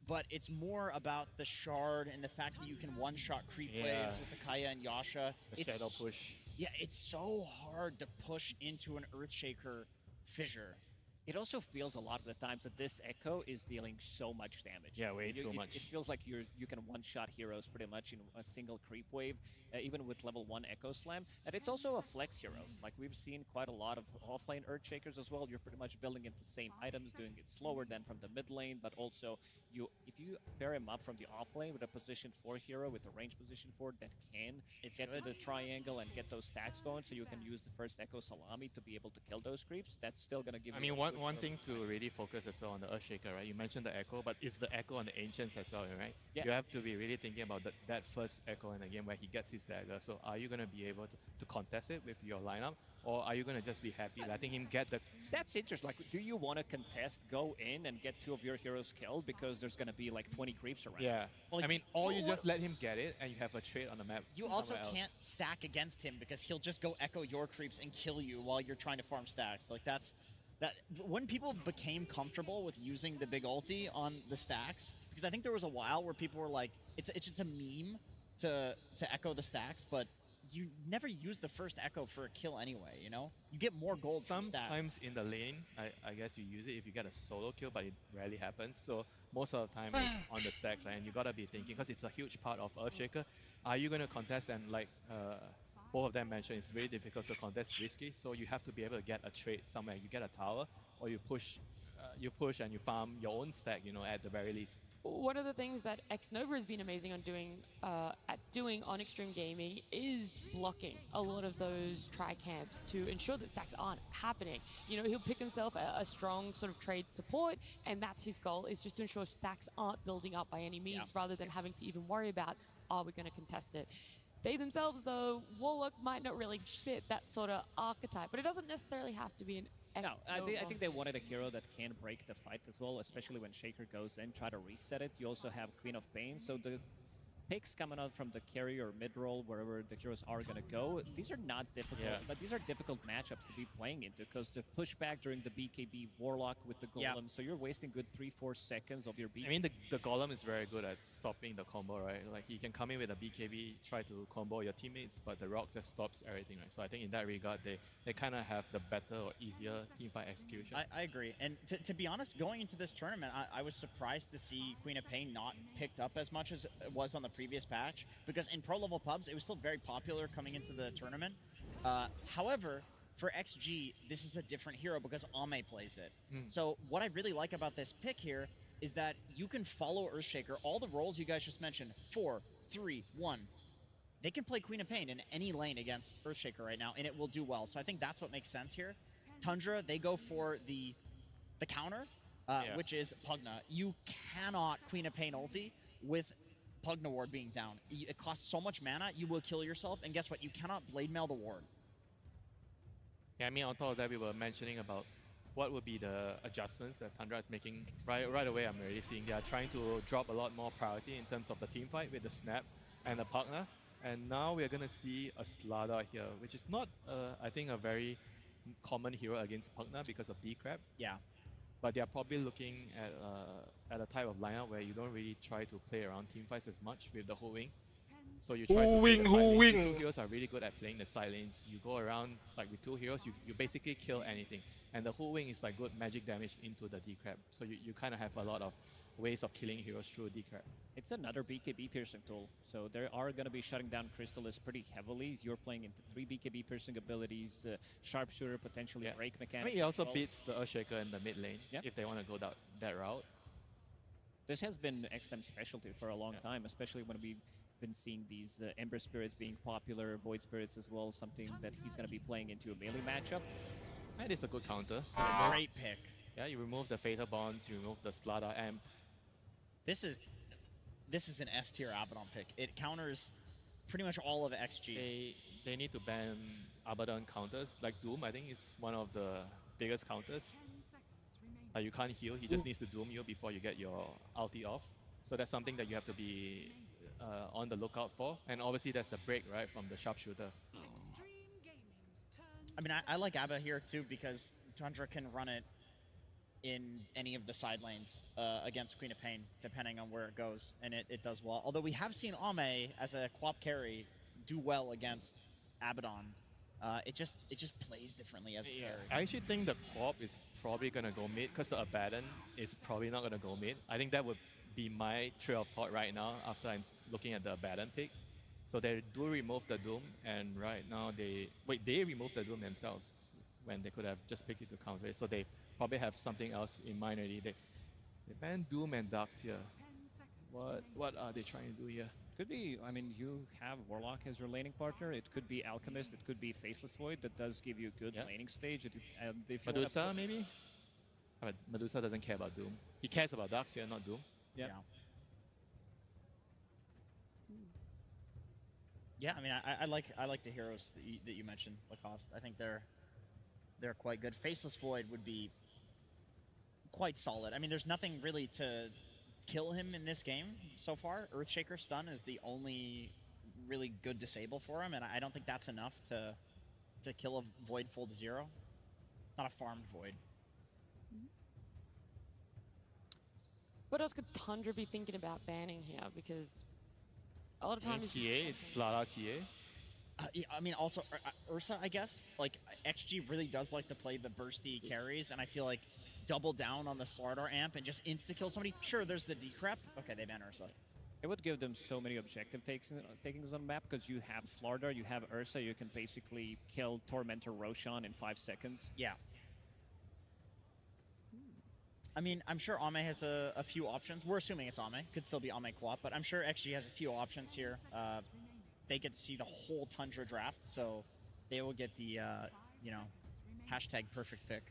but it's more about the Shard and the fact that you can one-shot creep waves with the Kaya and Yasha.
The Shadow push.
Yeah, it's so hard to push into an Earthshaker fissure.
It also feels a lot of the times that this Echo is dealing so much damage.
Yeah, way too much.
It feels like you can one-shot heroes pretty much in a single creep wave, even with level 1 Echo Slam. And it's also a flex hero. Like, we've seen quite a lot of offlane Earthshakers as well. You're pretty much building into the same items, doing it slower than from the mid lane, but also if you pair him up from the offlane with a position 4 hero, with a range position 4 that can get to the triangle and get those stacks going, so you can use the first Echo Salami to be able to kill those creeps, that's still going to give you
one thing to really focus as well on the Earthshaker, right? You mentioned the Echo, but it's the Echo on the Ancients as well, right?
Yeah.
You have to be really thinking about that first Echo in the game where he gets his dagger. So are you going to be able to contest it with your lineup? Or are you going to just be happy letting him get the...
That's interesting. Like, do you want to contest, go in and get 2 of your heroes killed because there's going to be like 20 creeps around?
Yeah. Well, I mean, or you just let him get it and you have a trade on the map.
You also can't stack against him because he'll just go echo your creeps and kill you while you're trying to farm stacks. Like, that when people became comfortable with using the big ulti on the stacks, because I think there was a while where people were like, it's just a meme to echo the stacks, but you never use the first echo for a kill anyway, you know? You get more gold from stacks.
Sometimes in the lane, I guess you use it if you get a solo kill, but it rarely happens. So most of the time it's on the stacks, right? And you gotta be thinking, because it's a huge part of Earthshaker, are you gonna contest? And like both of them mentioned, it's very difficult to contest risky, so you have to be able to get a trade somewhere. You get a tower, or you push and you farm your own stack, you know, at the very least.
One of the things that Xnova has been amazing on doing on Extreme Gaming is blocking a lot of those tri-camps to ensure that stacks aren't happening. You know, he'll pick himself a strong sort of trade support, and that's his goal, is just to ensure stacks aren't building up by any means, rather than having to even worry about, are we going to contest it? They themselves, though, Warlock might not really fit that sort of archetype, but it doesn't necessarily have to be an
No, I think they wanted a hero that can break the fight as well, especially when Shaker goes in, try to reset it. You also have Queen of Pain, so the picks coming out from the carry or mid-roll, wherever the heroes are going to go, these are not difficult, but these are difficult matchups to be playing into, because the pushback during the BKB Warlock with the Golem, so you're wasting good 3-4 seconds of your BKB.
I mean, the Golem is very good at stopping the combo, right? Like, he can come in with a BKB, try to combo your teammates, but the Rock just stops everything, right? So I think in that regard, they kind of have the better or easier teamfight execution.
I agree. And to be honest, going into this tournament, I was surprised to see Queen of Pain not picked up as much as it was on the previous patch, because in pro level pubs it was still very popular coming into the tournament. However, for XG, this is a different hero because Ame plays it. So what I really like about this pick here is that you can follow Earthshaker. All the roles you guys just mentioned, 4, 3, 1. They can play Queen of Pain in any lane against Earthshaker right now, and it will do well. So I think that's what makes sense here. Tundra, they go for the counter, which is Pugna. You cannot Queen of Pain ulti with Pugna ward being down. It costs so much mana, you will kill yourself, and guess what? You cannot blade mail the ward.
Yeah, I mean, on top of that, we were mentioning about what would be the adjustments that Tundra is making. Right away, I'm already seeing they are trying to drop a lot more priority in terms of the team fight with the Snap and the Pugna. And now we are going to see a Slada here, which is not, I think, a very common hero against Pugna because of D-Crab.
Yeah.
But they are probably looking at a type of lineup where you don't really try to play around team fights as much with the whole wing. So you try to play the side lanes. These two heroes are really good at playing the side lanes. You go around, like with 2 heroes, you basically kill anything. And the whole wing is like good magic damage into the D-Crab. So you kind of have a lot of ways of killing heroes through D-Crab.
It's another BKB piercing tool, so they are going to be shutting down Crystallis pretty heavily. You're playing into 3 BKB piercing abilities, Sharpshooter, potentially break mechanic.
I mean, he also beats the Earthshaker in the mid lane if they want to go that route.
This has been XM's specialty for a long time, especially when we've been seeing these Ember Spirits being popular, Void Spirits as well, something that he's going to be playing into a melee matchup.
That is a good counter.
Great pick.
Yeah, you remove the Fatal Bonds, you remove the Slada Amp.
This is this is an S tier Abaddon pick. It counters pretty much all of XG.
They need to ban Abaddon counters. Like Doom, I think is one of the biggest counters. You can't heal, he just needs to Doom you before you get your ulti off. So that's something that you have to be on the lookout for. And obviously there's the break, right, from the sharpshooter.
I mean, I like Abba here too because Tundra can run it in any of the side lanes against Queen of Pain, depending on where it goes, and it does well. Although we have seen Ame as a Quap carry do well against Abaddon. It just plays differently as a carry.
I actually think the Quap is probably going to go mid because the Abaddon is probably not going to go mid. I think that would be my trail of thought right now after I'm looking at the Abaddon pick. So they do remove the Doom, and right now they removed the Doom themselves when they could have just picked it to counter it. So they probably have something else in mind already. They banned Doom and Daxia. What are they trying to do here?
Could be, I mean, you have Warlock as your laning partner. It could be Alchemist. It could be Faceless Void. That does give you a good laning stage.
Medusa, maybe? But Medusa doesn't care about Doom. He cares about Daxia, not Doom.
Yeah.
Yeah, I mean, I like the heroes that you mentioned, Lacoste. I think they're quite good. Faceless Void would be quite solid. I mean, there's nothing really to kill him in this game so far. Earthshaker stun is the only really good disable for him, and I don't think that's enough to kill a Void full to 0. Not a farmed Void.
What else could Tundra be thinking about banning here? Because a lot of times
TA is Slada TA.
Yeah, I mean, also Ursa, I guess. Like, XG really does like to play the bursty carries, and I feel like double down on the Slardar amp and just insta-kill somebody. Sure, there's the decrep. Okay, they ban Ursa.
It would give them so many objective takings on the map because you have Slardar, you have Ursa, you can basically kill Tormentor Roshan in 5 seconds.
Yeah. I mean, I'm sure Ame has a few options. We're assuming it's Ame. Could still be Ame Quap, but I'm sure XG has a few options here. They get to see the whole Tundra draft, so they will get the, hashtag perfect pick.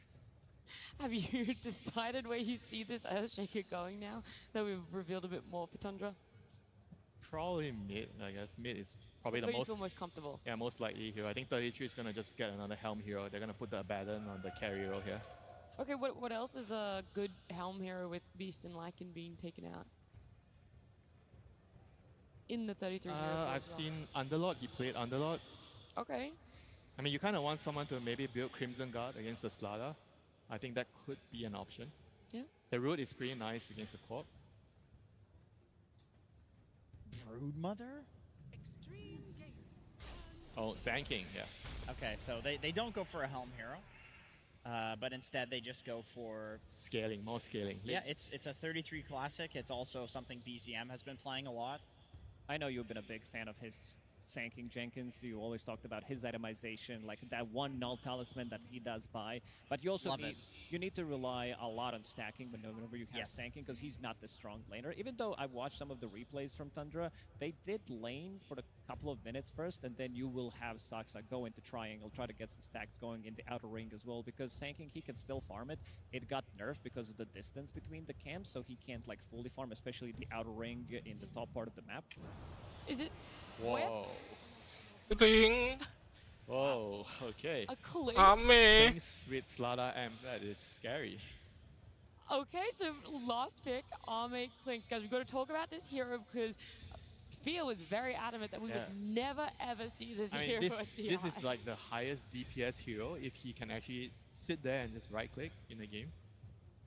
Have you decided where you see this Earthshaker going now that we've revealed a bit more for Tundra?
Probably mid, I guess. Mid is probably
That's
the
where you feel most comfortable.
Yeah, most likely hero. I think 33 is going to just get another Helm hero. They're going to put the Abaddon on the carry hero here.
Okay, what else is a good Helm hero with Beast and Lycan being taken out? In the 33 hero
I've seen Underlord. He played Underlord.
Okay.
I mean, you kind of want someone to maybe build Crimson Guard against the Slada. I think that could be an option.
Yeah.
The root is pretty nice against the Quap.
Broodmother?
Oh, Sand King, yeah.
Okay, so they don't go for a Helm hero, but instead they just go for...
Scaling, more scaling.
Yeah, it's a 33 classic. It's also something BZM has been playing a lot.
I know you've been a big fan of his Sand King Jenkins. You always talked about his itemization, like that one null talisman that he does buy. But you also need to rely a lot on stacking whenever you have Sand King, because he's not the strong laner. Even though I watched some of the replays from Tundra, they did lane for a couple of minutes first, and then you will have Saksa go into triangle, try to get some stacks going in the outer ring as well, because Sand King, he can still farm it. It got nerfed because of the distance between the camps, so he can't like fully farm, especially the outer ring in the top part of the map.
Is it?
Whoa.
Ding.
Whoa, okay.
A clip?
Things with Slada Amp, that is scary.
Okay, so last pick, Ame Clinks. Guys, we've got to talk about this hero because Fear was very adamant that we would never ever see this hero at TI.
This is like the highest DPS hero if he can actually sit there and just right click in the game.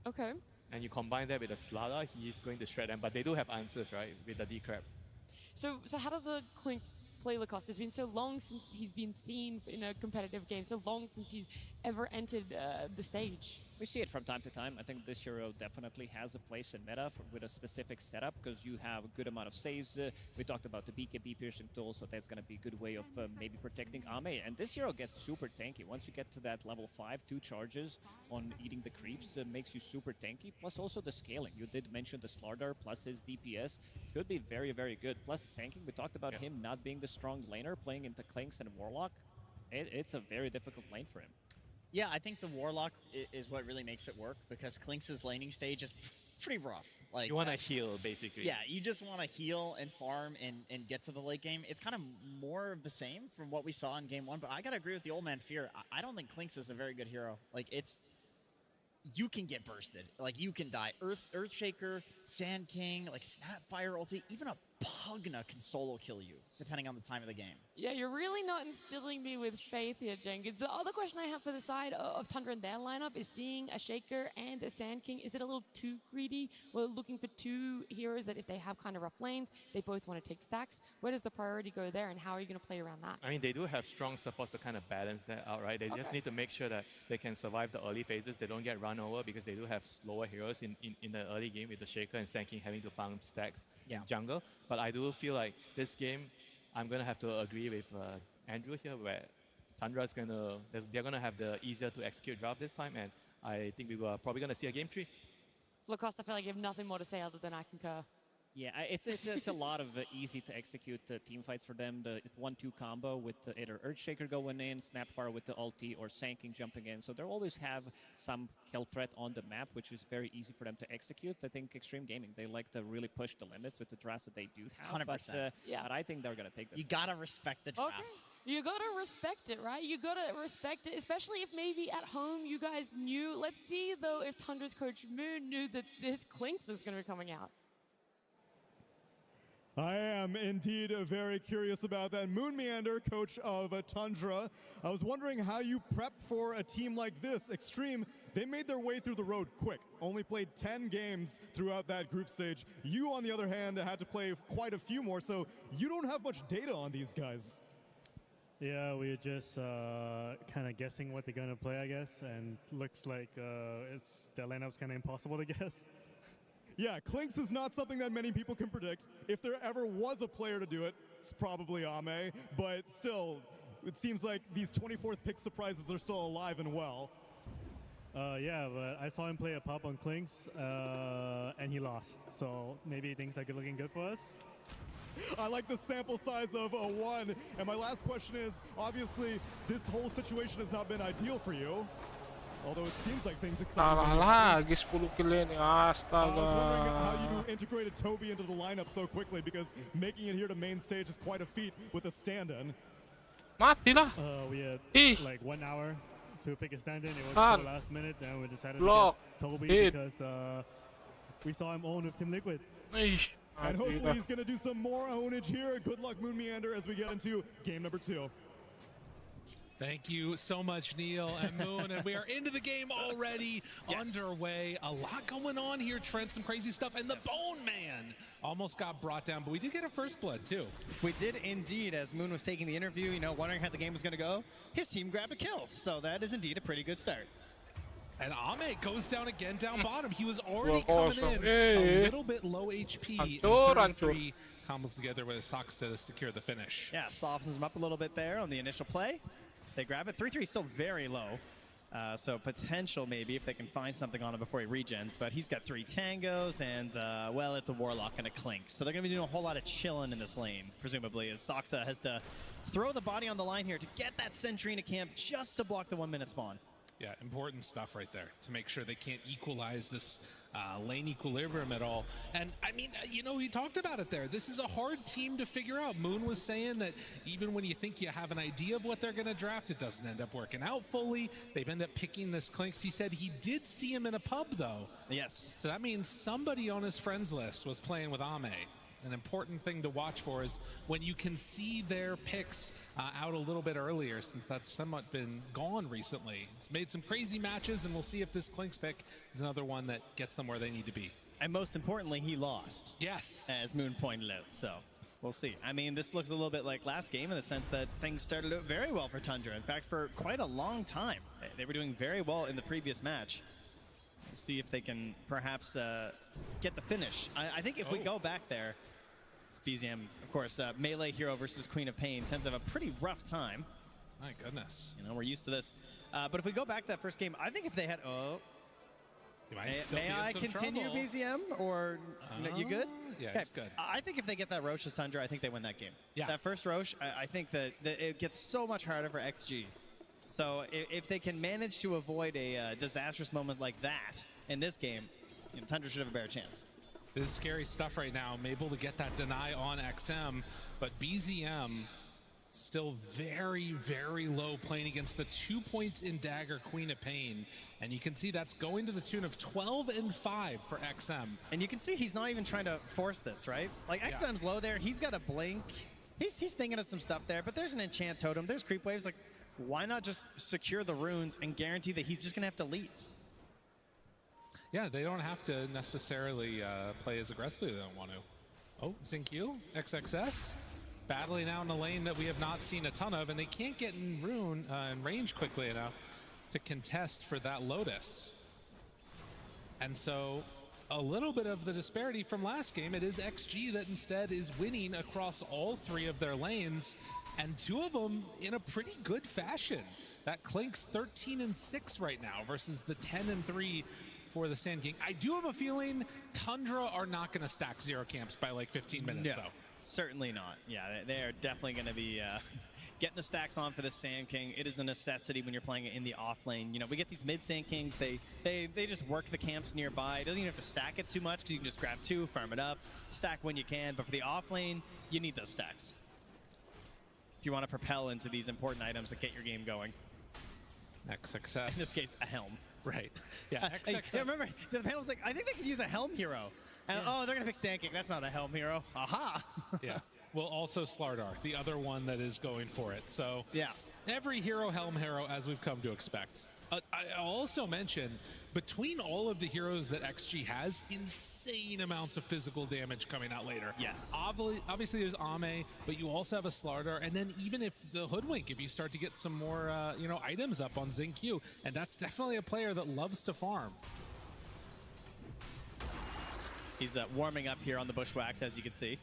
Okay.
And you combine that with a Slada, he's going to shred them, but they do have answers, right, with the decrep.
So how does the Clinks play Lacoste? It's been so long since he's been seen in a competitive game, so long since he's ever entered the stage.
We see it from time to time. I think this hero definitely has a place in meta with a specific setup because you have a good amount of saves. We talked about the BKB piercing tool, so that's going to be a good way of maybe protecting Ame. And this hero gets super tanky. Once you get to that level 5, 2 charges on eating the creeps makes you super tanky. Plus also the scaling. You did mention the Slardar plus his DPS could be very, very good. Plus the Sand King, we talked about him not being the strong laner, playing into Clinks and Warlock. It's a very difficult lane for him.
Yeah, I think the Warlock is what really makes it work because Clinks' laning stage is pretty rough. Like
you want to heal, basically.
Yeah, you just want to heal and farm and get to the late game. It's kind of more of the same from what we saw in game 1, but I got to agree with the old man Fear. I don't think Klinks is a very good hero. Like, you can get bursted. Like, you can die. Earthshaker, Sand King, like Snapfire ulti, even a Pugna can solo kill you, depending on the time of the game.
Yeah, you're really not instilling me with faith here, Jenkins. The other question I have for the side of Tundra and their lineup is seeing a Shaker and a Sand King. Is it a little too greedy? We're looking for two heroes that if they have kind of rough lanes, they both want to take stacks. Where does the priority go there, and how are you going to play around that?
I mean, they do have strong supports to kind of balance that out, right? They just need to make sure that they can survive the early phases. They don't get run over because they do have slower heroes in the early game with the Shaker and Sand King having to farm stacks in jungle. But I do feel like this game, I'm going to have to agree with Andrew here, where Tundra's they're going to have the easier to execute draft this time, and I think we were probably going to see a game 3.
Lacoste, I feel like you have nothing more to say other than I concur.
Yeah, it's a lot of easy to execute team fights for them. The 1-2 combo with either Earthshaker going in, Snapfire with the ulti, or Sand King jumping in. So they always have some kill threat on the map, which is very easy for them to execute. I think Extreme Gaming, they like to really push the limits with the drafts that they do have.
100%.
But I think they're going to take this.
You got to respect the draft.
Okay. You gotta respect it, right? You gotta respect it, especially if maybe at home you guys knew. Let's see, though, if Tundra's coach Moon knew that this Klinks was gonna be coming out.
I am indeed very curious about that. Moon Meander, coach of Tundra. I was wondering how you prep for a team like this. Extreme, they made their way through the road quick. Only played 10 games throughout that group stage. You, on the other hand, had to play quite a few more, so you don't have much data on these guys.
Yeah, we're just kind of guessing what they're going to play, I guess, and looks like their lineup's kind of impossible to guess.
Yeah, Klinks is not something that many people can predict. If there ever was a player to do it, it's probably Ame, but still, it seems like these 24th pick surprises are still alive and well.
Yeah, but I saw him play a pop on Klinks, and he lost, so maybe things are looking good for us.
I like the sample size of a 1. And my last question is, obviously, this whole situation has not been ideal for you. Although it seems like things exciting.
Lagi 10 kill ini,
I was
astaga.
wondering how you integrated Toby into the lineup so quickly, because making it here to main stage is quite a feat with a stand-in.
Mati lah.
We had like 1 hour to pick a stand-in. It was the last minute, and we decided to get Toby because we saw him own with Team Liquid.
And hopefully he's going to do some more ownage here. Good luck, Moon Meander, as we get into game number 2.
Thank you so much, Neil and Moon. And we are into the game already, underway. A lot going on here, Trent. Some crazy stuff. And the Bone Man almost got brought down, but we did get a first blood, too.
We did indeed. As Moon was taking the interview, wondering how the game was going to go, his team grabbed a kill. So that is indeed a pretty good start.
And Ame goes down again, down bottom. He was already coming in a little bit low HP. And 33 combos together with Sox to secure the finish.
Yeah, softens him up a little bit there on the initial play. They grab it. 3-3 still very low. So potential maybe if they can find something on him before he regens. But he's got 3 tangos and, well, it's a Warlock and a Klink. So they're going to be doing a whole lot of chilling in this lane, presumably, as Soxa has to throw the body on the line here to get that Sentry into camp just to block the 1-minute spawn.
Yeah, important stuff right there to make sure they can't equalize this lane equilibrium at all. And I mean, we talked about it there. This is a hard team to figure out. Moon was saying that even when you think you have an idea of what they're going to draft, it doesn't end up working out fully. They've ended up picking this Klinks. He said he did see him in a pub, though.
Yes.
So that means somebody on his friends list was playing with Ame. An important thing to watch for is when you can see their picks out a little bit earlier, since that's somewhat been gone recently. It's made some crazy matches, and we'll see if this Klinks pick is another one that gets them where they need to be.
And most importantly, he lost.
Yes.
As Moon pointed out, so we'll see. I mean, this looks a little bit like last game in the sense that things started out very well for Tundra. In fact, for quite a long time. They were doing very well in the previous match. We'll see if they can perhaps get the finish. I think if we go back there, BZM, of course, melee hero versus Queen of Pain tends to have a pretty rough time.
My goodness.
We're used to this. But if we go back to that first game, I think if they had... May I continue, trouble. BZM? Or you good?
Yeah, it's good.
I think if they get that Roche as Tundra, I think they win that game.
Yeah.
That first Roche, I think that it gets so much harder for XG. So if they can manage to avoid a disastrous moment like that in this game, Tundra should have a better chance.
This is scary stuff right now. I'm able to get that deny on XM, but BZM still very, very low, playing against the 2 points in Dagger, Queen of Pain. And you can see that's going to the tune of 12 and 5 for XM.
And you can see he's not even trying to force this, right? Like, XM's low there. He's got a blink. He's thinking of some stuff there, but there's an enchant totem. There's creep waves. Like, why not just secure the runes and guarantee that he's just going to have to leave?
Yeah, they don't have to necessarily play as aggressively as they don't want to. Oh, Zinq, XXS, battling out in a lane that we have not seen a ton of, and they can't get in range quickly enough to contest for that Lotus. And so a little bit of the disparity from last game, it is XG that instead is winning across all 3 of their lanes, and 2 of them in a pretty good fashion. That Clink's 13 and 6 right now versus the 10 and 3 for the Sand King. I do have a feeling Tundra are not going to stack 0 camps by like 15 minutes, though.
Certainly not. Yeah, they are definitely going to be getting the stacks on for the Sand King. It is a necessity when you're playing it in the off lane. You know, we get these mid Sand Kings. They just work the camps nearby. It doesn't even have to stack it too much because you can just grab 2, farm it up, stack when you can. But for the off lane, you need those stacks if you want to propel into these important items that get your game going.
XXS.
In this case, a helm.
Right. Yeah, XXS.
Yeah, remember, the panel was like, I think they could use a helm hero. And oh, they're going to pick Sand King. That's not a helm hero. Aha!
Yeah. Well, also Slardar, the other one that is going for it. So
yeah,
every hero, helm hero, as we've come to expect. I'll also mention, between all of the heroes that XG has, insane amounts of physical damage coming out later.
Yes.
Obviously there's Ame, but you also have a Slardar, and then even if the Hoodwink, if you start to get some more items up on Zinq, and that's definitely a player that loves to farm.
He's warming up here on the Bushwhacks, as you can see.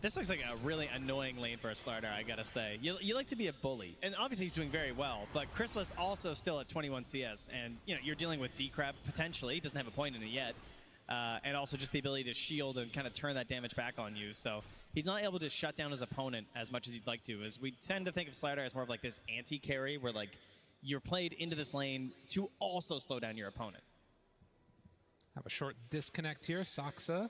This looks like a really annoying lane for a Slardar, I gotta say. You like to be a bully, and obviously he's doing very well, but Chrysalis also still at 21 CS, and you're dealing with D-Crab potentially. He doesn't have a point in it yet, and also just the ability to shield and kind of turn that damage back on you. So he's not able to shut down his opponent as much as he'd like to, as we tend to think of Slardar as more of like this anti-carry, where like you're played into this lane to also slow down your opponent.
Have a short disconnect here. Saksa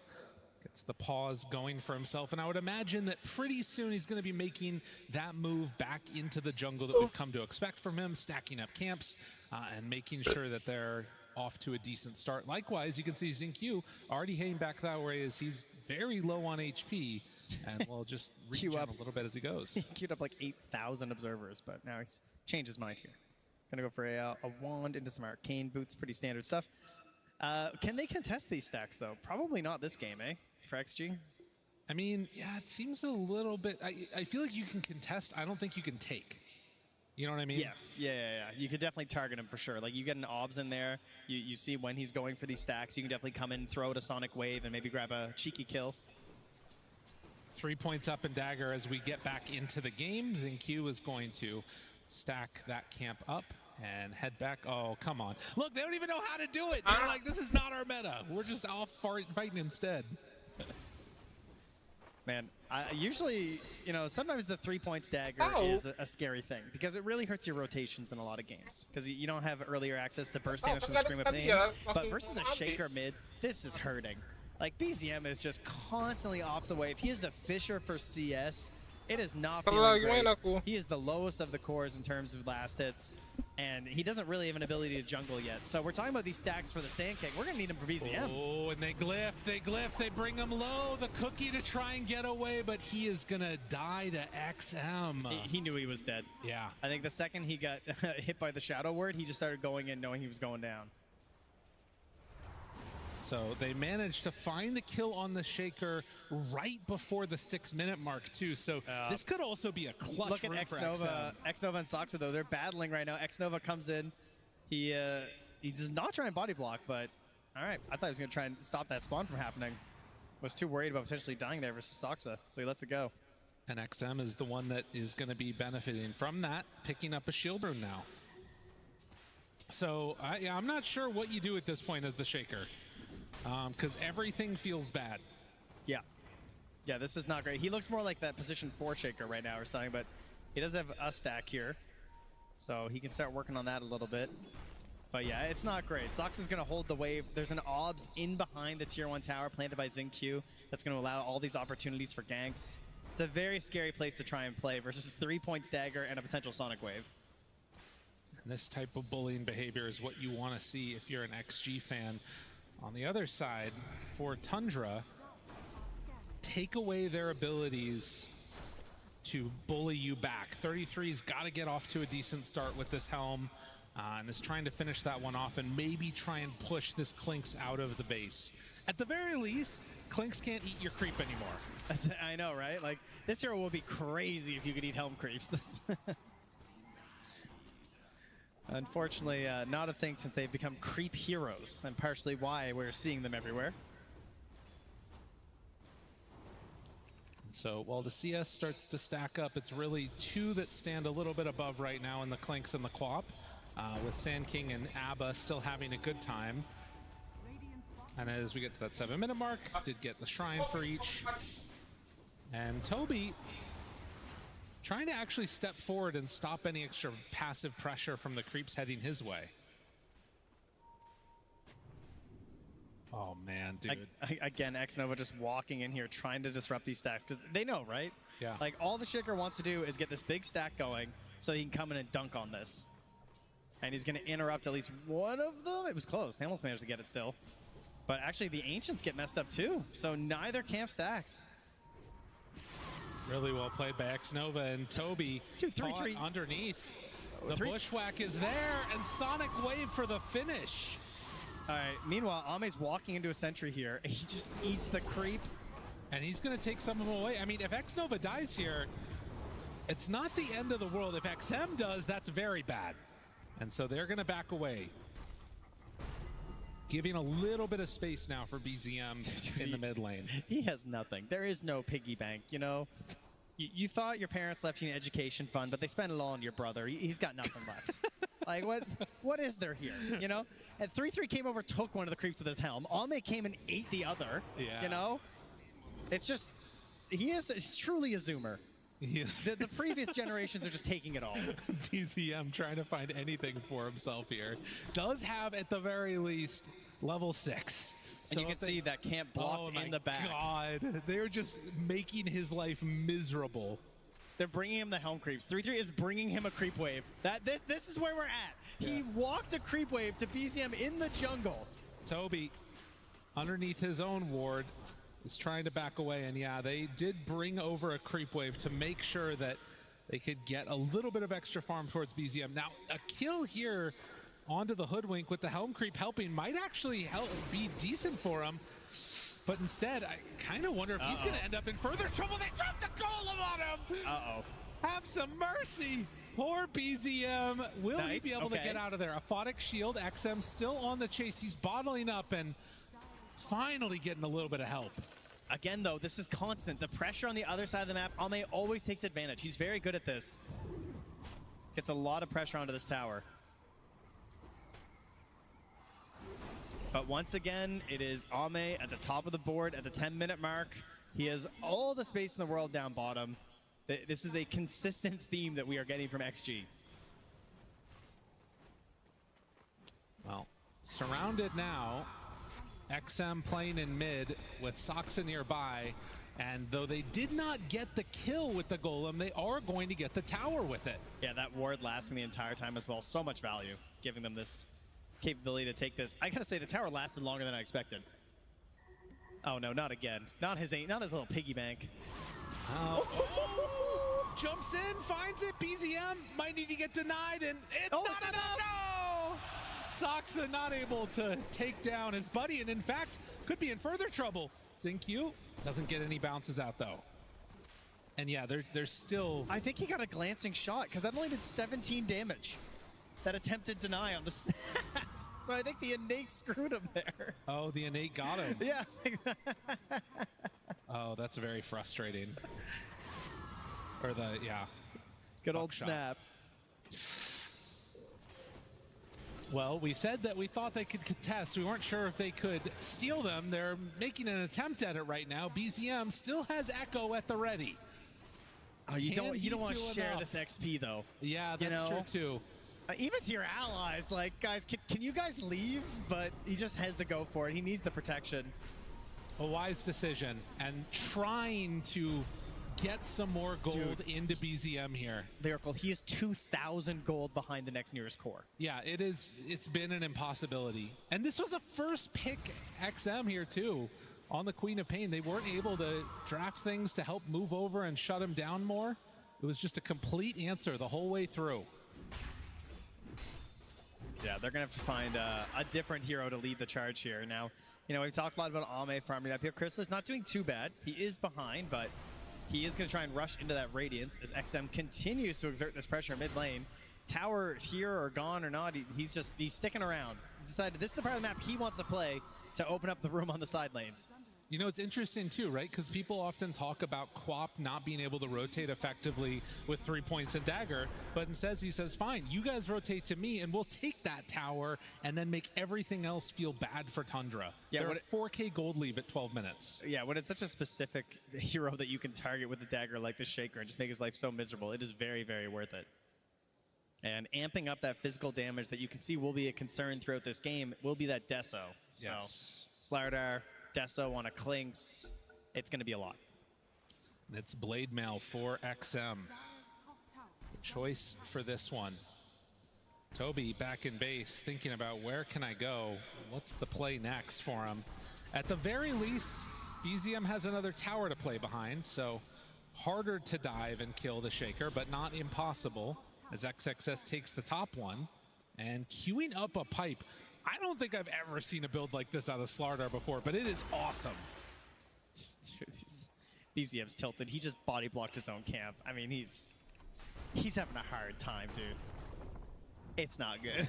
gets the pause going for himself, and I would imagine that pretty soon he's going to be making that move back into the jungle that we've come to expect from him, stacking up camps and making sure that they're off to a decent start. Likewise, you can see Zinq already heading back that way as he's very low on HP, and will just reach up a little bit as he goes.
He queued up like 8,000 observers, but now he's changed his mind here. Gonna go for a wand into some arcane boots, pretty standard stuff. Can they contest these stacks though? Probably not this game, eh? For XG?
I mean, yeah, it seems a little bit. I feel like you can contest. I don't think you can take. You know what I mean?
Yes. Yeah. You could definitely target him for sure. Like, you get an obs in there. You see when he's going for these stacks. You can definitely come in, throw out a Sonic Wave, and maybe grab a cheeky kill.
3 points up in Dagger as we get back into the game. Zinq is going to stack that camp up and head back. Oh, come on. Look, they don't even know how to do it. They're like, this is not our meta. We're just off fighting instead.
Man, usually, sometimes the 3 points Dagger is a scary thing because it really hurts your rotations in a lot of games because you don't have earlier access to burst damage from the Scream of Pain. But versus a Shaker mid, this is hurting. Like, BZM is just constantly off the wave. He is a fisher for CS. It is not feeling great. He is the lowest of the cores in terms of last hits, and he doesn't really have an ability to jungle yet. So we're talking about these stacks for the Sand King. We're going to need him for BZM.
Oh, and they glyph, they bring him low. The cookie to try and get away, but he is going to die to XM.
He knew he was dead.
Yeah.
I think the second he got hit by the Shadow Word, he just started going in knowing he was going down.
So they managed to find the kill on the Shaker right before the 6-minute mark, too. So this could also be a clutch.
Look at Xnova and Saksa, though. They're battling right now. Xnova comes in. He does not try and body block, but all right. I thought he was going to try and stop that spawn from happening. Was too worried about potentially dying there versus Saksa, so he lets it go.
And XM is the one that is going to be benefiting from that, picking up a shield rune now. So I'm not sure what you do at this point as the Shaker. Because everything feels bad.
Yeah, this is not great. He looks more like that position 4 Shaker right now or something, but he does have a stack here. So he can start working on that a little bit. But yeah, it's not great. Sox is going to hold the wave. There's an OBS in behind the Tier 1 tower planted by XinQ that's going to allow all these opportunities for ganks. It's a very scary place to try and play versus a 3-point stagger and a potential Sonic Wave.
And this type of bullying behavior is what you want to see if you're an XG fan. On the other side, for Tundra, take away their abilities to bully you back. 33's got to get off to a decent start with this helm. And is trying to finish that one off and maybe try and push this Clinks out of the base. At the very least, Clinks can't eat your creep anymore.
I know, right? Like, this hero will be crazy if you could eat helm creeps. Unfortunately, not a thing since they've become creep heroes, and partially why we're seeing them everywhere.
So while the CS starts to stack up, it's really two that stand a little bit above right now in the Clinks and the Quap. With Sand King and Abba still having a good time. And as we get to that 7-minute mark, did get the Shrine for each. And Toby trying to actually step forward and stop any extra passive pressure from the creeps heading his way. Oh man, dude.
Again, Xnova just walking in here trying to disrupt these stacks because they know, right?
Yeah.
Like, all the Shaker wants to do is get this big stack going so he can come in and dunk on this. And he's going to interrupt at least one of them. It was close. They almost managed to get it still. But actually, the Ancients get messed up too. So neither camp stacks.
Really well played by Xnova and Toby.
2-3-3
underneath. The bushwhack is there, and Sonic Wave for the finish.
All right, meanwhile, Ame's walking into a sentry here. He just eats the creep.
And he's going to take some of them away. I mean, if Xnova dies here, it's not the end of the world. If XM does, that's very bad. And so they're going to back away. Giving a little bit of space now for BZM in the mid lane.
He has nothing. There is no piggy bank, you know? You thought your parents left you an education fund, but they spent it all on your brother. He's got nothing left. Like, what is there here, you know? And 3-3 came over, took one of the creeps with his helm. Ame came and ate the other, you know? It's just, he's truly a zoomer.
Yes.
The previous generations are just taking it all.
BZM trying to find anything for himself here. Does have, at the very least, level 6.
And you can see that camp blocked in the back.
Oh my God. They're just making his life miserable.
They're bringing him the helm creeps. 3-3 is bringing him a creep wave. This is where we're at. Yeah. He walked a creep wave to BZM in the jungle.
Toby, underneath his own ward, is trying to back away, and yeah, they did bring over a creep wave to make sure that they could get a little bit of extra farm towards BZM. Now, a kill here onto the Hoodwink with the helm creep helping might actually be decent for him, but instead, I kind of wonder if he's going to end up in further trouble. They dropped the golem on him! Have some mercy! Poor BZM. Will he be able to get out of there? A Photic shield, XM still on the chase. He's bottling up and finally getting a little bit of help.
Again, though, this is constant. The pressure on the other side of the map, Ame always takes advantage. He's very good at this. Gets a lot of pressure onto this tower. But once again, it is Ame at the top of the board at the 10-minute mark. He has all the space in the world down bottom. This is a consistent theme that we are getting from XG.
Well, surrounded now. XM playing in mid with Soxa nearby, and though they did not get the kill with the golem, they are going to get the tower with it.
Yeah, that ward lasting the entire time as well. So much value, giving them this capability to take this. I gotta say, the tower lasted longer than I expected. Oh no, not again. Not his little piggy bank.
Jumps in, finds it. BZM might need to get denied, and it's not enough. No! Soxa not able to take down his buddy, and in fact, could be in further trouble. XinQ doesn't get any bounces out, though. And yeah, there's still...
I think he got a glancing shot, because that only did 17 damage. That attempted deny on the snap. So I think the innate screwed him there.
Oh, the innate got him.
Yeah.
Oh, that's very frustrating. Or yeah.
Good old snap.
Well, we said that we thought they could contest. We weren't sure if they could steal them. They're making an attempt at it right now. BZM still has Echo at the ready.
Oh, you don't want to share this XP, though.
Yeah, that's true, too.
Even to your allies, like, guys, can you guys leave? But he just has to go for it. He needs the protection.
A wise decision, and trying to get some more gold into BZM here.
Lyrical, he is 2,000 gold behind the next nearest core.
Yeah, it's been an impossibility. And this was a first pick XM here too on the Queen of Pain. They weren't able to draft things to help move over and shut him down more. It was just a complete answer the whole way through.
Yeah, they're going to have to find a different hero to lead the charge here. Now, you know, we've talked a lot about Ame farming up here. Crystal's not doing too bad. He is behind, but he is going to try and rush into that Radiance as XM continues to exert this pressure mid lane. Tower here or gone or not, he's sticking around. He's decided this is the part of the map he wants to play to open up the room on the side lanes.
You know, it's interesting too, right? Because people often talk about Quap not being able to rotate effectively with 3 points and dagger, but instead he says, fine, you guys rotate to me and we'll take that tower and then make everything else feel bad for Tundra. Yeah, they're 4K gold leave at 12 minutes.
Yeah, when it's such a specific hero that you can target with a dagger like the Shaker and just make his life so miserable, it is very, very worth it. And amping up that physical damage that you can see will be a concern throughout this game will be that Deso.
Yes.
So, Slardar, Deso on a Clinks, it's going to be a lot.
It's Blade Mail for XM. The choice for this one. Toby back in base, thinking about where can I go? What's the play next for him? At the very least, BZM has another tower to play behind, so harder to dive and kill the Shaker, but not impossible, as XXS takes the top one and queuing up a pipe. I don't think I've ever seen a build like this out of Slardar before, but it is awesome.
Dude, BZM's tilted. He just body blocked his own camp. I mean, he's having a hard time, dude. It's not good.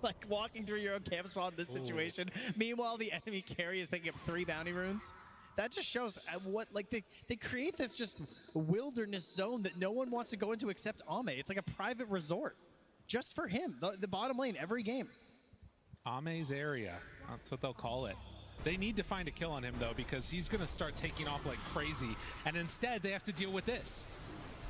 Like walking through your own camp spot in this situation. Meanwhile, the enemy carry is picking up 3 bounty runes. That just shows what, like, they create this just wilderness zone that no one wants to go into except Ame. It's like a private resort just for him, the bottom lane every game.
Ame's area, that's what they'll call it. They need to find a kill on him though, because he's gonna start taking off like crazy, and instead they have to deal with this.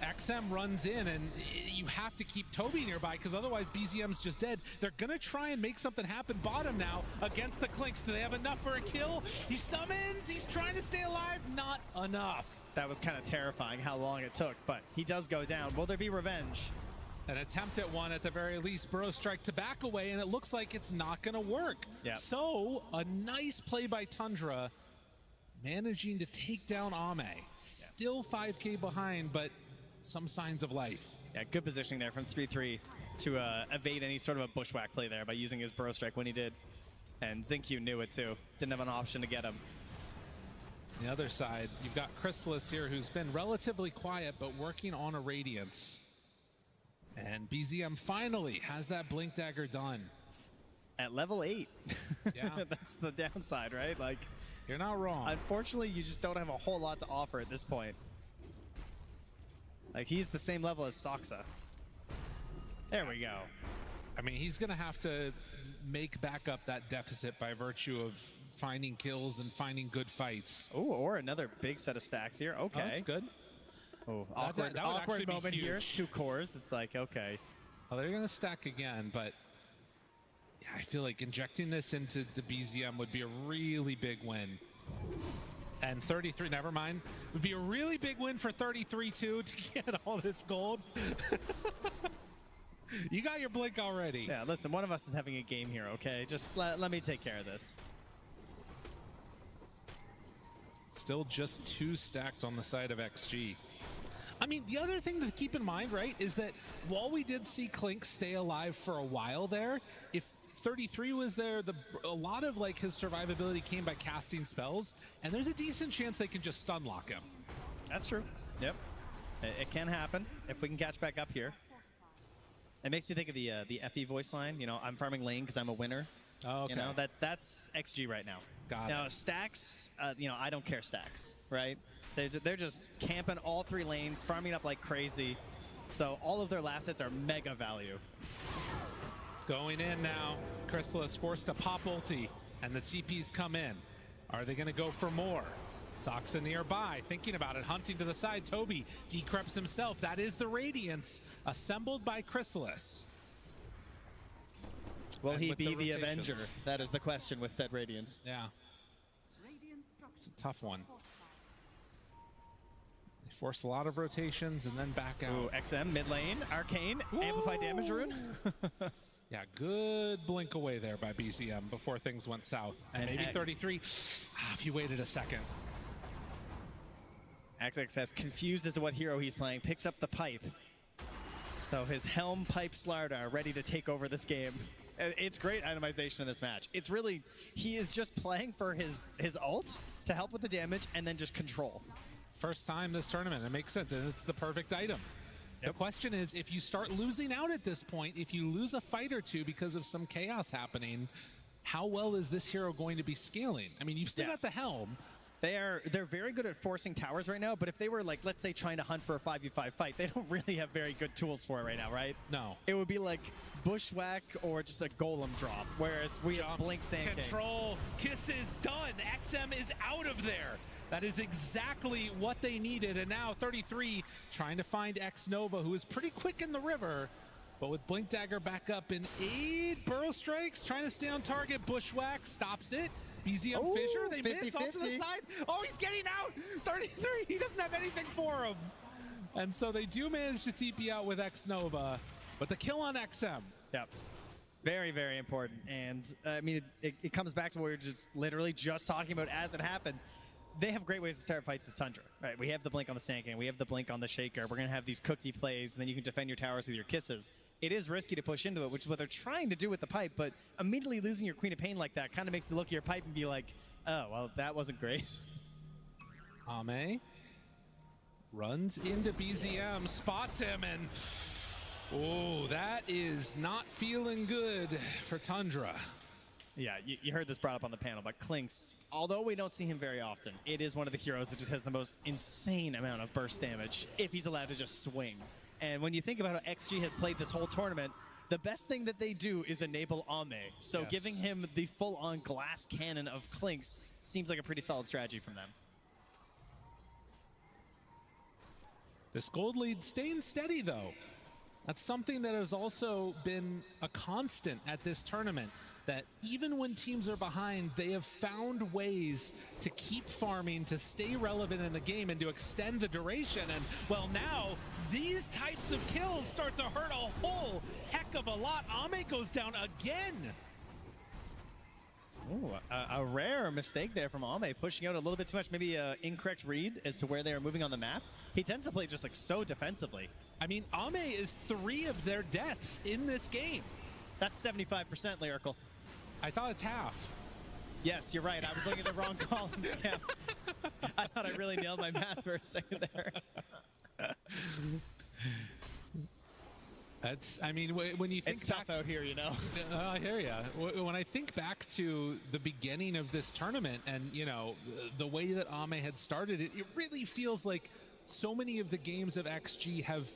XM runs in and you have to keep Toby nearby because otherwise BZM's just dead. They're gonna try and make something happen bottom now against the Clinks. Do they have enough for a kill? He summons, he's trying to stay alive, not enough.
That was kind of terrifying how long it took, but he does go down. Will there be revenge?
An attempt at one at the very least. Burrow strike to back away, and it looks like it's not going to work.
Yep.
So a nice play by Tundra, managing to take down Ame. Still 5K behind, but some signs of life.
Yeah, good positioning there from 3-3 to evade any sort of a bushwhack play there by using his Burrow strike when he did. And Zinq knew it too. Didn't have an option to get him.
On the other side, you've got Chrysalis here, who's been relatively quiet, but working on a Radiance. And BZM finally has that Blink Dagger done.
At level 8.
Yeah.
That's the downside, right? Like,
you're not wrong.
Unfortunately, you just don't have a whole lot to offer at this point. Like, he's the same level as Soxa. There we go.
I mean, he's going to have to make back up that deficit by virtue of finding kills and finding good fights.
Oh, or another big set of stacks here. Okay.
Oh, that's good.
Oh,
that
awkward moment here. 2 cores. It's like, okay.
Well, they're going to stack again, but yeah, I feel like injecting this into the BZM would be a really big win. And 33, never mind, would be a really big win for 33 too to get all this gold. You got your blink already.
Yeah, listen, one of us is having a game here, okay? Just let me take care of this.
Still just 2 stacked on the side of XG. I mean, the other thing to keep in mind, right, is that while we did see Clink stay alive for a while there, if 33 was there, a lot of like his survivability came by casting spells, and there's a decent chance they can just stun lock him.
That's true. Yep. It can happen if we can catch back up here. It makes me think of the FE voice line, you know, I'm farming lane because I'm a winner.
Oh, okay.
You know, that's XG right now.
Got
now,
it.
stacks, you know, I don't care stacks, right? They're just camping all 3 lanes, farming up like crazy. So all of their last hits are mega value.
Going in now, Chrysalis forced to pop ulti, and the TPs come in. Are they going to go for more? Soxa nearby, thinking about it, hunting to the side. Toby decreps himself. That is the Radiance, assembled by Chrysalis.
Will
and
he
with
be the
rotations.
Avenger? That is the question with said Radiance.
Yeah. It's a tough one. They force a lot of rotations and then back out.
Ooh, XM mid lane, Arcane, amplified damage rune.
Yeah, good blink away there by BZM before things went south. And maybe 33, if you waited a second.
XXS confused as to what hero he's playing, picks up the pipe. So his Helm Pipe Slardar ready to take over this game. It's great itemization in this match. It's really, he is just playing for his ult to help with the damage and then just control.
First time this tournament, it makes sense, and it's the perfect item. The question is, if you start losing out at this point, if you lose a fight or two because of some chaos happening, how well is this hero going to be scaling? I mean, you've still got the Helm.
They're very good at forcing towers right now, but if they were like, let's say, trying to hunt for a 5v5 fight, they don't really have very good tools for it right now, right?
No.
It would be like Bushwhack or just a Golem drop, whereas we have Blink Sand King.
Control, kisses, done. XM is out of there. That is exactly what they needed, and now 33 trying to find X-Nova, who is pretty quick in the river, but with Blink Dagger back up in 8 Burrow Strikes, trying to stay on target. Bushwhack stops it. BZM Fissure, they miss off to the side. Oh, he's getting out! 33, he doesn't have anything for him. And so they do manage to TP out with X-Nova, but the kill on XM.
Yep. Very, very important. And I mean, it comes back to what we were just literally just talking about as it happened. They have great ways to start fights as Tundra, right? We have the blink on the Sand King, we have the blink on the Shaker. We're going to have these cookie plays, and then you can defend your towers with your kisses. It is risky to push into it, which is what they're trying to do with the pipe, but immediately losing your Queen of Pain like that kind of makes you look at your pipe and be like, oh, well, that wasn't great.
Ame runs into BZM, spots him, and oh, that is not feeling good for Tundra.
Yeah, you heard this brought up on the panel, but Klinks, although we don't see him very often, it is one of the heroes that just has the most insane amount of burst damage if he's allowed to just swing. And when you think about how XG has played this whole tournament, the best thing that they do is enable Ame. So giving him the full-on glass cannon of Klinks seems like a pretty solid strategy from them.
This gold lead staying steady, though. That's something that has also been a constant at this tournament, that even when teams are behind, they have found ways to keep farming, to stay relevant in the game, and to extend the duration. And, well, now these types of kills start to hurt a whole heck of a lot. Ame goes down again.
Ooh, a rare mistake there from Ame, pushing out a little bit too much, maybe an incorrect read as to where they are moving on the map. He tends to play just like so defensively.
I mean, Ame is 3 of their deaths in this game.
That's 75%, Lyrical.
I thought it's half.
Yes, you're right. I was looking at the wrong columns. Yeah. I thought I really nailed my math for a second there.
That's, I mean, when you think
it's tough out here, you know.
I hear ya. When I think back to the beginning of this tournament and, you know, the way that Ame had started it, it really feels like so many of the games of XG have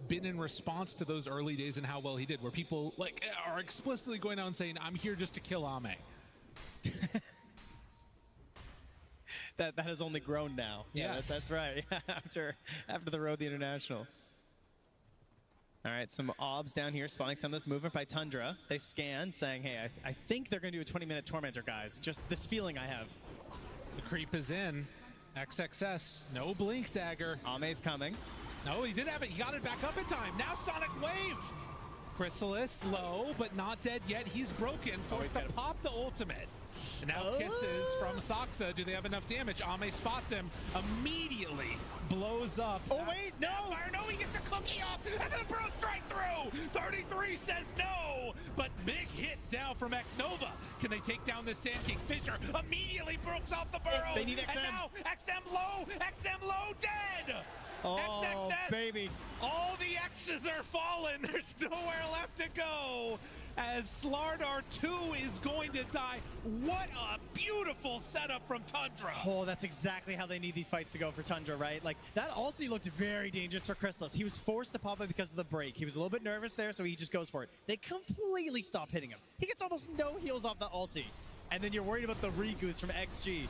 been in response to those early days and how well he did, where people like are explicitly going out and saying, I'm here just to kill Ame.
That has only grown now. Yeah,
Yes.
that's right. after the road, the International. All right, some obs down here spotting some of this movement by Tundra. They scan, saying, hey, I think they're going to do a 20-minute Tormentor, guys. Just this feeling I have.
The creep is in. XXS, no Blink Dagger.
Ame's coming.
No, he did have it. He got it back up in time. Now Sonic Wave. Chrysalis, low, but not dead yet. He's broken, forced to pop the ultimate. And now kisses from Saksa. Do they have enough damage? Ame spots him, immediately blows up.
Oh, wait, no!
Fire. No, he gets a cookie up, and then Burrow strike through. 33 says no, but big hit down from X-Nova. Can they take down this Sand King? Fissure immediately breaks off the Burrow.
They need XM.
And now XM low, dead.
Oh,
XXS,
baby.
All the X's are fallen. There's nowhere left to go as Slardar 2 is going to die. What a beautiful setup from Tundra.
Oh, that's exactly how they need these fights to go for Tundra, right? Like, that ulti looked very dangerous for Chrysalis. He was forced to pop it because of the break. He was a little bit nervous there, so he just goes for it. They completely stop hitting him. He gets almost no heals off the ulti. And then you're worried about the re-goose from XG.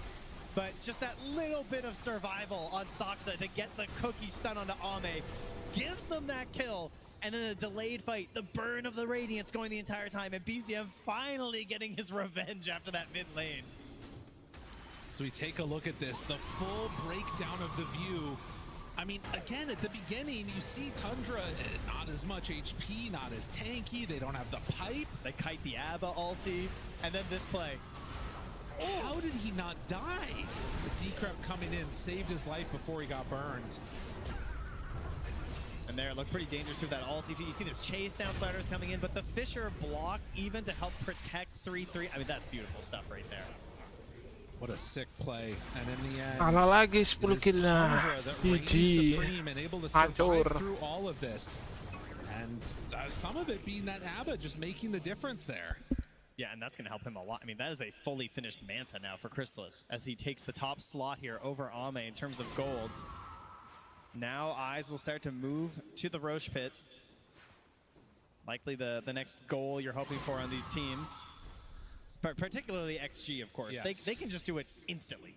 But just that little bit of survival on Saksa to get the cookie stun onto Ame gives them that kill. and then a delayed fight, the burn of the Radiance going the entire time, and BZM finally getting his revenge after that mid lane.
So we take a look at this, the full breakdown of the view. I mean, again, at the beginning, you see Tundra, not as much HP, not as tanky, they don't have the pipe.
They kite the ABBA ulti, and then this play.
How did he not die? The Decrep coming in saved his life before he got burned.
And there, it looked pretty dangerous with that ulti. You see this chase down sliders coming in, but the Fissure block even to help protect 3-3. I mean, that's beautiful stuff right there.
What a sick play. And in the end,
Kalah lagi 10 kill lah. GG.
And able to
Hancur.
survive through all of this. And some of it being that ABBA just making the difference there.
Yeah, and that's going to help him a lot. I mean, that is a fully finished Manta now for Chrysalis as he takes the top slot here over Ame in terms of gold. Now eyes will start to move to the Roche Pit. Likely the next goal you're hoping for on these teams. Particularly XG, of course.
Yes.
They can just do it instantly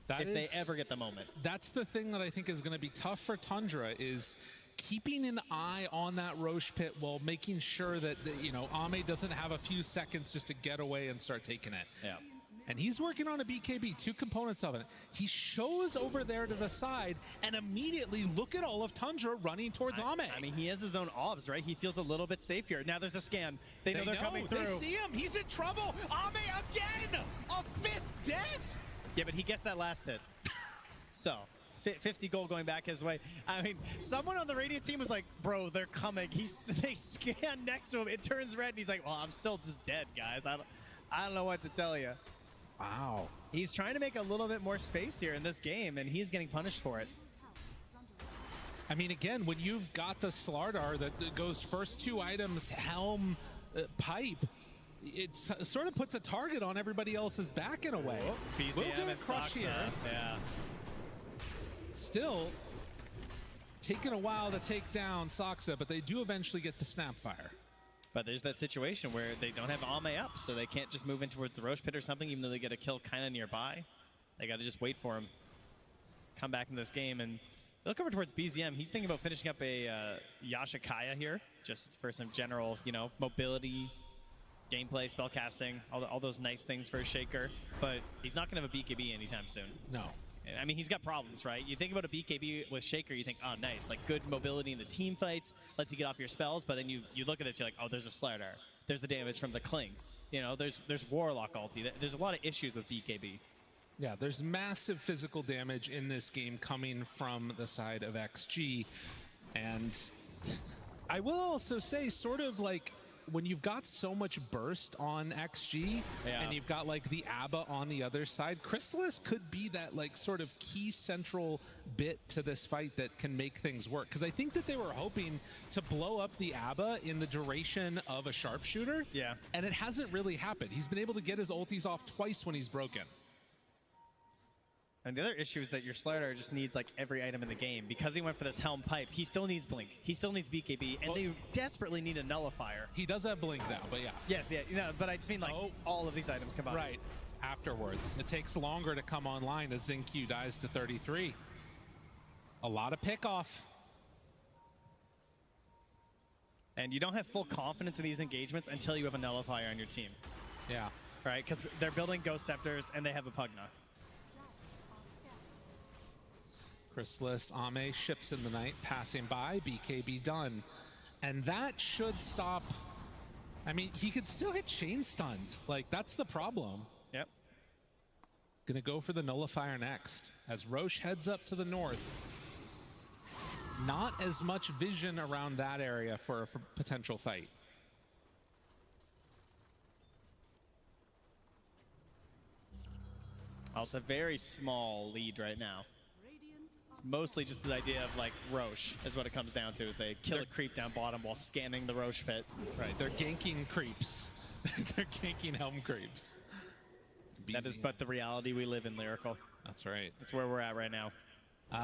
if they ever get the moment.
That's the thing that I think is going to be tough for Tundra is keeping an eye on that Roche Pit while making sure that, you know, Ame doesn't have a few seconds just to get away and start taking it.
Yeah.
And he's working on a BKB, 2 components of it. He shows over there to the side, and immediately look at all of Tundra running towards Ame.
I mean, he has his own obs, right? He feels a little bit safe here. Now there's a scan. They know they're coming through.
They see him. He's in trouble. Ame again. A 5th death.
Yeah, but he gets that last hit. So, 50 gold going back his way. I mean, someone on the Radiant team was like, bro, they're coming. They scan next to him. It turns red, and he's like, well, I'm still just dead, guys. I don't know what to tell you.
Wow.
He's trying to make a little bit more space here in this game, and he's getting punished for it.
I mean, again, when you've got the Slardar that goes first 2 items, helm, pipe, it sort of puts a target on everybody else's back in a way.
BZM and
crush here.
Yeah.
Still taking a while to take down Saksa, but they do eventually get the Snapfire.
But there's that situation where they don't have Ame up, so they can't just move in towards the Roche Pit or something, even though they get a kill kind of nearby. They got to just wait for him. Come back in this game, and look over towards BZM. He's thinking about finishing up a Yashikaya here, just for some general, you know, mobility, gameplay, spellcasting, all those nice things for a Shaker. But he's not going to have a BKB anytime soon.
No.
I mean, he's got problems, right? You think about a BKB with Shaker, you think, oh, nice, like good mobility in the team fights, lets you get off your spells, but then you look at this, you're like, oh, there's a Slardar. There's the damage from the Clinks. You know, there's Warlock ulti. There's a lot of issues with BKB.
Yeah, there's massive physical damage in this game coming from the side of XG. And I will also say, sort of like, when you've got so much burst on XG and you've got like the ABBA on the other side, Chrysalis could be that like sort of key central bit to this fight that can make things work. Because I think that they were hoping to blow up the ABBA in the duration of a sharpshooter.
Yeah.
And it hasn't really happened. He's been able to get his ultis off twice when he's broken.
And the other issue is that your Slardar just needs like every item in the game. Because he went for this Helm Pipe, he still needs Blink. He still needs BKB, and they desperately need a Nullifier.
He does have Blink now, but yeah.
Yes, yeah, no, but I just mean like all of these items combined.
Right, afterwards. It takes longer to come online as Xingqiu dies to 33. A lot of pickoff.
And you don't have full confidence in these engagements until you have a Nullifier on your team.
Yeah.
Right, because they're building Ghost Scepters and they have a Pugna.
Chrysalis, Ame ships in the night, passing by, BKB done. And that should stop. I mean, he could still get chain stunned. Like, that's the problem.
Yep.
Gonna go for the Nullifier next. As Roche heads up to the north. Not as much vision around that area for a potential fight.
Oh, it's a very small lead right now. It's mostly just the idea of like Roche is what it comes down to, is they kill a creep down bottom while scanning the Roche Pit.
Right, they're ganking creeps. They're ganking Helm creeps.
That is but the reality we live in, Lyrical.
That's right.
That's where we're at right now.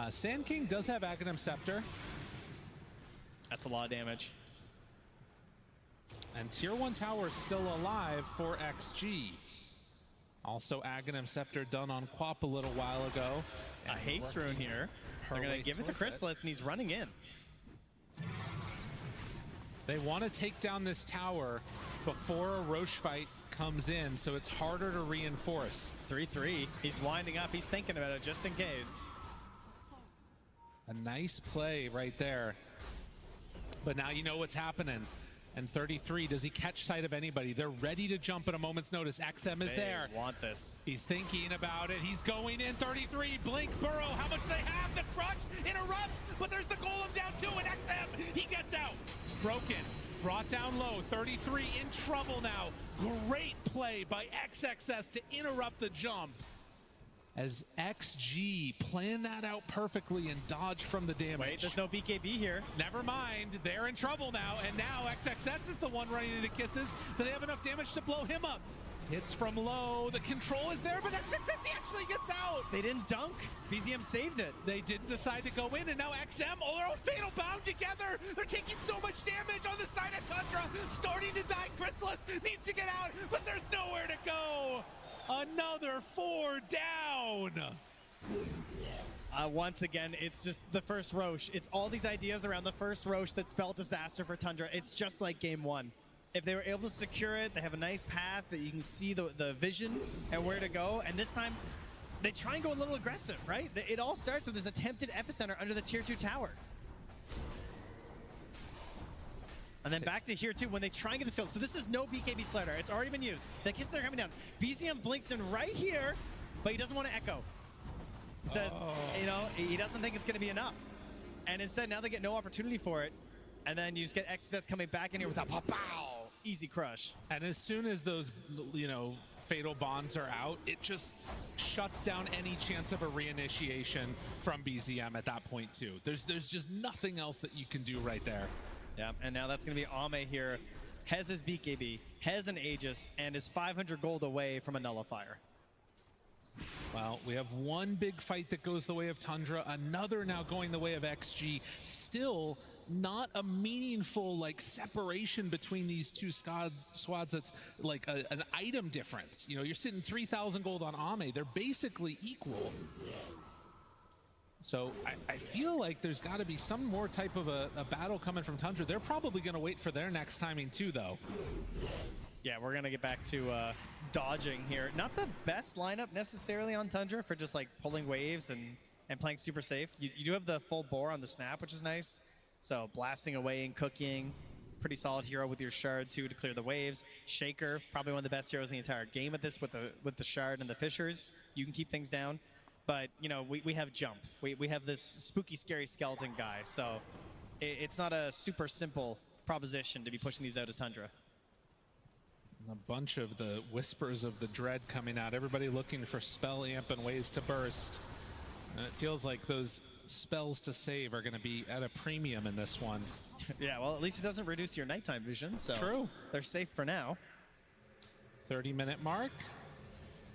Sand King does have Aghanim Scepter.
That's a lot of damage.
And Tier 1 Tower still alive for XG. Also Aghanim Scepter done on Quap a little while ago.
A haste rune here. They're going to give it to Chrysalis, and he's running in.
They want to take down this tower before a Roche fight comes in, so it's harder to reinforce.
3-3. He's winding up. He's thinking about it just in case.
A nice play right there. But now you know what's happening. And 33, does he catch sight of anybody? They're ready to jump at a moment's notice. XM is there.
They want this.
He's thinking about it. He's going in. 33, Blink, Burrow. How much they have? The crush interrupts, but there's the golem down too, and XM, he gets out. Broken, brought down low. 33 in trouble now. Great play by XXS to interrupt the jump. As XG planned that out perfectly and dodged from the damage.
Wait, there's no BKB here.
Never mind, they're in trouble now, and now XXS is the one running into kisses. Do they have enough damage to blow him up? Hits from low, the control is there, but XXS he actually gets out.
They didn't dunk. BZM saved it.
They didn't decide to go in, and now XM, oh, they're all fatal bound together. They're taking so much damage on the side of Tundra. Starting to die, Chrysalis needs to get out, but there's nowhere to go. Another 4 down.
Once again, it's just the first Roche. It's all these ideas around the first Roche that spelled disaster for Tundra. It's just like game one. If they were able to secure it, they have a nice path that you can see the vision and where to go. And this time, they try and go a little aggressive, right? It all starts with this attempted epicenter under the tier 2 tower. And then back to here too when they try and get this kill. So this is no BKB slider. It's already been used. The kisses are coming down. BZM blinks in right here, but he doesn't want to echo. He says, you know, he doesn't think it's going to be enough. And instead, now they get no opportunity for it. And then you just get XSS coming back in here with a pow, easy crush.
And as soon as those, you know, fatal bonds are out, it just shuts down any chance of a reinitiation from BZM at that point too. There's just nothing else that you can do right there.
Yeah, and now that's going to be Ame here. Has his BKB, has an Aegis, and is 500 gold away from a nullifier.
Well, we have one big fight that goes the way of Tundra, another now going the way of XG. Still not a meaningful like separation between these two squads that's like an item difference. You know, you're sitting 3,000 gold on Ame. They're basically equal. So I feel like there's got to be some more type of a battle coming from Tundra. They're probably going to wait for their next timing too, though.
Yeah, we're going to get back to dodging here. Not the best lineup necessarily on Tundra for just like pulling waves and playing super safe. You do have the full bore on the snap, which is nice. So blasting away and cooking. Pretty solid hero with your shard too to clear the waves. Shaker, probably one of the best heroes in the entire game at this with the shard and the fishers. You can keep things down. But, you know, we have jump. We have this spooky, scary skeleton guy. So it's not a super simple proposition to be pushing these out as Tundra.
A bunch of the whispers of the dread coming out. Everybody looking for spell amp and ways to burst. And it feels like those spells to save are going to be at a premium in this one.
Yeah, well, at least it doesn't reduce your nighttime vision. So
true.
They're safe for now.
30-minute mark.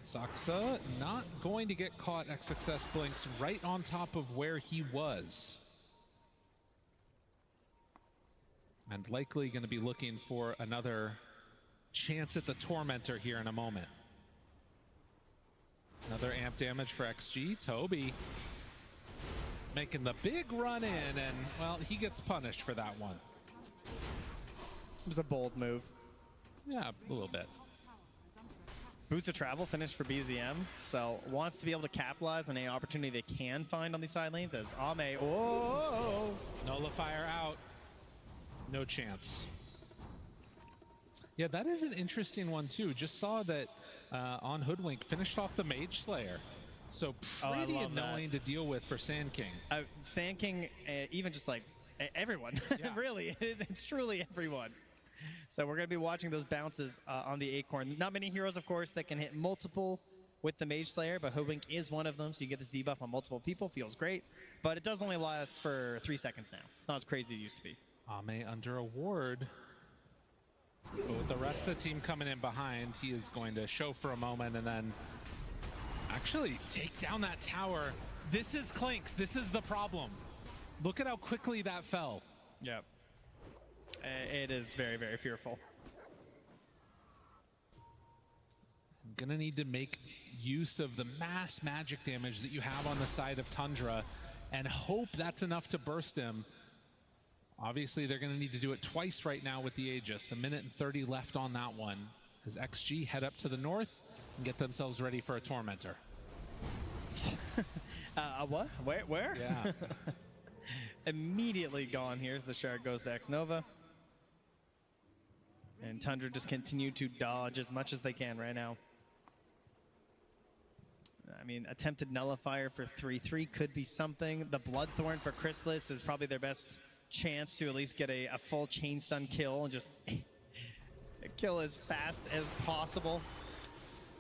Saksa not going to get caught. XXS blinks right on top of where he was. And likely going to be looking for another chance at the Tormentor here in a moment. Another amp damage for XG. Toby making the big run in, and, well, he gets punished for that one.
It was a bold move.
Yeah, a little bit.
Boots of Travel finished for BZM, so wants to be able to capitalize on any opportunity they can find on these side lanes as Ame, oh!
Nullifier out. No chance. Yeah, that is an interesting one too. Just saw that on Hoodwink finished off the Mage Slayer. So pretty annoying to deal with for Sand King.
Sand King, even just like everyone,
Yeah.
really, it's truly everyone. So we're going to be watching those bounces on the Acorn. Not many heroes, of course, that can hit multiple with the Mage Slayer, but Hoodwink is one of them, so you get this debuff on multiple people. Feels great, but it does only last for 3 seconds now. It's not as crazy as it used to be.
Ame under a ward. But with the rest of the team coming in behind, he is going to show for a moment and then actually take down that tower. This is Clinks. This is the problem. Look at how quickly that fell.
Yep. It is very, very fearful.
I'm gonna need to make use of the mass magic damage that you have on the side of Tundra and hope that's enough to burst him. Obviously, they're going to need to do it twice right now with the Aegis. 1 minute and 30 left on that one. As XG head up to the north and get themselves ready for a Tormentor.
What? Where?
Yeah.
Immediately gone. Here's the shard goes to X-Nova. And Tundra just continue to dodge as much as they can right now. I mean, attempted nullifier for 3-3 could be something. The Bloodthorn for Chrysalis is probably their best chance to at least get a full chain stun kill and just kill as fast as possible.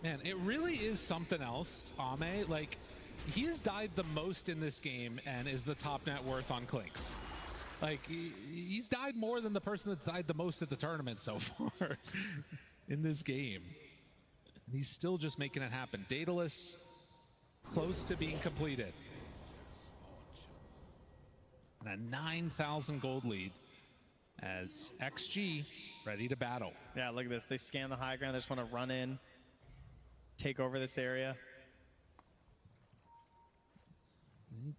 Man, it really is something else, Ame. Like, he has died the most in this game and is the top net worth on Clinks. Like, he's died more than the person that's died the most at the tournament so far in this game. And he's still just making it happen. Daedalus close to being completed. And a 9,000 gold lead as XG ready to battle.
Yeah, look at this. They scan the high ground. They just want to run in, take over this area.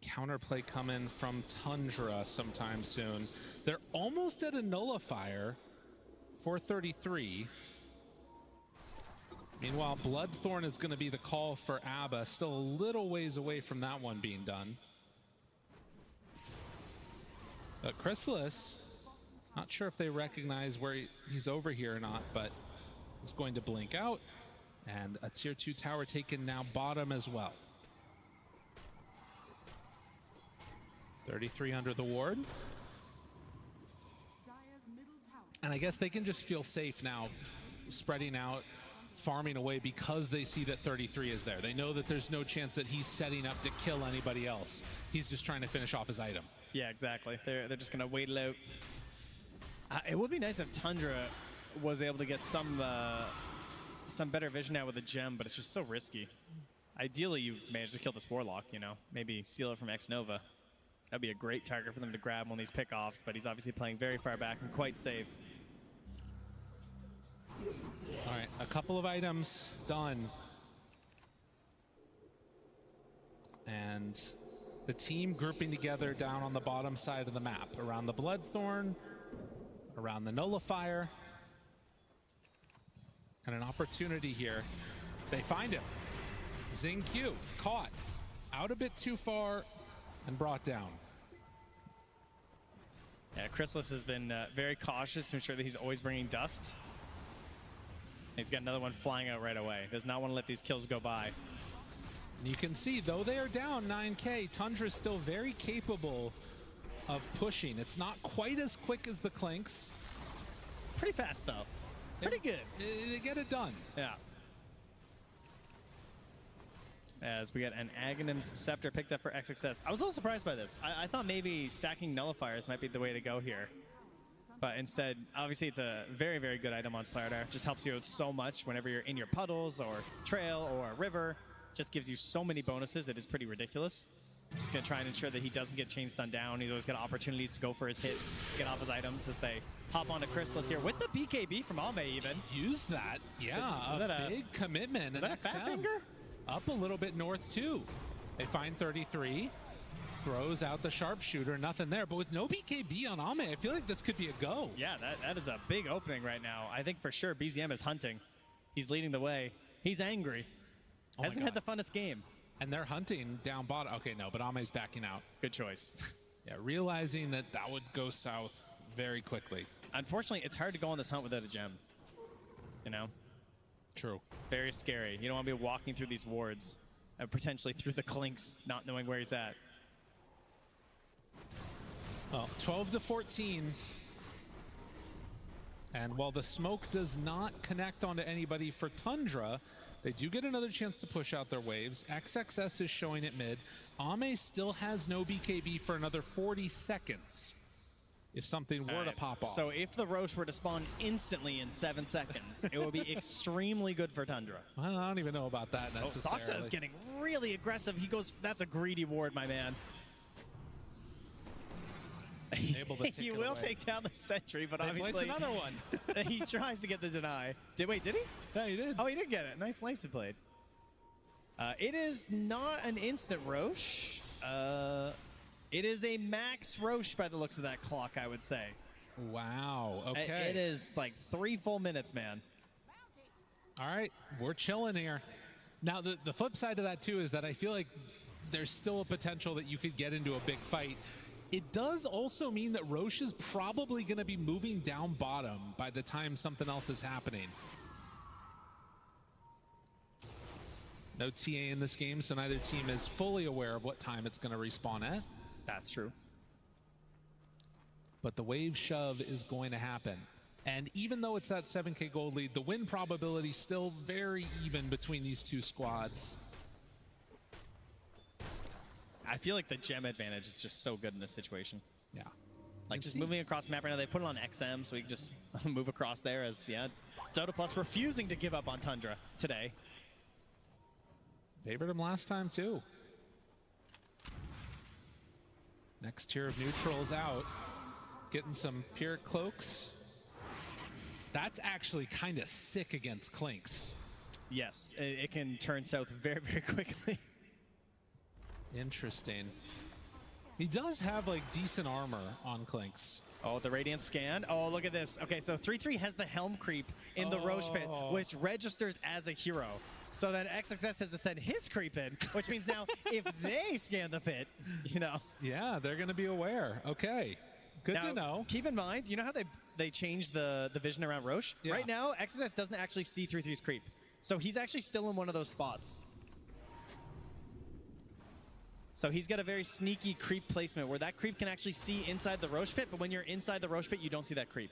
Counterplay coming from Tundra sometime soon. They're almost at a nullifier for 33. Meanwhile, Bloodthorn is going to be the call for ABBA. Still a little ways away from that one being done. But Chrysalis, not sure if they recognize where he's over here or not, but it's going to blink out. And a tier 2 tower taken now bottom as well. 33 under the ward. And I guess they can just feel safe now, spreading out, farming away because they see that 33 is there. They know that there's no chance that he's setting up to kill anybody else. He's just trying to finish off his item.
Yeah, exactly. They're just going to wait it out. It would be nice if Tundra was able to get some better vision now with a gem, but it's just so risky. Ideally, you manage to kill this Warlock, you know, maybe steal it from X-Nova. That'd be a great target for them to grab on these pickoffs, but he's obviously playing very far back and quite safe.
All right, a couple of items done. And the team grouping together down on the bottom side of the map, around the Bloodthorn, around the Nullifier, and an opportunity here. They find him. Xing Q, caught, out a bit too far, and brought down.
Yeah, Chrysalis has been very cautious to ensure that he's always bringing dust. He's got another one flying out right away. Does not want to let these kills go by.
And you can see, though they are down 9K, Tundra is still very capable of pushing. It's not quite as quick as the Clinks.
Pretty fast, though. Pretty good.
They get it done.
Yeah. As we get an Aghanim's Scepter picked up for XXS. I was a little surprised by this. I thought maybe stacking nullifiers might be the way to go here. But instead, obviously it's a very, very good item on Slardar. Just helps you out so much whenever you're in your puddles or trail or a river. Just gives you so many bonuses. It is pretty ridiculous. Just going to try and ensure that he doesn't get chain stun down. He's always got opportunities to go for his hits, get off his items as they hop onto Chrysalis here with the BKB from Ame even.
Use that. Yeah, a big commitment.
Is that a fat finger?
Up a little bit north too. They find 33. Throws out the sharpshooter, nothing there. But with no BKB on Ame, I feel like this could be a go.
Yeah, that is a big opening right now. I think for sure BZM is hunting. He's leading the way. He's angry.
Oh
Hasn't had the funnest game.
And they're hunting down bottom. Okay, no, but Ame's backing out.
Good choice.
Yeah, realizing that that would go south very quickly.
Unfortunately, it's hard to go on this hunt without a gem. You know?
True.
Very scary. You don't want to be walking through these wards, potentially through the Clinks, not knowing where he's at.
Well, 12 to 14. And while the smoke does not connect onto anybody for Tundra, they do get another chance to push out their waves. XXS is showing it mid. Ame still has no BKB for another 40 seconds if something were to pop off.
So if the Roche were to spawn instantly in 7 seconds, it would be extremely good for Tundra.
Well, I don't even know about that necessarily.
Soxa is getting really aggressive. He goes, that's a greedy ward, my man.
Able to take
he
it
will
away.
take down the sentry, but
They
obviously
place another one.
he tries to get the deny. Wait, did he?
Yeah, he did.
Oh, he did get it. Nicely played. It is not an instant Roche.
It is a max Roche by the looks of that clock, I would say.
Wow, okay.
It is like 3 full minutes, man.
All right, we're chilling here. Now, the flip side of that, too, is that I feel like there's still a potential that you could get into a big fight. It does also mean that Roche is probably going to be moving down bottom by the time something else is happening. No TA in this game, so neither team is fully aware of what time it's going to respawn at.
That's true.
But the wave shove is going to happen. And even though it's that 7K gold lead, the win probability is still very even between these two squads.
I feel like the gem advantage is just so good in this situation.
Yeah.
Like just moving across the map right now. They put it on XM so we can just move across there as, yeah, Dota Plus refusing to give up on Tundra today.
Favored him last time too. Next tier of neutrals out. Getting some Pyrrhic cloaks. That's actually kind of sick against Clinks.
Yes, it can turn south very, very quickly.
Interesting. He does have like decent armor on Clinks.
Oh, the Radiant scan. Oh, look at this. Okay, so 3-3 has the Helm creep in the Roche pit, which registers as a hero. So then XXS has to send his creep in, which means now if they scan the pit, you know.
Yeah, they're going to be aware. Okay, good to know.
Keep in mind, you know how they changed the vision around Roche?
Yeah.
Right now, XXS doesn't actually see 3-3's creep. So he's actually still in one of those spots. So he's got a very sneaky creep placement where that creep can actually see inside the Roche pit, but when you're inside the Roche pit, you don't see that creep.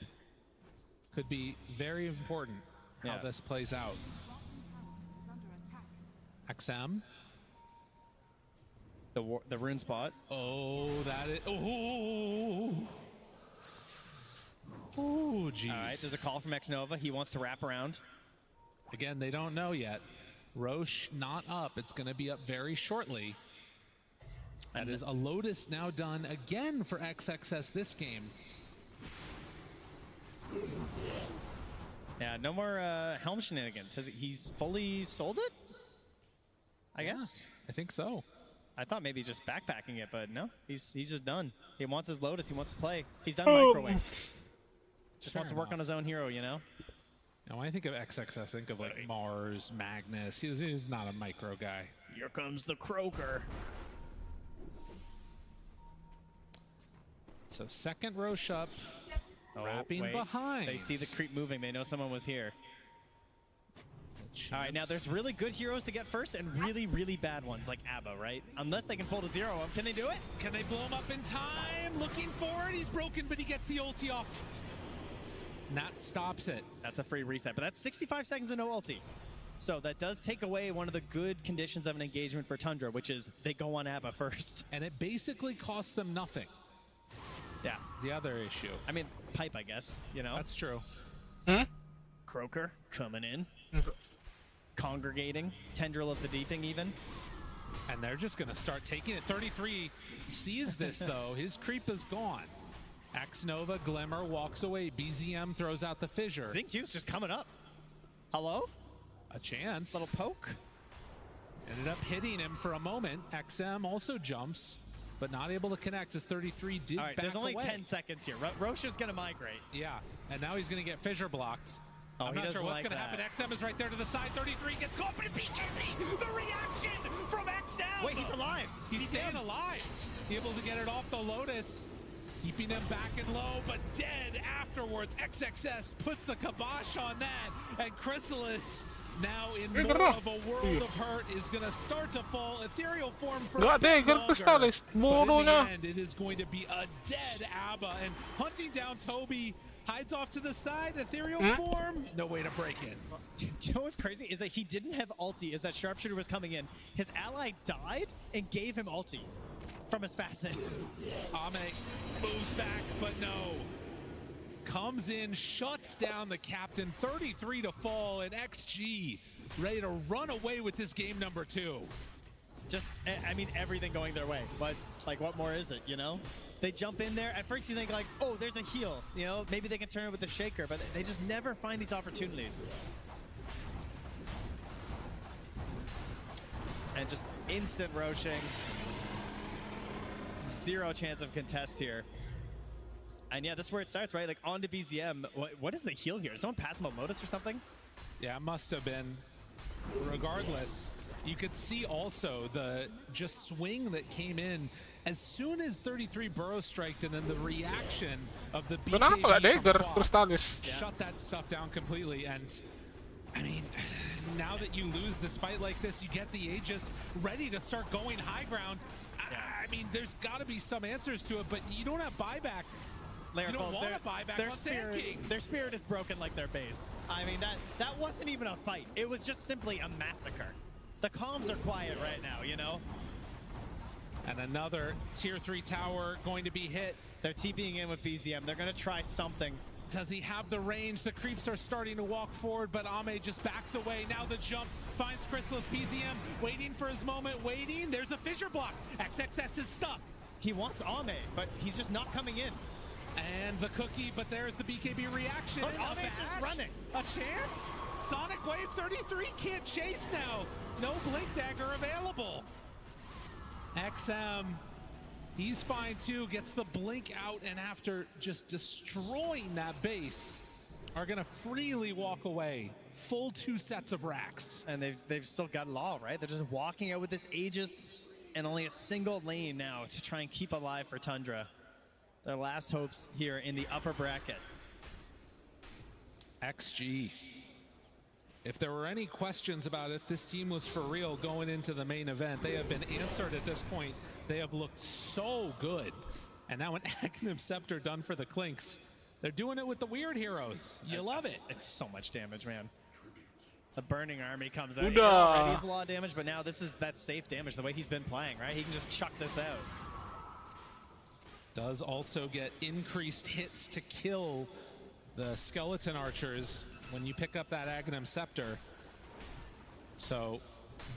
Could be very important how this plays out. XM.
The rune spot.
Oh, that is. Oh. Oh, geez.
All right, there's a call from Xnova. He wants to wrap around.
Again, they don't know yet. Roche not up. It's going to be up very shortly. That is a Lotus now done again for XXS this game.
Yeah, no more Helm shenanigans. He's fully sold it? I guess.
I think so.
I thought maybe just backpacking it, but no. He's just done. He wants his Lotus. He wants to play. He's done microwave. Just wants to work on his own hero, you know?
Now, when I think of XXS, I think of like Mars, Magnus. He's not a micro guy.
Here comes the Croaker.
So second Roche up, wrapping behind.
They see the creep moving. They know someone was here. All right, now there's really good heroes to get first and really, really bad ones like Abba, right? Unless they can fold a 0 up. Can they do it?
Can they blow him up in time? Looking for it. He's broken, but he gets the ulti off. And that stops it.
That's a free reset, but that's 65 seconds of no ulti. So that does take away one of the good conditions of an engagement for Tundra, which is they go on Abba first.
And it basically costs them nothing.
Yeah.
The other issue.
I mean, pipe, I guess, you know?
That's true.
Croaker coming in. Congregating. Tendril of the Deeping even.
And they're just going to start taking it. 33 sees this, though. His creep is gone. Xnova, Glimmer, walks away. BZM throws out the fissure.
Xingqiu's just coming up. Hello?
A chance.
Little poke.
Ended up hitting him for a moment. XM also jumps, but not able to connect as 33 did
All right,
back
there's only
away.
10 seconds here. Roche is going to migrate.
Yeah, and now he's going to get fissure blocked.
Oh,
I'm not sure what's going to happen. XM is right there to the side. 33 gets caught, but BKB! The reaction from XM!
Wait, he's alive!
He's staying alive! Able to get it off the Lotus. Keeping them back and low, but dead afterwards. XXS puts the kibosh on that, and Chrysalis, now in more of a world of hurt, is going to start to fall. Ethereal form for a bit longer, but in the end, it is going to be a dead Abba, and hunting down Toby, hides off to the side, ethereal form, no way to break in.
Do you know what's crazy? Is that he didn't have ulti as that sharpshooter was coming in. His ally died and gave him ulti from his facet.
Ame moves back, but no. Comes in, shuts down the captain, 33 to fall, and XG ready to run away with this game number 2.
Just, I mean, everything going their way. But, like, what more is it, you know? They jump in there. At first you think, like, oh, there's a heal. You know, maybe they can turn it with the shaker, but they just never find these opportunities. And just instant roshing. zero chance of contest here. And yeah, this is where it starts, right? Like on to BZM. What is the heal here? Did someone pass him a Lotus or something?
Yeah, it must have been. Regardless, you could see also the just swing that came in as soon as 33 burrow striked, and then the reaction of the BKB shut that stuff down completely. And I mean, now that you lose the spite like this, you get the Aegis ready to start going high ground. I mean, there's got to be some answers to it, but you don't have buyback. You don't want to buy back on Sand King.
Their spirit is broken like their base. I mean, that wasn't even a fight. It was just simply a massacre. The comms are quiet right now, you know?
And another tier 3 tower going to be hit.
They're TPing in with BZM. They're going to try something.
Does he have the range? The creeps are starting to walk forward, but Ame just backs away. Now the jump finds Chrysalis. BZM waiting for his moment, waiting. There's a fissure block. XXS is stuck.
He wants Ame, but he's just not coming in.
And the cookie, but there's the BKB reaction.
Ame's just running.
A chance? Sonic Wave 33 can't chase now. No Blink Dagger available. XM, he's fine too, gets the blink out, and after just destroying that base, are gonna freely walk away. Full 2 sets of racks.
And they've still got Law, right? They're just walking out with this Aegis and only a single lane now to try and keep alive for Tundra. Their last hopes here in the upper bracket.
XG. If there were any questions about if this team was for real going into the main event, they have been answered at this point. They have looked so good. And now an Agnum Scepter done for the Clinks. They're doing it with the weird heroes. You love it.
It's so much damage, man. The Burning Army comes out. Already is a lot of damage, but now this is that safe damage, the way he's been playing, right? He can just chuck this out.
Does also get increased hits to kill the skeleton archers when you pick up that Agnum Scepter. So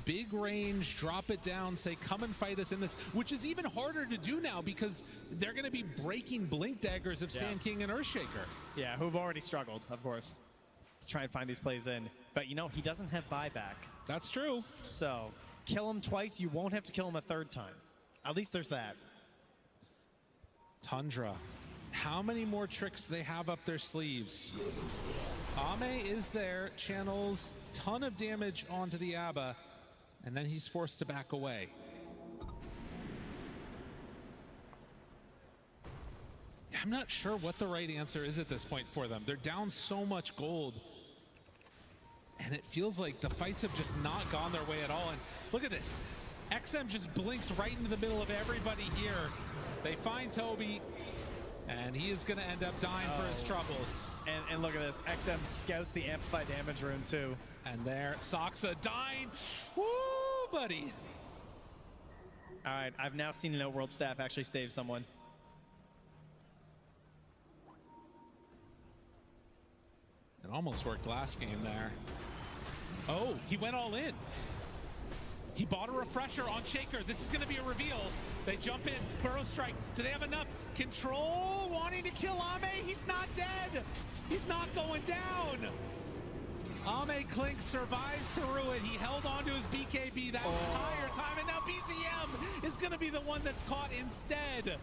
big range, drop it down, say come and fight us in this, which is even harder to do now because they're going to be breaking Blink Daggers of Sand King and Earthshaker.
Yeah, who've already struggled, of course, to try and find these plays in. But you know, he doesn't have buyback.
That's true.
So kill him twice, you won't have to kill him a third time. At least there's that.
Tundra, how many more tricks they have up their sleeves? Ame is there, channels ton of damage onto the Abba, and then he's forced to back away. Yeah, I'm not sure what the right answer is at this point for them. They're down so much gold, and it feels like the fights have just not gone their way at all. And look at this. XM just blinks right into the middle of everybody here. They find Toby, and he is going to end up dying for his troubles.
And look at this. XM scouts the Amplify damage rune, too.
And there, Soxa dying. Woo, buddy.
All right, I've now seen an Outworld staff actually save someone.
It almost worked last game there. Oh, he went all in. He bought a refresher on Shaker. This is going to be a reveal. They jump in, Burrow Strike. Do they have enough control? Wanting to kill Ame. He's not dead. He's not going down. Ame Clink survives through it. He held on to his BKB that entire time, and now BZM is going to be the one that's caught instead.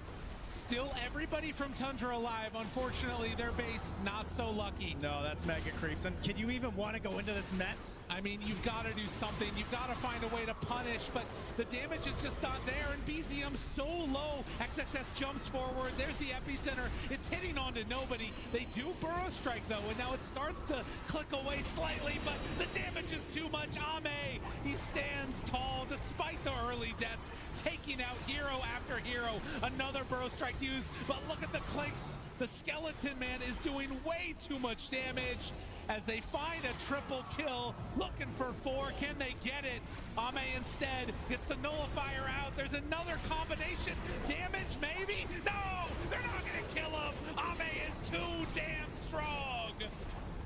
Still everybody from Tundra alive. Unfortunately, their base not so lucky.
No, that's mega creeps. And could you even want to go into this mess?
I mean, you've got to do something. You've got to find a way to punish, but the damage is just not there, and BZM's so low. XXS jumps forward. There's the epicenter. It's hitting onto nobody. They do Burrow Strike, though, and now it starts to click away slightly, but the damage is too much. Ame, he stands tall despite the early deaths, taking out hero after hero. Another Burrow Strike used, but look at the Clinks. The Skeleton Man is doing way too much damage as they find a triple kill, looking for 4. Can they get it? Ame instead gets the nullifier out. There's another combination. Damage, maybe? No! They're not gonna kill him! Ame is too damn strong!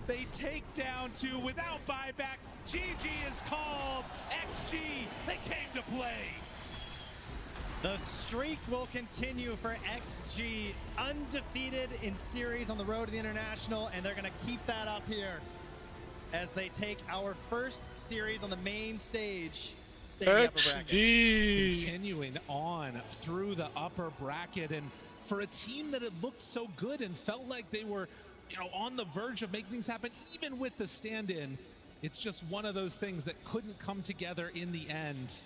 They take down 2 without buyback. GG is called. XG, they came to play.
The streak will continue for XG, undefeated in series on the road to the International, and they're going to keep that up here as they take our first series on the main stage
stay in the upper bracket.
Continuing on through the upper bracket, and for a team that had looked so good and felt like they were, on the verge of making things happen, even with the stand-in, it's just one of those things that couldn't come together in the end.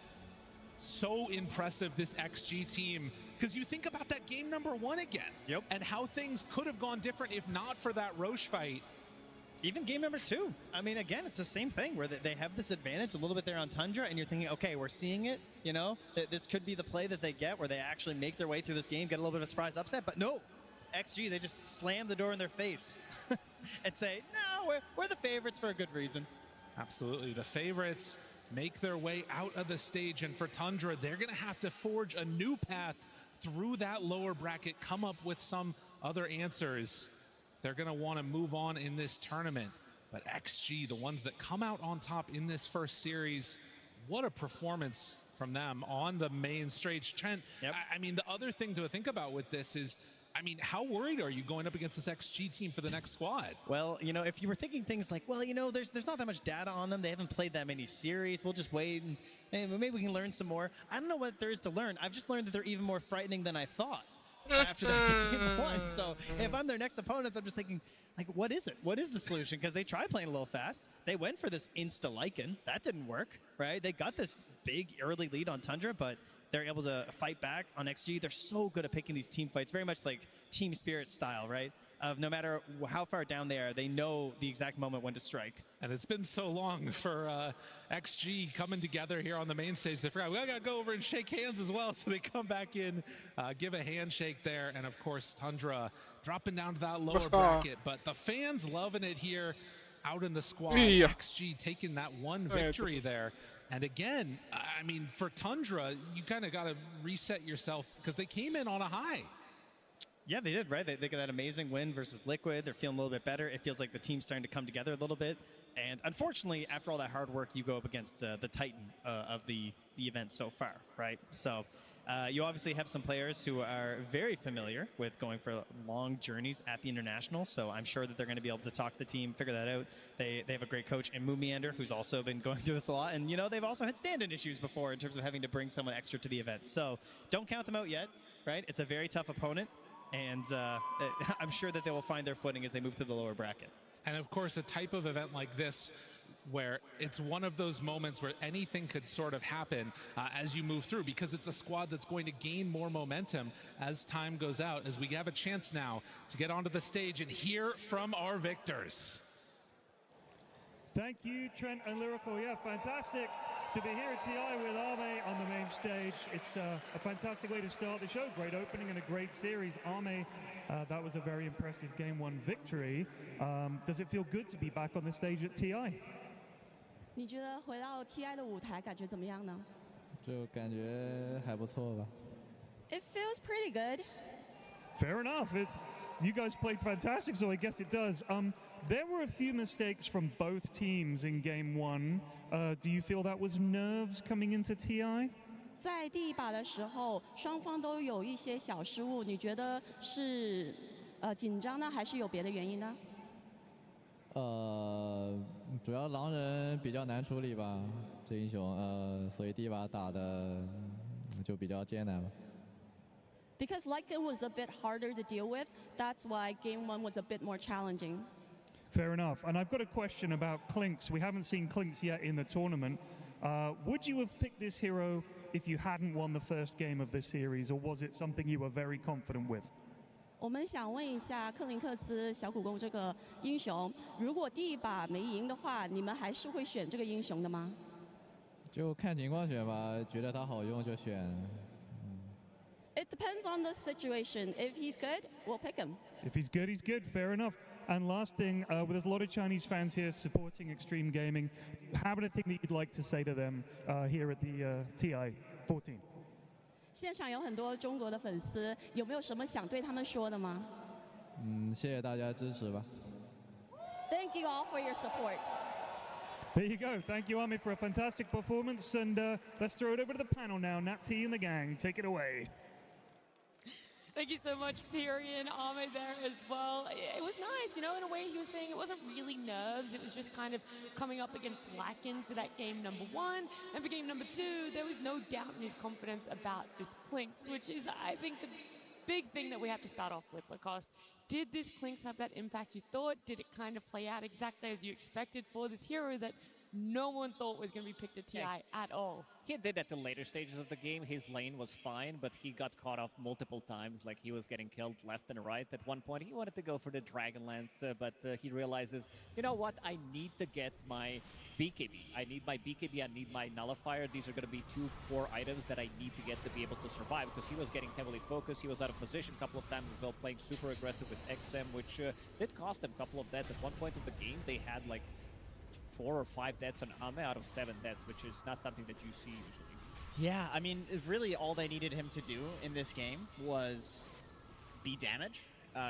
So impressive, this XG team, because you think about that game number 1 again, and how things could have gone different if not for that Roche fight.
Even game number 2. I mean, again, it's the same thing where they have this advantage a little bit there on Tundra, and you're thinking, okay, we're seeing it, this could be the play that they get where they actually make their way through this game, get a little bit of a surprise upset, but no, XG, they just slam the door in their face and say, no, we're the favorites for a good reason.
Absolutely, the favorites make their way out of the stage, and for Tundra, they're going to have to forge a new path through that lower bracket, come up with some other answers. They're going to want to move on in this tournament. But XG, the ones that come out on top in this first series, what a performance from them on the main stage. Trent, I mean, the other thing to think about with this is, I mean, how worried are you going up against this XG team for the next squad?
Well, if you were thinking things like, well, there's not that much data on them. They haven't played that many series. We'll just wait and maybe we can learn some more. I don't know what there is to learn. I've just learned that they're even more frightening than I thought after that game 1. So if I'm their next opponents, I'm just thinking, like, what is it? What is the solution? Because they tried playing a little fast. They went for this insta-Lycan. That didn't work, right? They got this big early lead on Tundra, but they're able to fight back on XG. They're so good at picking these team fights, very much like team spirit style, right? Of no matter how far down they are, they know the exact moment when to strike.
And it's been so long for XG coming together here on the main stage. They forgot, we got to go over and shake hands as well. So they come back in, give a handshake there. And of course, Tundra dropping down to that lower bracket. But the fans loving it here out in the squad. XG taking that one victory there. And again, I mean, for Tundra, you kind of got to reset yourself because they came in on a high.
Yeah, they did, right? They got that amazing win versus Liquid. They're feeling a little bit better. It feels like the team's starting to come together a little bit. And unfortunately, after all that hard work, you go up against the Titan of the event so far, right? So you obviously have some players who are very familiar with going for long journeys at the International. So I'm sure that they're going to be able to talk the team, figure that out. They have a great coach in Mumiander, who's also been going through this a lot. And, they've also had stand-in issues before in terms of having to bring someone extra to the event. So don't count them out yet, right? It's a very tough opponent. And I'm sure that they will find their footing as they move to the lower bracket.
And of course, a type of event like this where it's one of those moments where anything could sort of happen as you move through, because it's a squad that's going to gain more momentum as time goes out, as we have a chance now to get onto the stage and hear from our victors.
Thank you, Trent and Lyrical. Yeah, fantastic to be here at TI with Arme on the main stage. It's a fantastic way to start the show. Great opening and a great series. Arme, that was a very impressive Game 1 victory. Does it feel good to be back on the stage at TI?
你觉得回到 TI 的舞台感觉怎么样呢？
就感觉还不错吧。
It feels pretty good.
Fair enough. You guys played fantastic, so I guess it does. There were a few mistakes from both teams in Game 1. Do you feel that was nerves coming into TI?
在第一把的时候，双方都有一些小失误，你觉得是紧张呢，还是有别的原因呢？
主要狼人比较难处理吧，这英雄，所以第一把打的就比较艰难吧。
Because Lycan was a bit harder to deal with, that's why Game 1 was a bit more challenging.
Fair enough. And I've got a question about Clinks. We haven't seen Clinks yet in the tournament. Would you have picked this hero if you hadn't won the first game of this series, or was it something you were very confident with?
我们想问一下克林克斯小苦工这个英雄，如果第一把没赢的话，你们还是会选这个英雄的吗？
就看情况选吧，觉得他好用就选。
It depends on the situation. If he's good, we'll pick him.
If he's good, he's good. Fair enough. And last thing, there's a lot of Chinese fans here supporting Extreme Gaming. Have anything that you'd like to say to them here at the TI 14?
现场有很多中国的粉丝，有没有什么想对他们说的吗？
谢谢大家支持吧。
Thank you all for your support.
There you go. Thank you, Army, for a fantastic performance. And let's throw it over to the panel now. Nat T and the gang, take it away.
Thank you so much, Piri and Ame there as well. It was nice, you know, in a way he was saying it wasn't really nerves. It was just kind of coming up against Lakin for that game number 1. And for game number 2, there was no doubt in his confidence about this Clinks, which is, I think, the big thing that we have to start off with, Lacoste. Did this Clinks have that impact you thought? Did it kind of play out exactly as you expected for this hero that no one thought was going to be picked at TI at all?
He did at the later stages of the game. His lane was fine, but he got caught off multiple times. Like, he was getting killed left and right. At one point, he wanted to go for the Dragonlance, but he realizes, you know what? I need to get my BKB. I need my BKB. I need my Nullifier. These are going to be 2 core items that I need to get to be able to survive, because he was getting heavily focused. He was out of position a couple of times as well, playing super aggressive with XM, which did cost him a couple of deaths. At one point of the game, they had like 4 or 5 deaths on Ame out of 7 deaths, which is not something that you see usually.
Yeah, I mean, really all they needed him to do in this game was be damage,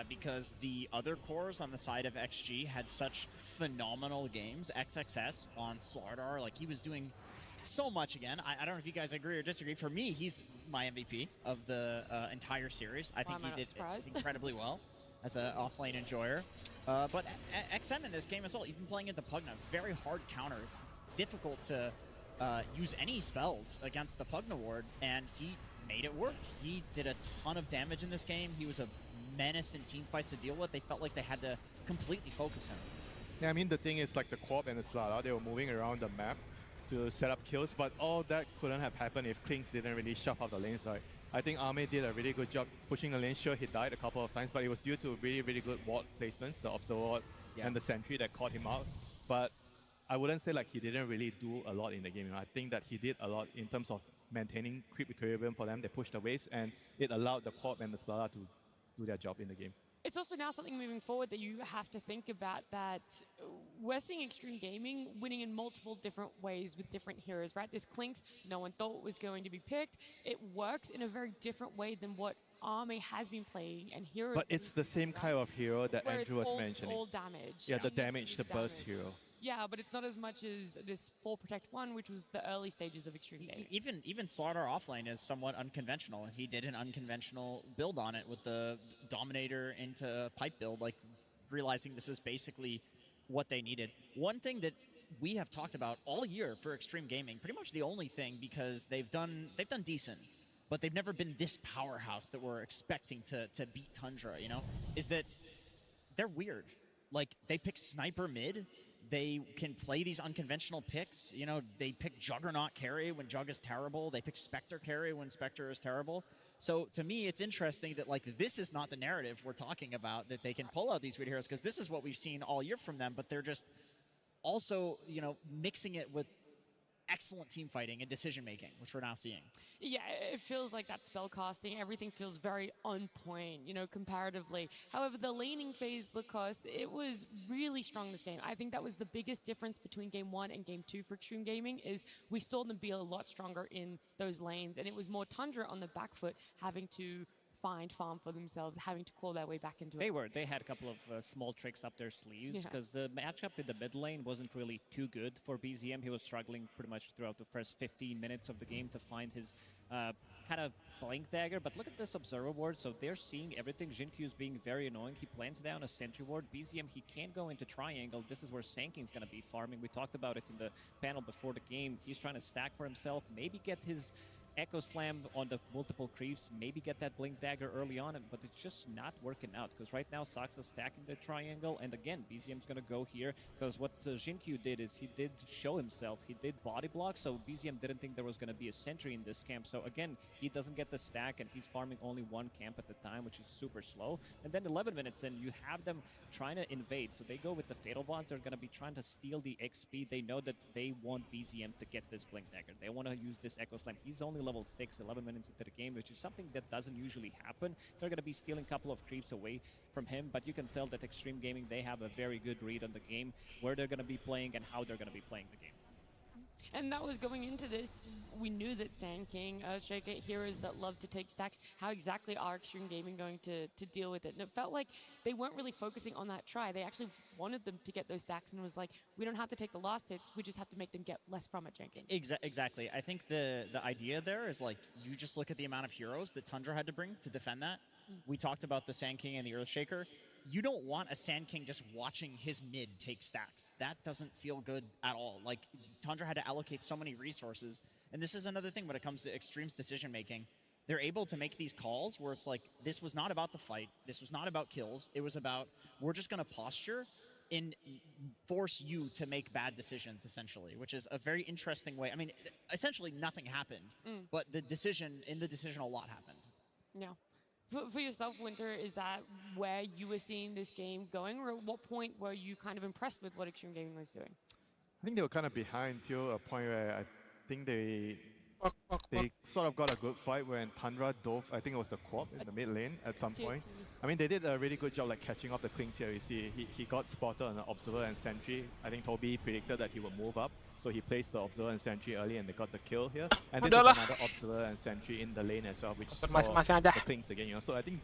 because the other cores on the side of XG had such phenomenal games. XXS on Slardar, like, he was doing so much again. I don't know if you guys agree or disagree. For me, he's my MVP of the entire series. I think he did incredibly well as an off-lane enjoyer. But XM in this game as well, even playing into Pugna, very hard counter. It's difficult to use any spells against the Pugna ward, and he made it work. He did a ton of damage in this game. He was a menace in team fights to deal with. They felt like they had to completely focus him.
Yeah, I mean, the thing is, like, the Corp and the Slardar, they were moving around the map to set up kills, but all that couldn't have happened if Clinks didn't really shove out the lanes. Right? I think Ame did a really good job pushing the lane. Sure, he died a couple of times, but it was due to really, really good ward placements, the Observer ward and the Sentry that caught him out. But I wouldn't say like he didn't really do a lot in the game. You know? I think that he did a lot in terms of maintaining creep equilibrium for them. They pushed the waves, and it allowed the Corp and the Slardar to do their job in the game.
It's also now something moving forward that you have to think about, that we're seeing Extreme Gaming winning in multiple different ways with different heroes, right? This Clinks, no one thought was going to be picked. It works in a very different way than what Ame has been playing and heroes.
But it's the same kind of hero that Andrew was mentioning.
All damage.
Yeah, the damage, the burst hero.
Yeah, but it's not as much as this 4 Protect 1, which was the early stages of Extreme Gaming.
Even Slardar offlane is somewhat unconventional, and he did an unconventional build on it with the Dominator into Pipe build, like realizing this is basically what they needed. One thing that we have talked about all year for Extreme Gaming, pretty much the only thing, because they've done decent, but they've never been this powerhouse that we're expecting to beat Tundra, you know, is that they're weird. Like, they pick Sniper mid. They can play these unconventional picks. You know, they pick Juggernaut carry when Jug is terrible. They pick Spectre carry when Spectre is terrible. So to me, it's interesting that, like, this is not the narrative we're talking about, that they can pull out these weird heroes, because this is what we've seen all year from them, but they're just also, you know, mixing it with excellent team fighting and decision making, which we're now seeing.
Yeah, it feels like that spell casting, everything feels very on point, you know, comparatively. However, the laning phase, Lacoste, it was really strong this game. I think that was the biggest difference between Game 1 and Game 2 for Extreme Gaming, is we saw them be a lot stronger in those lanes, and it was more Tundra on the back foot, having to find farm for themselves, having to claw their way back into it.
They had a couple of small tricks up their sleeves, because the matchup in the mid lane wasn't really too good for BZM. He was struggling pretty much throughout the first 15 minutes of the game to find his kind of blink dagger. But look at this observer ward. So they're seeing everything. Jinqu is being very annoying. He plants down a sentry ward. BZM, he can't go into triangle. This is where Sanking's going to be farming. We talked about it in the panel before the game. He's trying to stack for himself, maybe get his Echo Slam on the multiple creeps, maybe get that Blink Dagger early on, but it's just not working out, because right now Sox is stacking the triangle, and again, BZM's going to go here, because what Jinqu did is he did show himself, he did body block, so BZM didn't think there was going to be a sentry in this camp, so again, he doesn't get the stack, and he's farming only 1 camp at the time, which is super slow, and then 11 minutes in, you have them trying to invade, so they go with the Fatal Bonds, they're going to be trying to steal the XP, they know that they want BZM to get this Blink Dagger, they want to use this Echo Slam, he's only level 6, 11 minutes into the game, which is something that doesn't usually happen. They're going to be stealing a couple of creeps away from him, but you can tell that Extreme Gaming, they have a very good read on the game, where they're going to be playing and how they're going to be playing the game.
And that was going into this, we knew that Sand King, Shaker, heroes that love to take stacks, how exactly are Extreme Gaming going to deal with it? And it felt like they weren't really focusing on that try. They actually wanted them to get those stacks and was like, we don't have to take the last hits, we just have to make them get less from it, Jenkins.
Exactly. I think the idea there is like, you just look at the amount of heroes that Tundra had to bring to defend that. We talked about the Sand King and the Earthshaker. You don't want a Sand King just watching his mid take stacks. That doesn't feel good at all. Like, Tundra had to allocate so many resources. And this is another thing when it comes to Extreme's decision making. They're able to make these calls where it's like, this was not about the fight. This was not about kills. It was about, we're just going to posture and force you to make bad decisions, essentially, which is a very interesting way. I mean, essentially nothing happened, but in the decision, a lot happened.
Yeah. For yourself, Winter, is that where you were seeing this game going, or at what point were you kind of impressed with what Extreme Gaming was doing?
I think they were kind of behind till a point where I think they sort of got a good fight when Tundra dove, I think it was the Quap in the mid lane at some point. I mean, they did a really good job like catching off the Klings here. You see, he got spotted on the Observer and Sentry. I think Toby predicted that he would move up, so he placed the Observer and Sentry early and they got the kill here. And this is another Observer and Sentry in the lane as well, which saw the Klings again, you know. So I think